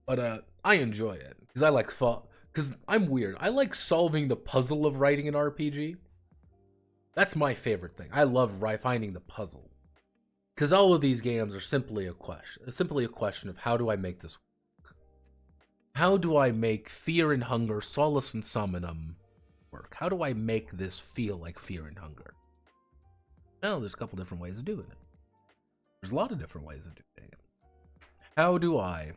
But I enjoy it because I like thought. Because I'm weird. I like solving the puzzle of writing an RPG. That's my favorite thing. I love finding the puzzle. Because all of these games are simply a question of how do I make this work? How do I make Fear and Hunger, Solace and Summonum work? How do I make this feel like Fear and Hunger? Well, there's a couple different ways of doing it. There's a lot of different ways of doing it. How do I,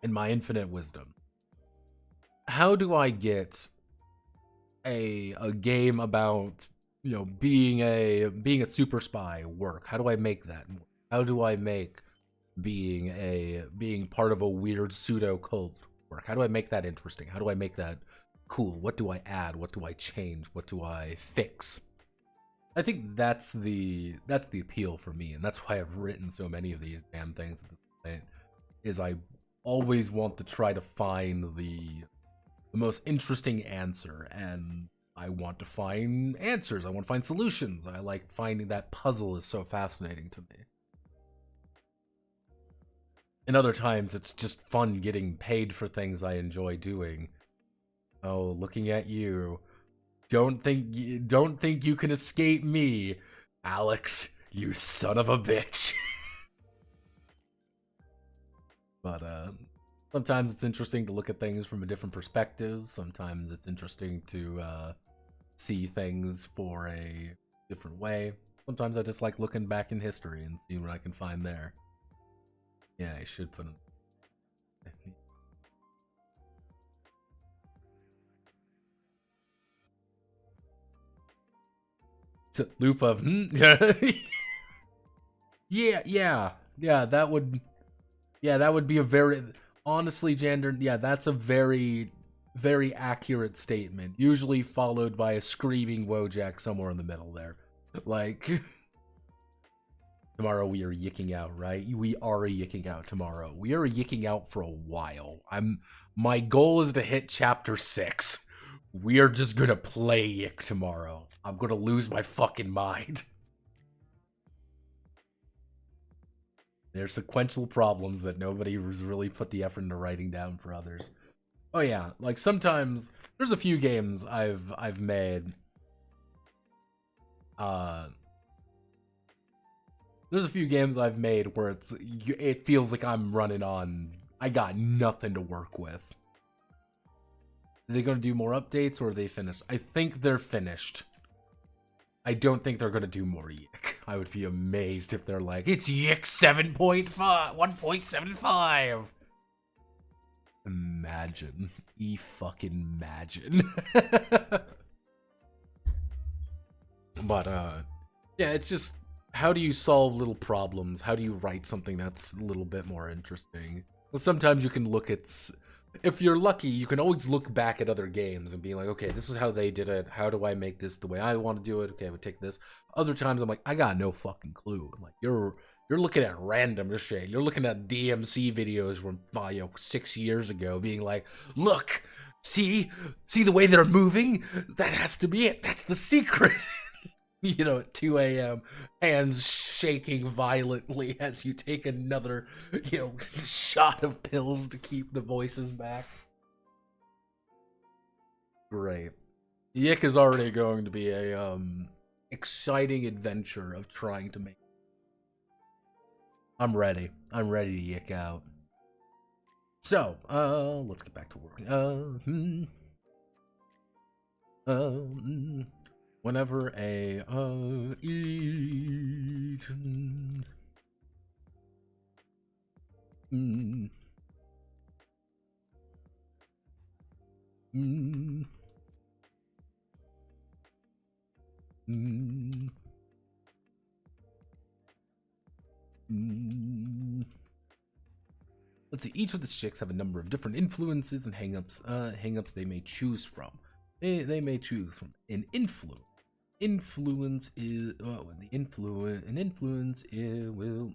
in my infinite wisdom, how do I get a game about, you know, being a super spy work? How do I make that work? How do I make being part of a weird pseudo cult work? How do I make that interesting? How do I make that cool? What do I add? What do I change? What do I fix? I think that's the appeal for me, and that's why I've written so many of these damn things at this point, is I always want to try to find the most interesting answer, and I want to find answers. I want to find solutions. I like finding that puzzle is so fascinating to me. And other times, it's just fun getting paid for things I enjoy doing. Oh, looking at you. Don't think you can escape me, Alex, you son of a bitch. But, sometimes it's interesting to look at things from a different perspective. Sometimes it's interesting to, see things for a different way. Sometimes I just like looking back in history and seeing what I can find there. Yeah, I should put in. It's a loop of yeah, that would be a very, honestly, Jander, yeah, that's a very accurate statement, usually followed by a screaming Wojak somewhere in the middle there. Like, tomorrow we are yicking out, right? We are yicking out tomorrow. We are yicking out for a while. My goal is to hit chapter 6. We are just gonna play Yick tomorrow. I'm gonna lose my fucking mind. There's sequential problems that nobody has really put the effort into writing down for others. Oh yeah, like sometimes there's a few games I've made. There's a few games I've made where it feels like I'm running on. I got nothing to work with. Are they going to do more updates, or are they finished? I think they're finished. I don't think they're going to do more Yick. I would be amazed if they're like, it's Yick 7.5, 1.75. Imagine. Fucking imagine. But, yeah, it's just, how do you solve little problems? How do you write something that's a little bit more interesting? Well, sometimes you can look at, if you're lucky, you can always look back at other games and be like, okay, this is how they did it. How do I make this the way I want to do it? Okay, I would take this. Other times I'm like, I got no fucking clue. I'm like, you're looking at random shit. You're looking at DMC videos from 6 years ago, being like, look, see the way they're moving? That has to be it. That's the secret. You know, at 2 a.m., hands shaking violently as you take another, shot of pills to keep the voices back. Great. Yick is already going to be a, exciting adventure of trying to make. I'm ready. I'm ready to yick out. So, let's get back to work. Whenever a eaten let's see, each of the chicks have a number of different influences and hangups they may choose from. They may choose from an influence. Influence is an influence it will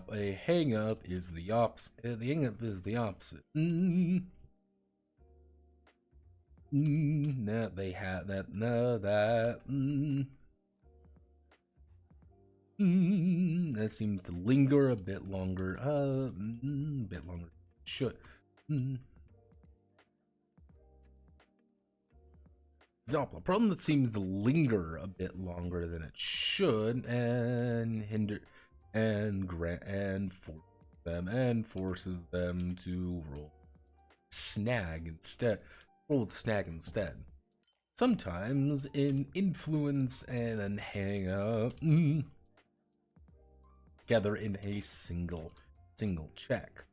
up. A hang up is the opposite. The hang up is the opposite. That they have that. No, that. That seems to linger a bit longer. A bit longer. Should. Example, a problem that seems to linger a bit longer than it should, and hinder, and forces them to roll snag instead. Roll with snag instead. Sometimes an influence and an hang up together in a single check.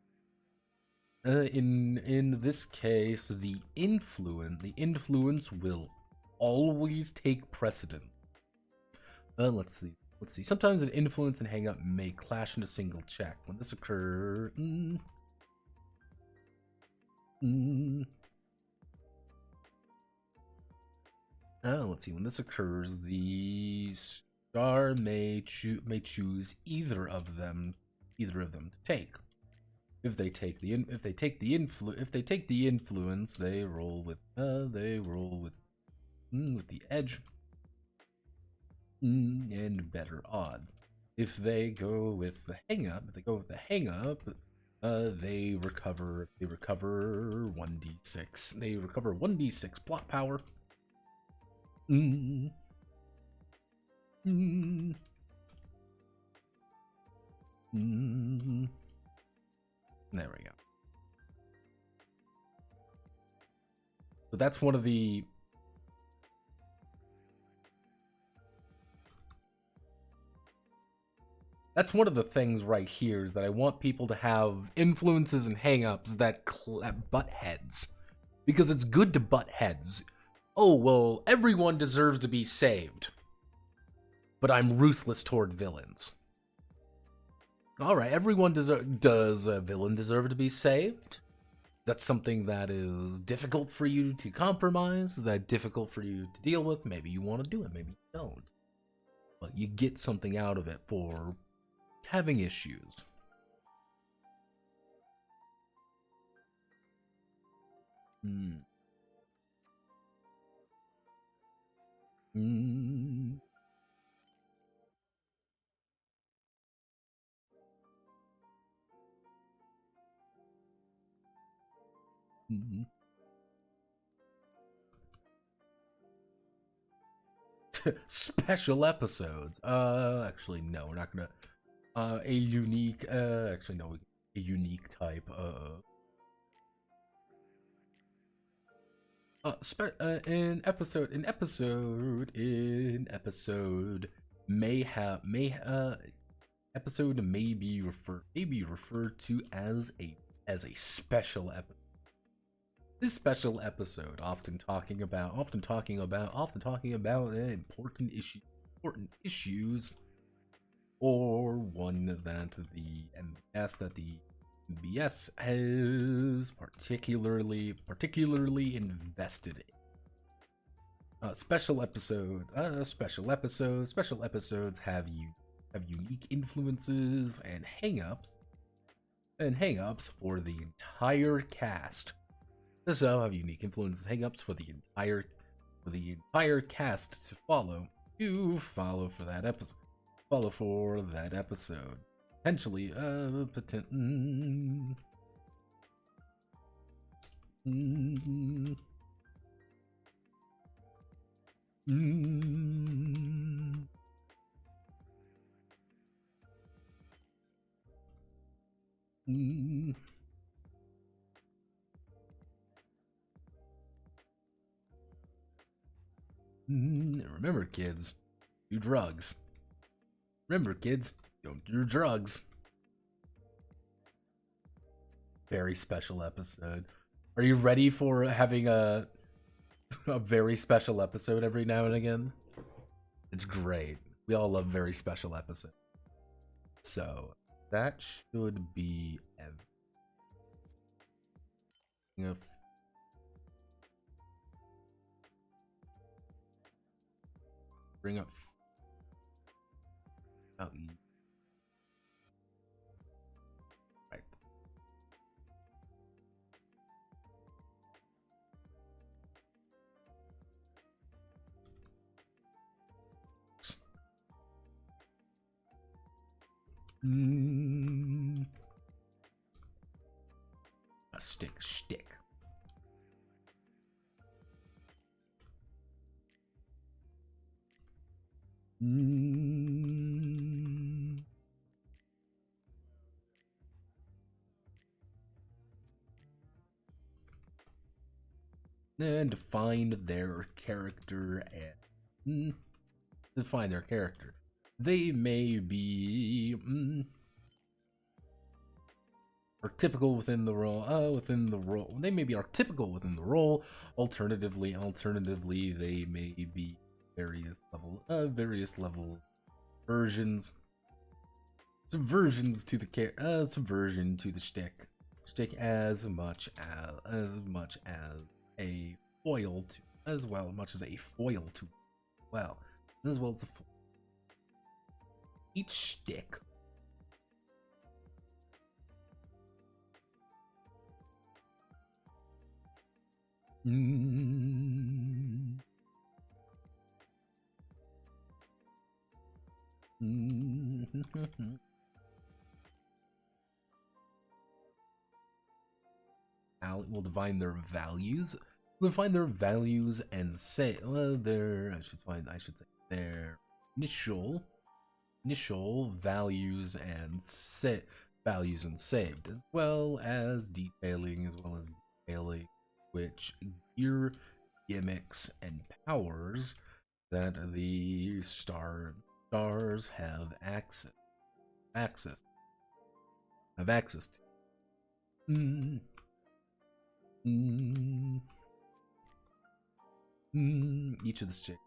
In this case, the influence will always take precedent. Let's see. Sometimes an influence and hang up may clash in a single check. When this occurs, let's see. When this occurs, the star may choose either of them to take. If they take the influence, they roll with the edge and better odds. If they go with the hang up, they recover 1d6. They recover 1d6 plot power. There we go. So that's one of the things right here, is that I want people to have influences and hang-ups that butt heads. Because it's good to butt heads. Oh, well, everyone deserves to be saved. But I'm ruthless toward villains. Alright, everyone does a villain deserve to be saved? That's something that is difficult for you to compromise? Is that difficult for you to deal with? Maybe you want to do it, maybe you don't. But you get something out of it for having issues. Special episodes. Actually, no, we're not gonna. A unique. Actually, no, a unique type. An episode may be referred to as a special episode. This special episode often talking about important issues, or one that the MBS has particularly invested in. Special episodes have unique influences and hang-ups for the entire cast. So have unique influences and hang-ups for the entire cast to follow. You follow for that episode. Potentially, remember, kids, do drugs. Remember, kids, don't do drugs. Very special episode. Are you ready for having a very special episode every now and again? It's great. We all love very special episodes. So that should be bring up A stick. And define their character and define their character. They may be archetypical within the role. They may be archetypical within the role. Alternatively, they may be various level versions. Subversions to the subversion to the shtick as much as a foil to as much as a foil to as well as a foil. Each shtick will define their values. We'll define their values and say I should say their initial values and saved, as well as detailing which gear, gimmicks, and powers that the stars have access to. Each of the sticks.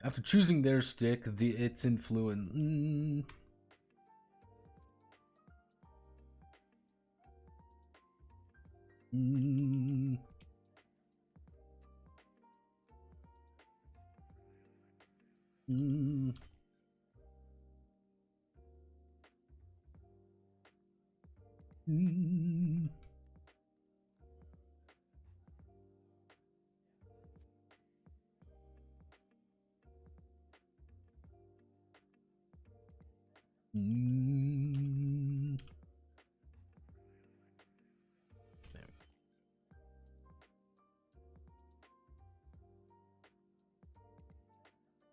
After choosing their stick, its influence.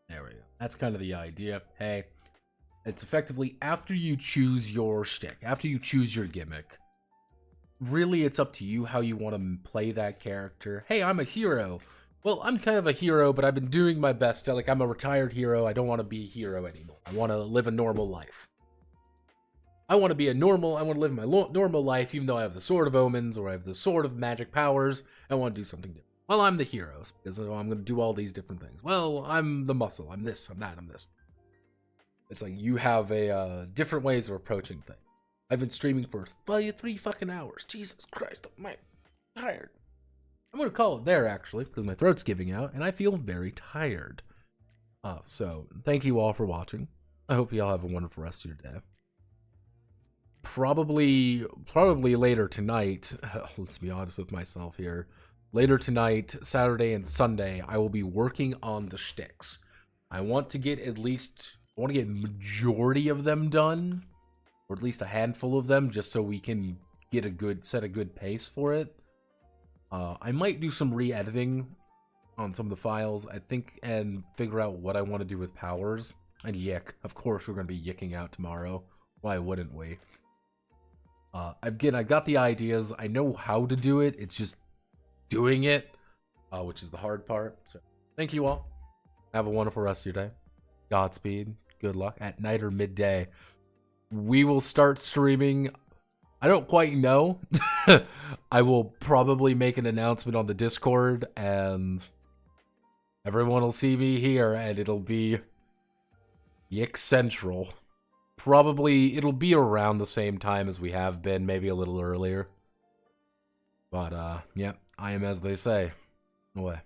There we go. That's kind of the idea. Hey, it's effectively after you choose your shtick, after you choose your gimmick, really it's up to you how you want to play that character. Hey, I'm a hero. Well, I'm kind of a hero, but I've been doing my best to, I'm a retired hero. I don't want to be a hero anymore. I want to live a normal life. I want to live my normal life, even though I have the Sword of Omens or I have the Sword of Magic Powers. I want to do something different. Well, I'm the hero, because I'm going to do all these different things. Well, I'm the muscle. I'm this, I'm that, I'm this. It's like you have different ways of approaching things. I've been streaming for 3 fucking hours. Jesus Christ, I'm tired. I'm going to call it there, actually, because my throat's giving out, and I feel very tired. So, thank you all for watching. I hope you all have a wonderful rest of your day. Probably later tonight, let's be honest with myself here, later tonight, Saturday and Sunday, I will be working on the shticks. I want to get majority of them done, or at least a handful of them, just so we can get set a good pace for it. I might do some re-editing on some of the files, I think, and figure out what I want to do with powers. And Yick. Of course, we're going to be yicking out tomorrow. Why wouldn't we? Again, I got the ideas. I know how to do it. It's just doing it, which is the hard part. So, thank you all. Have a wonderful rest of your day. Godspeed. Good luck. At night or midday, we will start streaming. I don't quite know. I will probably make an announcement on the Discord, and everyone will see me here, and it'll be Yick Central. Probably, it'll be around the same time as we have been, maybe a little earlier. But, yeah, I am as they say. Away.